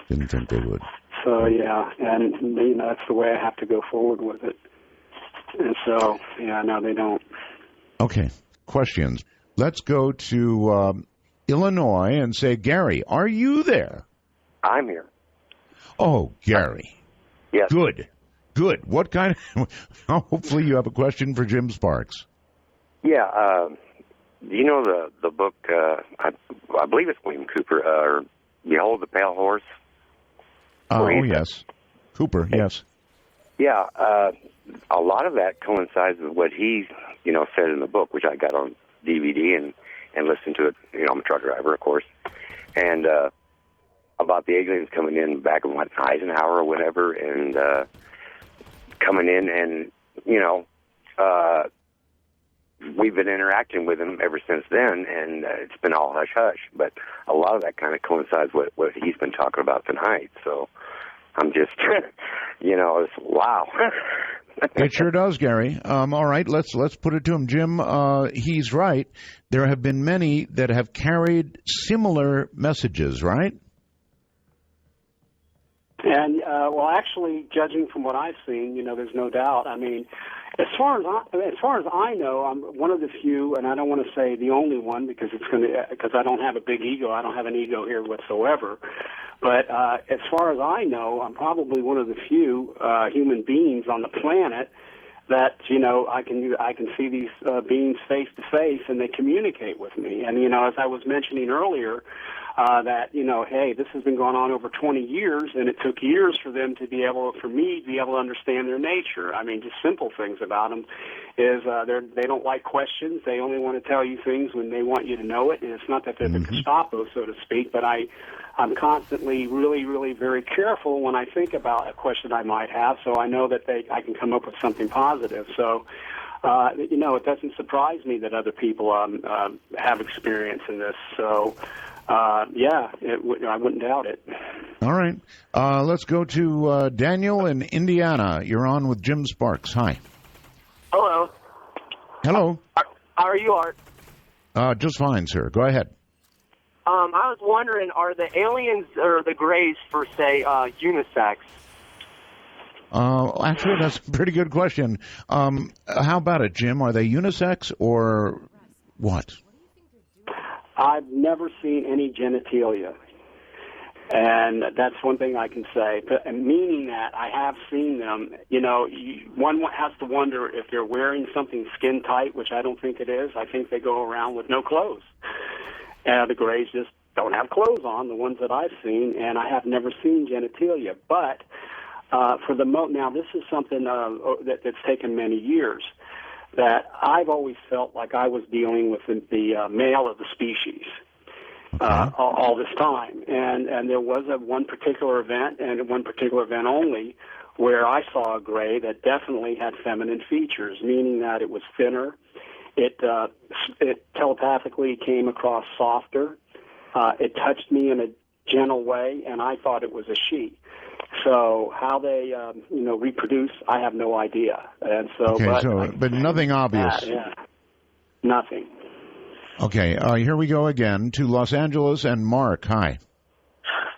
Didn't think they would. So, yeah, and that's the way I have to go forward with it. And so, yeah, no, they don't. Okay, questions. Let's go to Illinois and say, Gary, are you there? I'm here. Oh, Gary. Yes. Good. What kind of... Hopefully you have a question for Jim Sparks. Yeah. Do you know the book, I believe it's William Cooper, or Behold the Pale Horse? Oh, yes. Cooper, yes. Yeah, a lot of that coincides with what he, said in the book, which I got on DVD and listened to it. I'm a truck driver, of course. And about the aliens coming in back in Eisenhower or whatever, and coming in and, we've been interacting with him ever since then, and it's been all hush-hush. But a lot of that kind of coincides with what he's been talking about tonight. So I'm just, it's, wow. It sure does, Gary. All right, let's put it to him. Jim, he's right. There have been many that have carried similar messages, right? And, well, actually, judging from what I've seen, there's no doubt. I mean, as far as I know, I'm one of the few, and I don't want to say the only one because I don't have a big ego. I don't have an ego here whatsoever. But as far as I know, I'm probably one of the few human beings on the planet that I can see these beings face to face, and they communicate with me. And as I was mentioning earlier, that hey, this has been going on over 20 years, and it took years for me to be able to understand their nature. I mean, just simple things about them is they don't like questions. They only want to tell you things when they want you to know it. And it's not that they're the Gestapo, so to speak, but I'm constantly really, really very careful when I think about a question I might have, so I know that I can come up with something positive. So, it doesn't surprise me that other people have experience in this. So, I wouldn't doubt it. All right. Let's go to Daniel in Indiana. You're on with Jim Sparks. Hi. Hello. Hello. How are you, Art? Just fine, sir. Go ahead. I was wondering, are the aliens or the Greys, for say, unisex? Actually, that's a pretty good question. How about it, Jim? Are they unisex or what? I've never seen any genitalia, and that's one thing I can say. But, meaning that I have seen them. One has to wonder if they're wearing something skin tight, which I don't think it is. I think they go around with no clothes. The Greys just don't have clothes on, the ones that I've seen, and I have never seen genitalia. But now this is something that's taken many years, that I've always felt like I was dealing with the male of the species all this time. And there was one particular event, and one particular event only, where I saw a Grey that definitely had feminine features, meaning that it was thinner. It telepathically came across softer. It touched me in a gentle way, and I thought it was a she. So how they, reproduce, I have no idea. And so, but nothing obvious. Yeah, nothing. Okay, here we go again to Los Angeles and Mark. Hi.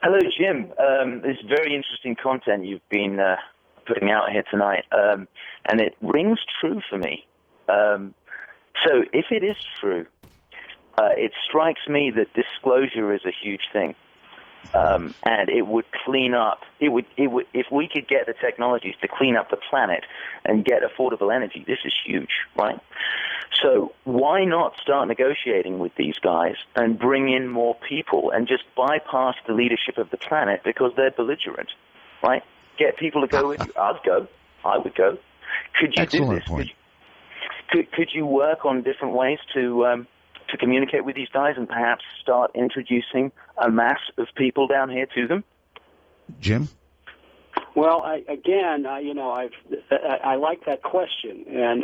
Hello, Jim. This is very interesting content you've been putting out here tonight, and it rings true for me. So if it is true, it strikes me that disclosure is a huge thing. And it would clean up, if we could get the technologies to clean up the planet and get affordable energy, this is huge, right? So why not start negotiating with these guys and bring in more people and just bypass the leadership of the planet because they're belligerent, right? Get people to go with you. I'd go. I would go. Could you Excellent do this? Point. Could you work on different ways to communicate with these guys and perhaps start introducing a mass of people down here to them? Jim? Well, I like that question, and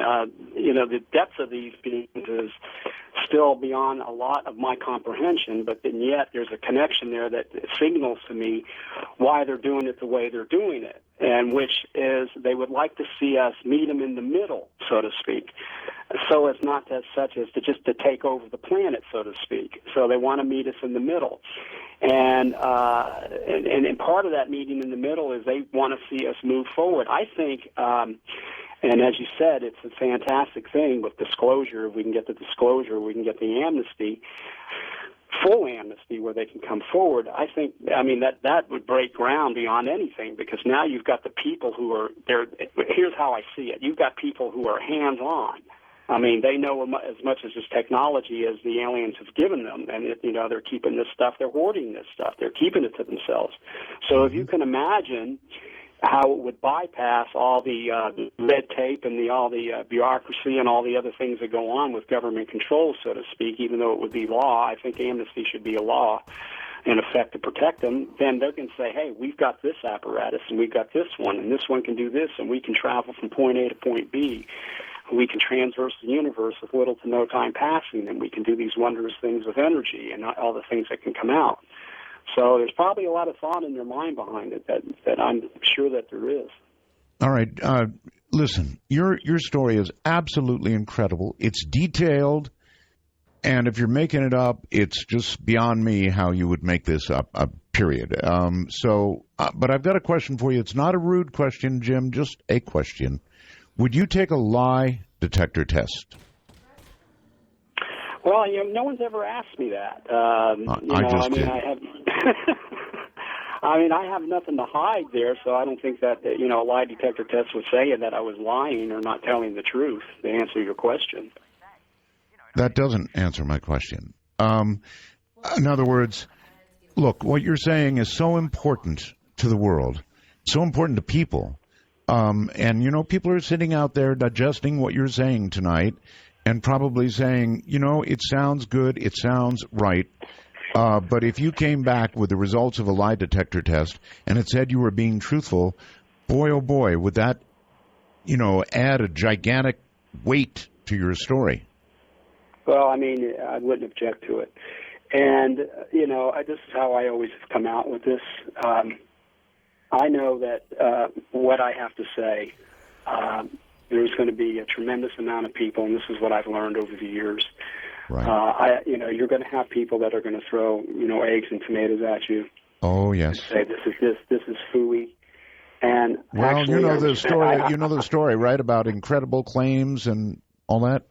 the depth of these beings is still beyond a lot of my comprehension. But then yet, there's a connection there that signals to me why they're doing it the way they're doing it, and which is they would like to see us meet them in the middle, so to speak, so as not as such as to take over the planet, so to speak. So they want to meet us in the middle. And part of that meeting in the middle is they want to see us move forward. I think, and as you said, it's a fantastic thing with disclosure. If we can get the disclosure, we can get the amnesty, full amnesty, where they can come forward. That would break ground beyond anything, because now you've got the people who are there. Here's how I see it: you've got people who are hands-on. I mean, they know as much as this technology as the aliens have given them, and they're keeping this stuff, they're hoarding this stuff, they're keeping it to themselves. So if you can imagine how it would bypass all the red tape and all the bureaucracy and all the other things that go on with government control, so to speak, even though it would be law. I think amnesty should be a law, in effect, to protect them. Then they can say, hey, we've got this apparatus, and we've got this one, and this one can do this, and we can travel from point A to point B. We can transverse the universe with little to no time passing, and we can do these wondrous things with energy and all the things that can come out. So there's probably a lot of thought in their mind behind it that I'm sure that there is. All right. Listen, your story is absolutely incredible. It's detailed, and if you're making it up, it's just beyond me how you would make this up, period. But I've got a question for you. It's not a rude question, Jim, just a question. Would you take a lie detector test? Well, no one's ever asked me that. I have nothing to hide there, so I don't think that a lie detector test would say that I was lying or not telling the truth. To answer your question, that doesn't answer my question. In other words, look, what you're saying is so important to the world, so important to people, and people are sitting out there digesting what you're saying tonight. And probably saying, it sounds good, it sounds right, but if you came back with the results of a lie detector test and it said you were being truthful, boy, oh boy, would that, add a gigantic weight to your story. Well, I wouldn't object to it. And, this is how I always come out with this. I know that what I have to say, there's going to be a tremendous amount of people, and this is what I've learned over the years. Right. You're going to have people that are going to throw, eggs and tomatoes at you. Oh yes. And say this is phooey. And well, actually, you know the story, right, about incredible claims and all that,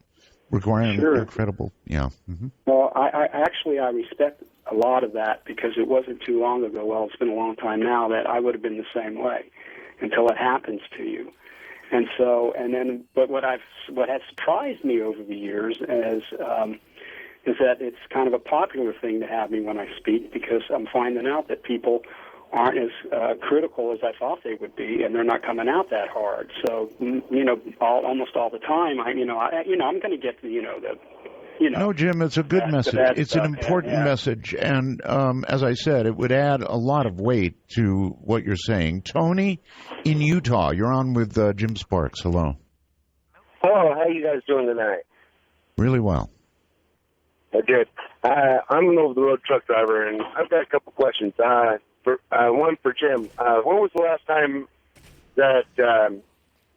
requiring incredible. Yeah. Mm-hmm. Well, I respect a lot of that because it wasn't too long ago. Well, it's been a long time now that I would have been the same way until it happens to you. And so, but what has surprised me over the years is that it's kind of a popular thing to have me when I speak because I'm finding out that people aren't as critical as I thought they would be, and they're not coming out that hard. So, almost all the time, I'm going to get No, Jim, it's a good message. It's an important message, and as I said, it would add a lot of weight to what you're saying. Tony, in Utah, you're on with Jim Sparks. Hello. Hello, how you guys doing tonight? Really well. Good. I'm an over-the-road truck driver, and I've got a couple questions. One for Jim. When was the last time that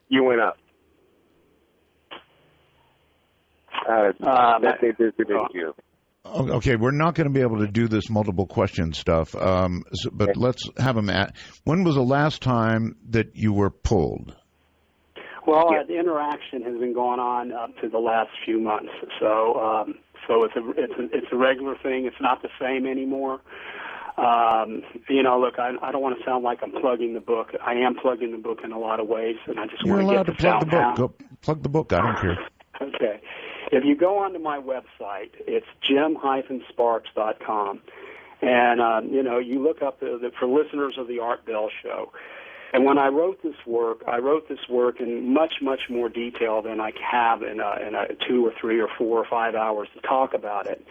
you went up? Okay, we're not going to be able to do this multiple question stuff, but let's have them at. When was the last time that you were pulled? Well, the interaction has been going on up to the last few months, so it's a regular thing. It's not the same anymore. Look, I don't want to sound like I'm plugging the book. I am plugging the book in a lot of ways, and I just want to get the sound out. Go plug the book. I don't care. Okay. If you go onto my website, it's jim-sparks.com, and you look up for listeners of the Art Bell Show. And when I wrote this work in much, much more detail than I have in a 2 or 3 or 4 or 5 hours to talk about it.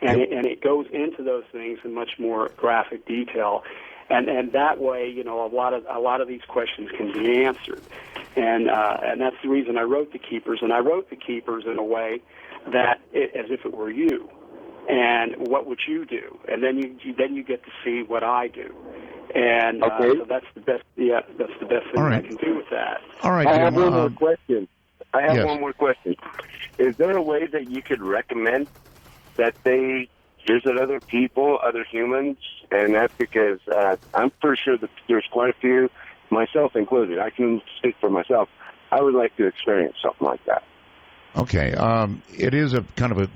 And it goes into those things in much more graphic detail, and that way, a lot of these questions can be answered, and that's the reason I wrote The Keepers, and I wrote The Keepers in a way that as if it were you, and what would you do, and then you get to see what I do, and so that's the best. Yeah, that's the best thing I can do with that. All right, I have one more question. Yes. One more question. Is there a way that you could recommend that they visit other people, other humans? And that's because I'm pretty sure that there's quite a few, myself included. I can speak for myself. I would like to experience something like that. Okay. It is a kind of a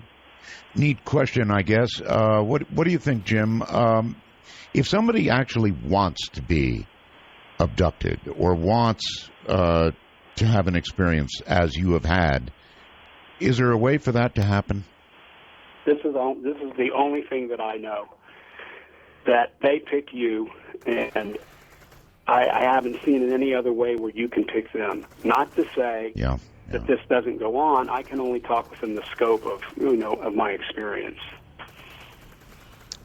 neat question, I guess. What do you think, Jim? If somebody actually wants to be abducted or wants to have an experience as you have had, Is there a way for that to happen? This is the only thing that I know, that they pick you, and I haven't seen it any other way where you can pick them. Not to say that this doesn't go on. I can only talk within the scope of of my experience.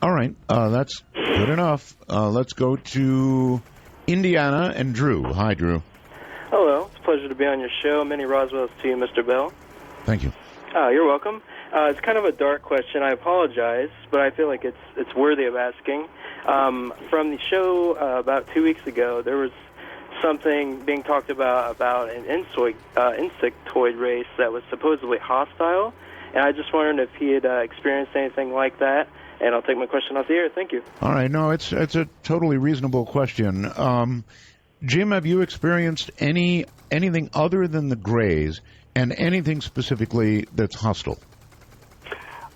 All right, that's good enough. Let's go to Indiana and Drew. Hi, Drew. Hello, it's a pleasure to be on your show. Many Roswells to you, Mr. Bell. Thank you. You're welcome. It's kind of a dark question. I apologize, but I feel like it's worthy of asking. From the show about 2 weeks ago, there was something being talked about an insectoid race that was supposedly hostile, and I just wondered if he had experienced anything like that. And I'll take my question off the air. Thank you. All right. No, it's a totally reasonable question. Jim, have you experienced anything other than the Greys and anything specifically that's hostile?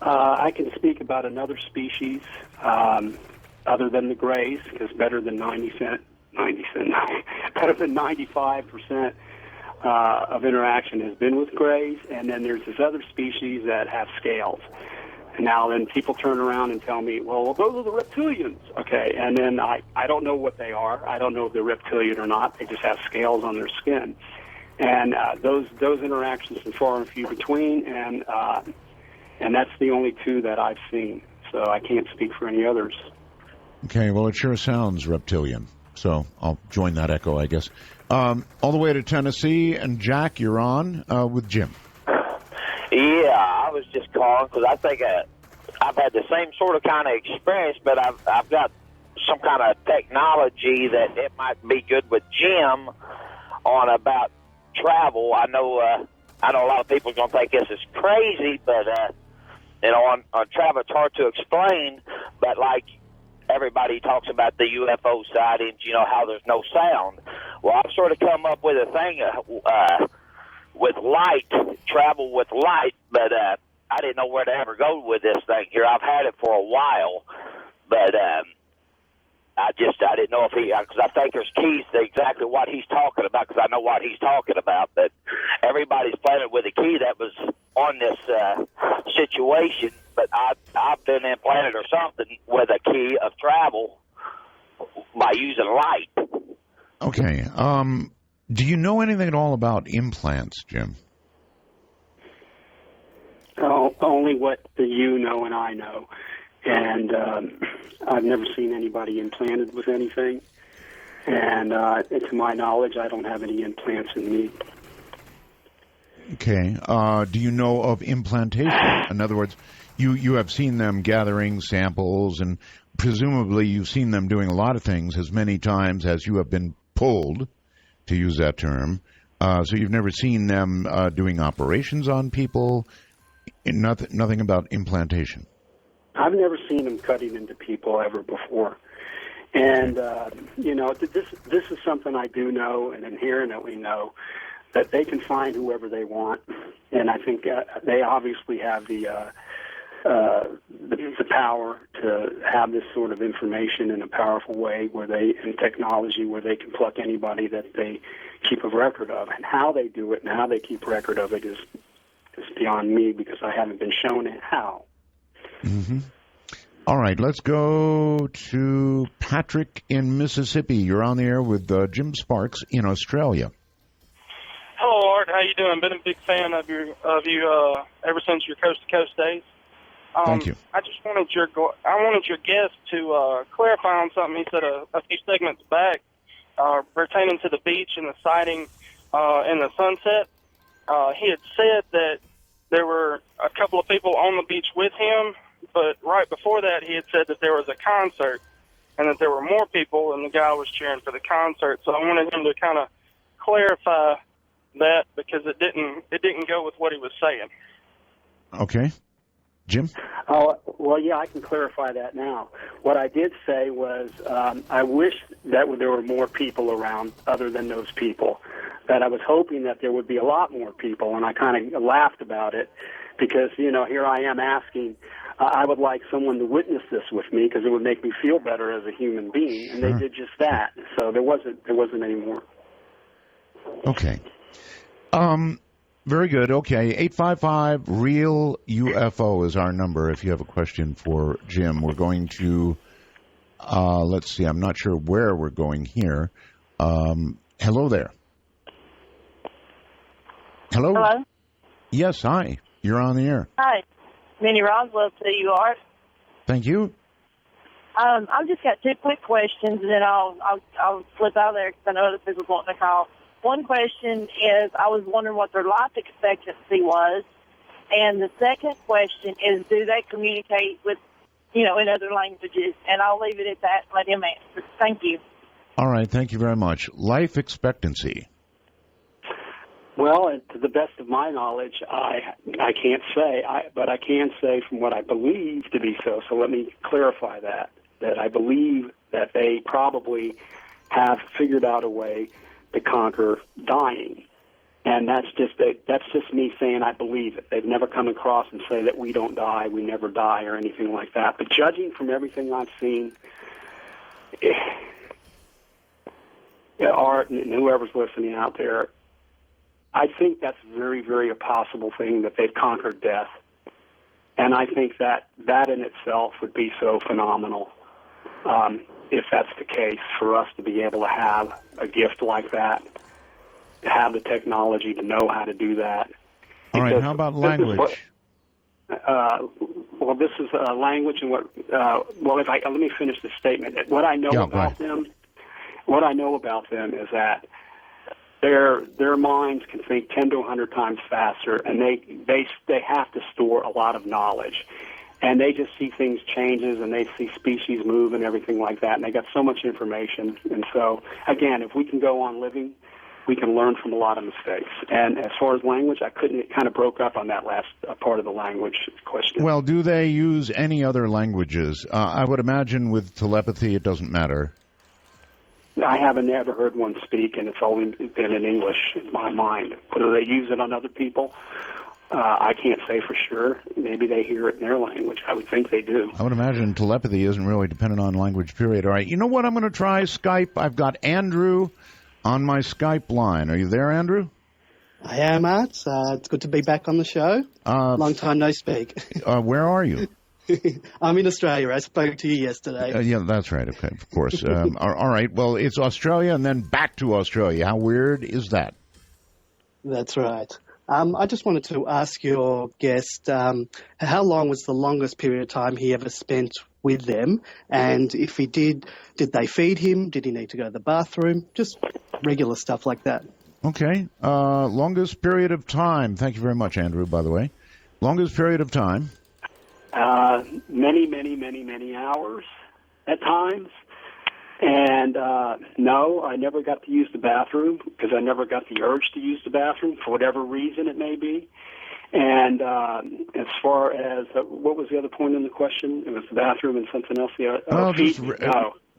I can speak about another species other than the Greys, because better than 95% of interaction has been with Greys, and then there's this other species that have scales. Now then people turn around and tell me, well, those are the reptilians. Okay, and then I don't know what they are. I don't know if they're reptilian or not. They just have scales on their skin. And those interactions are far and few between, and that's the only two that I've seen. So I can't speak for any others. Okay, well, it sure sounds reptilian. So I'll join that echo, I guess. All the way to Tennessee, and Jack, you're on with Jim. Yeah, I was just calling because I think I've had the same sort of kind of experience, but I've got some kind of technology that it might be good with Jim on about travel. I know a lot of people are going to think this is crazy, but on travel it's hard to explain. But like everybody talks about the UFO sightings, how there's no sound. Well, I've sort of come up with a thing with light, travel with light, but I didn't know where to ever go with this thing here. I've had it for a while, but I didn't know if because I think there's keys to exactly what he's talking about, because I know what he's talking about, but everybody's playing with a key that was on this situation, but I've been implanted or something with a key of travel by using light. Okay, do you know anything at all about implants, Jim? Only what you know and I know. And I've never seen anybody implanted with anything. And to my knowledge, I don't have any implants in me. Okay. Do you know of implantation? In other words, you have seen them gathering samples, and presumably you've seen them doing a lot of things as many times as you have been pulled, to use that term. So you've never seen them doing operations on people? Nothing about implantation? I've never seen them cutting into people ever before. And, this is something I do know and inherently know, that they can find whoever they want. And I think they obviously have the power to have this sort of information in a powerful way, in technology, where they can pluck anybody that they keep a record of. And how they do it and how they keep record of it is beyond me, because I haven't been shown it how. Mm-hmm. All right, let's go to Patrick in Mississippi. You're on the air with Jim Sparks in Australia. Hello, Art. How you doing? Been a big fan of you ever since your Coast to Coast days. Thank you. I just wanted your guest to clarify on something he said a few segments back pertaining to the beach and the sighting in the sunset. He had said that there were a couple of people on the beach with him, but right before that he had said that there was a concert and that there were more people, and the guy was cheering for the concert. So I wanted him to kind of clarify that, because it didn't go with what he was saying. Okay. Jim? Well, yeah, I can clarify that now. What I did say was I wish that there were more people around other than those people, that I was hoping that there would be a lot more people, and I kind of laughed about it because, here I am asking, I would like someone to witness this with me because it would make me feel better as a human being, and they did just that. So there wasn't any more. Okay. Very good. Okay, 855-REAL-UFO is our number if you have a question for Jim. We're going to, let's see, I'm not sure where we're going here. Hello there. Hello? Hello? Yes, hi. You're on the air. Hi. Minnie Roswell, so you are. Thank you. I've just got two quick questions, and then I'll slip out of there because I know other people want to call. One question is, I was wondering what their life expectancy was, and the second question is, do they communicate with, in other languages? And I'll leave it at that and let him answer. Thank you. All right, thank you very much. Life expectancy. Well, to the best of my knowledge, I can't say, but I can say from what I believe to be so. So let me clarify that I believe that they probably have figured out a way to conquer dying. And that's just me saying I believe it. They've never come across and say that we don't die, we never die, or anything like that. But judging from everything I've seen, Art and whoever's listening out there, I think that's very, very a possible thing that they've conquered death. And I think that in itself would be so phenomenal, if that's the case, for us to be able to have a gift like that, to have the technology to know how to do that. All right, how about language? This is language and what, let me finish the statement. What I know about them is that their minds can think 10 to 100 times faster, and they have to store a lot of knowledge. And they just see things changes, and they see species move and everything like that, and they got so much information. And so, again, if we can go on living, we can learn from a lot of mistakes. And as far as language, it kind of broke up on that last part of the language question. Well, do they use any other languages? I would imagine with telepathy it doesn't matter. I haven't ever heard one speak, and it's only been in English in my mind. Whether they use it on other people, I can't say for sure. Maybe they hear it in their language. I would think they do. I would imagine telepathy isn't really dependent on language, period. All right, you know what? I'm going to try Skype. I've got Andrew on my Skype line. Are you there, Andrew? I am, Art. It's good to be back on the show. Long time no speak. Where are you? I'm in Australia. I spoke to you yesterday. Yeah, that's right. Okay, of course. All right. Well, it's Australia and then back to Australia. How weird is that? That's right. I just wanted to ask your guest, how long was the longest period of time he ever spent with them? And if he did they feed him? Did he need to go to the bathroom? Just regular stuff like that. Okay. Longest period of time. Thank you very much, Andrew, by the way. Longest period of time. Many hours at times. And no, I never got to use the bathroom because I never got the urge to use the bathroom for whatever reason it may be. And as far as what was the other point in the question? It was the bathroom and something else. No.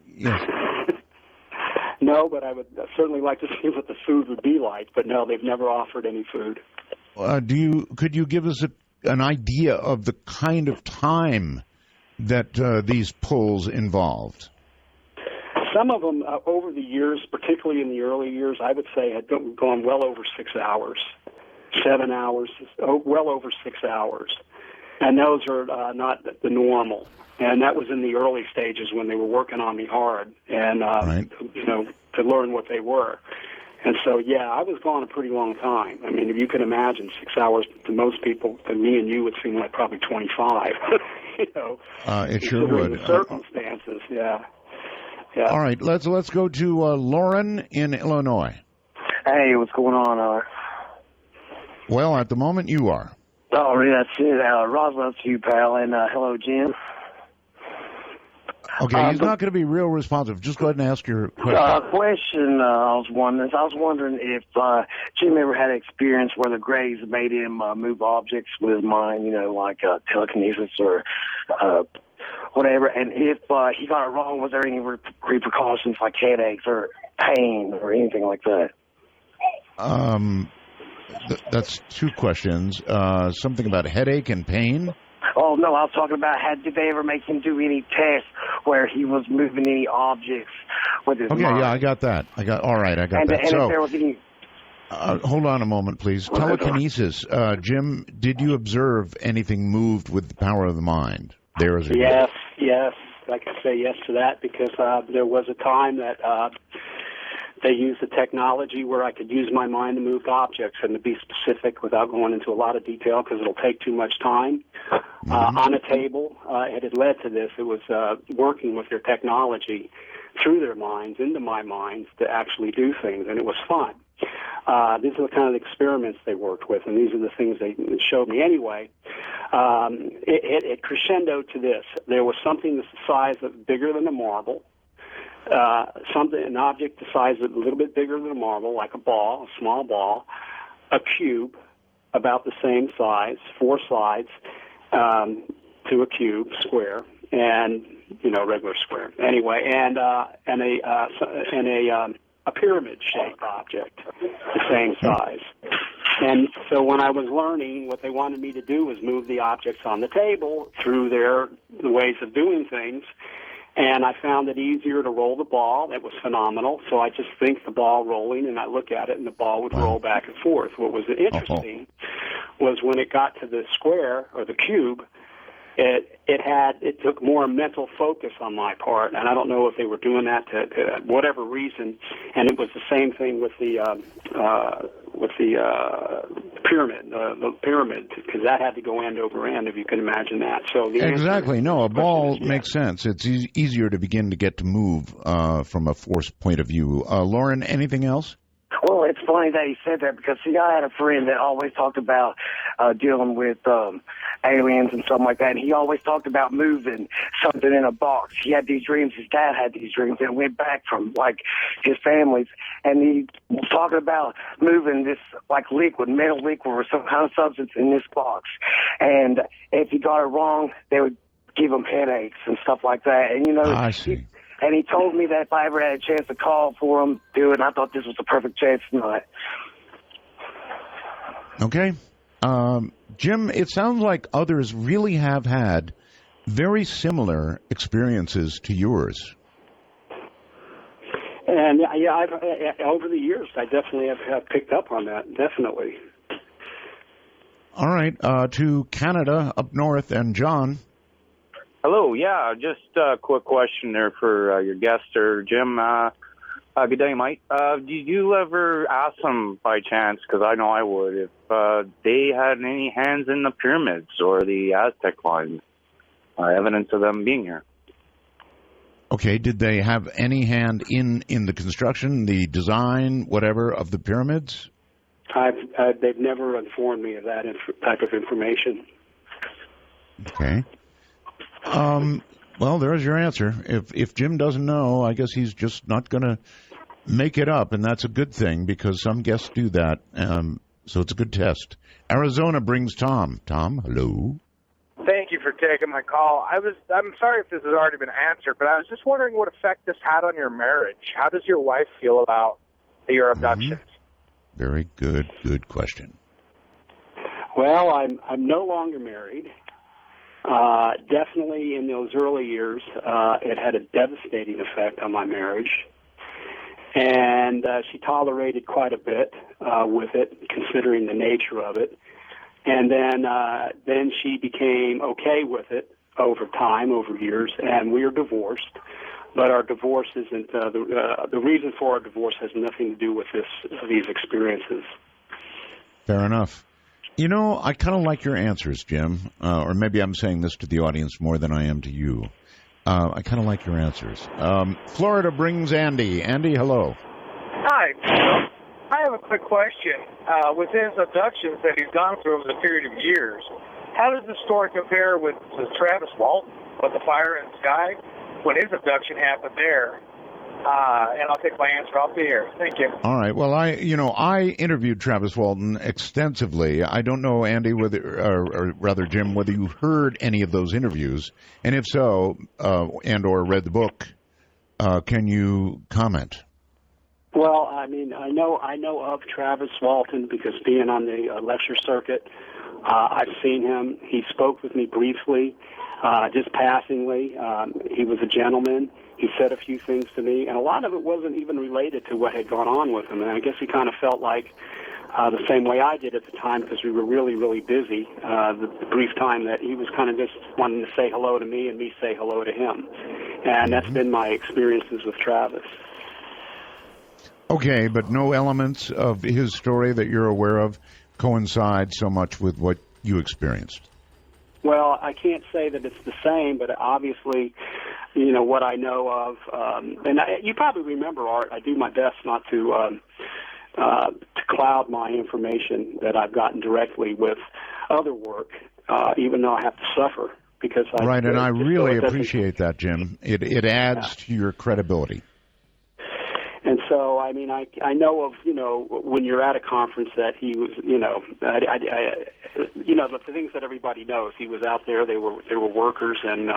Yes. No, but I would certainly like to see what the food would be like. But no, they've never offered any food. Could you give us an idea of the kind of time that these pulls involved? Some of them, over the years, particularly in the early years, I would say had gone well over 6 hours, 7 hours, well over 6 hours. And those are not the normal. And that was in the early stages when they were working on me hard and, to learn what they were. And so, yeah, I was gone a pretty long time. I mean, if you can imagine 6 hours to most people, to me and you, would seem like probably 25, It sure would. The circumstances, yeah. Yeah. All right, let's go to Lauren in Illinois. Hey, what's going on? Well, at the moment, you are. Oh, that's it. Roswell to you, pal, and hello, Jim. Okay, he's not going to be real responsive. Just go ahead and ask your question. I was wondering if Jim ever had experience where the Greys made him move objects with his mind, like telekinesis or whatever, and if he got it wrong, was there any repercussions like headaches or pain or anything like that? That's two questions. Something about headache and pain? Oh, no, I was talking about did they ever make him do any tests where he was moving any objects with his mind? Okay, yeah, I got that. All right, I got that. And if there was any... Hold on a moment, please. Telekinesis. Jim, did you observe anything moved with the power of the mind? There is Yes. Like I say yes to that because there was a time that they used the technology where I could use my mind to move objects, and to be specific without going into a lot of detail because it'll take too much time. On a table, it had led to this. It was working with their technology through their minds into my minds to actually do things, and it was fun. These are the kind of experiments they worked with, and these are the things they showed me. Anyway, it crescendoed to this. There was something the size of bigger than a marble, an object the size of a little bit bigger than a marble, like a ball, a small ball, a cube about the same size, 4 sides to a cube, square, and regular square. Anyway, and a pyramid-shaped object, the same size. And so when I was learning, what they wanted me to do was move the objects on the table through the ways of doing things. And I found it easier to roll the ball. It was phenomenal. So I just think the ball rolling, and I look at it, and the ball would roll back and forth. What was interesting was when it got to the square or the cube, it took more mental focus on my part, and I don't know if they were doing that to whatever reason. And it was the same thing with the pyramid, because that had to go end over end, if you can imagine that. So exactly. No, a ball makes sense. It's easier to begin to get to move from a force point of view. Lauren, anything else? Well, it's funny that he said that because, see, I had a friend that always talked about dealing with aliens and something like that, and he always talked about moving something in a box. He had these dreams. His dad had these dreams that went back from, like, his family's, and he was talking about moving this, like, metal liquid or some kind of substance in this box. And if he got it wrong, they would give him headaches and stuff like that. And, I see. And he told me that if I ever had a chance to call for him, do it, and I thought this was the perfect chance tonight. Okay. Jim, it sounds like others really have had very similar experiences to yours. And, yeah, over the years, I definitely have picked up on that, definitely. All right. To Canada, up north, and John. Hello, yeah, just a quick question there for your guest there, Jim. Good day, Mike. Did you ever ask them by chance, because I know I would, if they had any hands in the pyramids or the Aztec lines, evidence of them being here? Okay, did they have any hand in the construction, the design, whatever, of the pyramids? They've never informed me of that type of information. Okay. Well, there's your answer. If Jim doesn't know, I guess he's just not going to make it up, and that's a good thing because some guests do that. So it's a good test. Arizona brings Tom. Tom, hello. Thank you for taking my call. I'm sorry if this has already been answered, but I was just wondering what effect this had on your marriage. How does your wife feel about your abductions? Very good question. Well, I'm no longer married. Definitely in those early years, it had a devastating effect on my marriage. And she tolerated quite a bit with it, considering the nature of it. And then she became okay with it over time, over years, and we are divorced. But our divorce isn't the reason for our divorce has nothing to do with these experiences. Fair enough. You know, I kind of like your answers, Jim, or maybe I'm saying this to the audience more than I am to you. I kind of like your answers. Florida brings Andy. Andy, hello. Hi. I have a quick question. With his abductions that he's gone through over the period of years, how does the story compare with Travis Walton, with the fire in the sky, when his abduction happened there? And I'll take my answer off the air. Thank you. All right. Well, I interviewed Travis Walton extensively. I don't know, Andy, or rather, Jim, whether you heard any of those interviews, and if so, and or read the book, can you comment? Well, I mean, I know of Travis Walton because being on the lecture circuit, I've seen him. He spoke with me briefly. just passingly. He was a gentleman. He said a few things to me, and a lot of it wasn't even related to what had gone on with him. And I guess he kind of felt like the same way I did at the time, because we were really, really busy, the brief time that he was kind of just wanting to say hello to me and me say hello to him. And that's been my experiences with Travis. Okay, but no elements of his story that you're aware of coincide so much with what you experienced? Well, I can't say that it's the same, but obviously, you know, what I know of, you probably remember, Art, I do my best not to cloud my information that I've gotten directly with other work, even though I have to suffer. Because right, and I really appreciate that, Jim. It adds to your credibility. And so, I mean, I know of, you know, when you're at a conference that he was, you know, you know, the things that everybody knows. He was out there. They were workers, and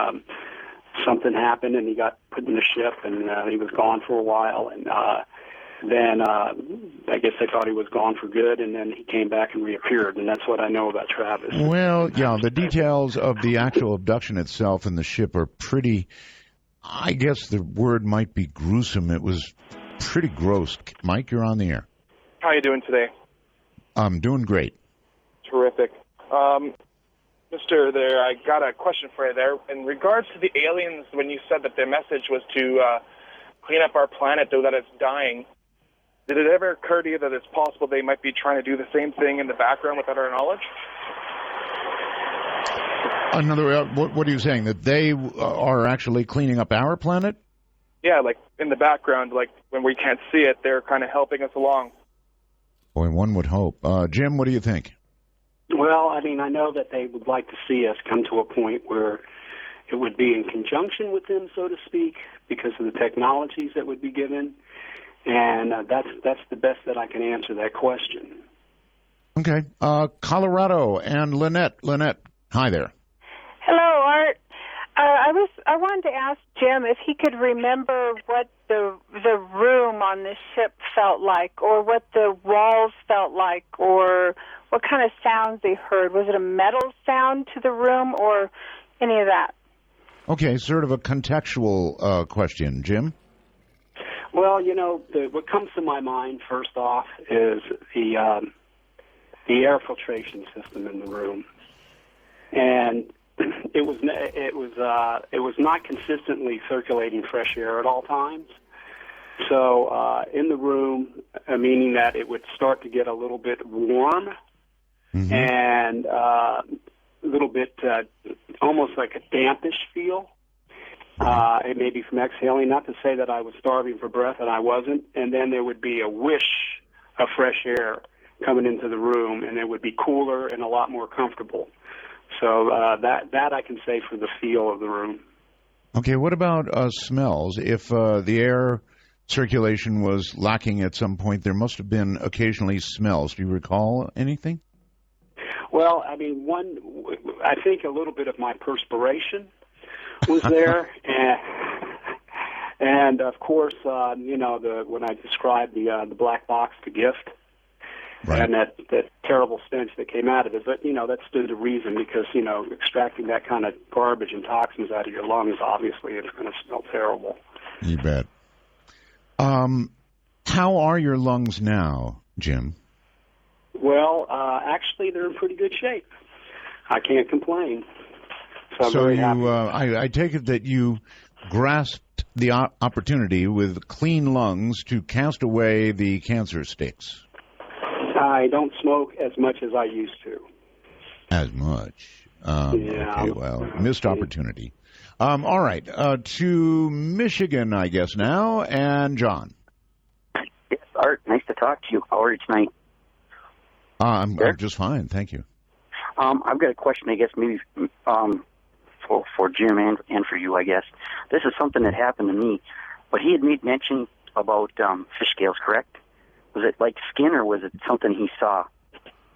something happened, and he got put in the ship, and he was gone for a while, and then I guess they thought he was gone for good, and then he came back and reappeared, and that's what I know about Travis. Well, yeah, the details of the actual abduction itself and the ship are pretty, I guess the word might be gruesome. It was pretty gross. Mike, you're on the air. How are you doing today? I'm doing great. Terrific. Mister, there, I got a question for you there. In regards to the aliens, when you said that their message was to clean up our planet, though that it's dying, did it ever occur to you that it's possible they might be trying to do the same thing in the background without our knowledge? What are you saying? That they are actually cleaning up our planet? Yeah, like in the background, like when we can't see it, they're kind of helping us along. Boy, one would hope. Jim, what do you think? Well, I mean, I know that they would like to see us come to a point where it would be in conjunction with them, so to speak, because of the technologies that would be given. And that's the best that I can answer that question. Okay. Colorado and Lynette. Lynette, hi there. Hello, Art. I wanted to ask Jim if he could remember what the room on this ship felt like, or what the walls felt like, or what kind of sounds they heard. Was it a metal sound to the room, or any of that? Okay, sort of a contextual question. Jim? Well, you know, what comes to my mind first off is the air filtration system in the room, and it was not consistently circulating fresh air at all times. So in the room, meaning that it would start to get a little bit warm, and a little bit almost like a dampish feel. It may be from exhaling, not to say that I was starving for breath, and I wasn't. And then there would be a wish of fresh air coming into the room, and it would be cooler and a lot more comfortable. So that I can say for the feel of the room. Okay, what about smells? If the air circulation was lacking at some point, there must have been occasionally smells. Do you recall anything? Well, I mean, I think a little bit of my perspiration was there, and of course, you know, when I described the black box, the gift, right, and that terrible stench that came out of it. But you know, that stood to reason, because you know, extracting that kind of garbage and toxins out of your lungs, obviously, it's going to smell terrible. You bet. How are your lungs now, Jim? Well, actually, they're in pretty good shape. I can't complain. So you, I take it that you grasped the opportunity with clean lungs to cast away the cancer sticks. I don't smoke as much as I used to. As much? Yeah. Okay, well, missed opportunity. All right, to Michigan, I guess, now, and John. Yes, Art, nice to talk to you. How are you tonight? I'm just fine, thank you. I've got a question, I guess, maybe for Jim and for you, I guess. This is something that happened to me, but he had made mention about fish scales, correct? Was it like skin, or was it something he saw?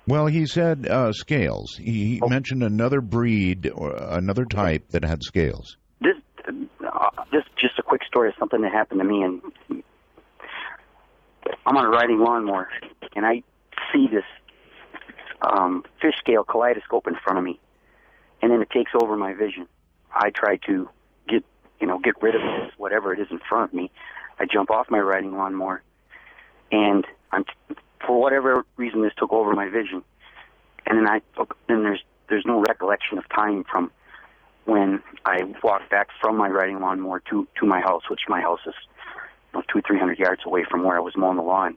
Well, he said scales. He mentioned another breed or another type that had scales. This just a quick story of something that happened to me, and I'm on a riding lawnmower, and I see this fish scale kaleidoscope in front of me, and then it takes over my vision. I try to get rid of this, whatever it is in front of me. I jump off my riding lawnmower, and for whatever reason, this took over my vision. And then there's no recollection of time from when I walked back from my riding lawnmower to my house, which my house is 200-300 yards away from where I was mowing the lawn.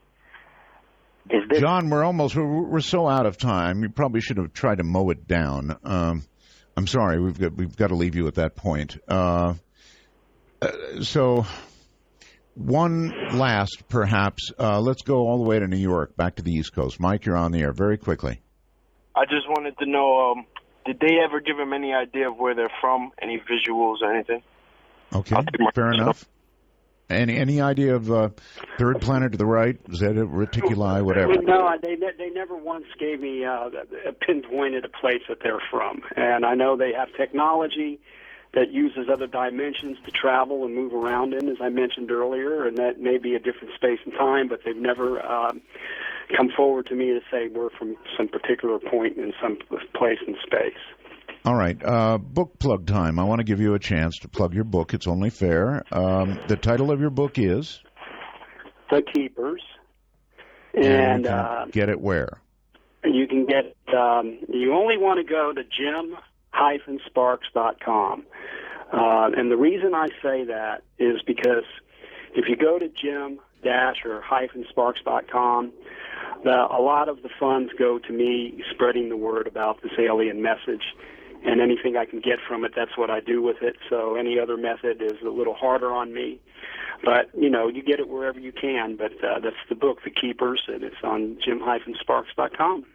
John, we're so out of time. You probably should have tried to mow it down. I'm sorry, we've got to leave you at that point. So one last, perhaps, let's go all the way to New York, back to the East Coast. Mike, you're on the air. Very quickly. I just wanted to know, did they ever give him any idea of where they're from, any visuals or anything? Okay, fair enough. Any idea of third planet to the right, Zeta Reticuli, whatever? No, they never once gave me pinpointed a place that they're from. And I know they have technology that uses other dimensions to travel and move around in, as I mentioned earlier, and that may be a different space and time, but they've never come forward to me to say we're from some particular point in some place in space. All right, book plug time. I want to give you a chance to plug your book. It's only fair. The title of your book is? The Keepers. And you can get it where? You can get, you only want to go to jim-sparks.com. And the reason I say that is because if you go to jim-sparks.com, a lot of the funds go to me spreading the word about this alien message. And anything I can get from it, that's what I do with it. So any other method is a little harder on me. But, you get it wherever you can. But that's the book, The Keepers, and it's on jim-sparks.com.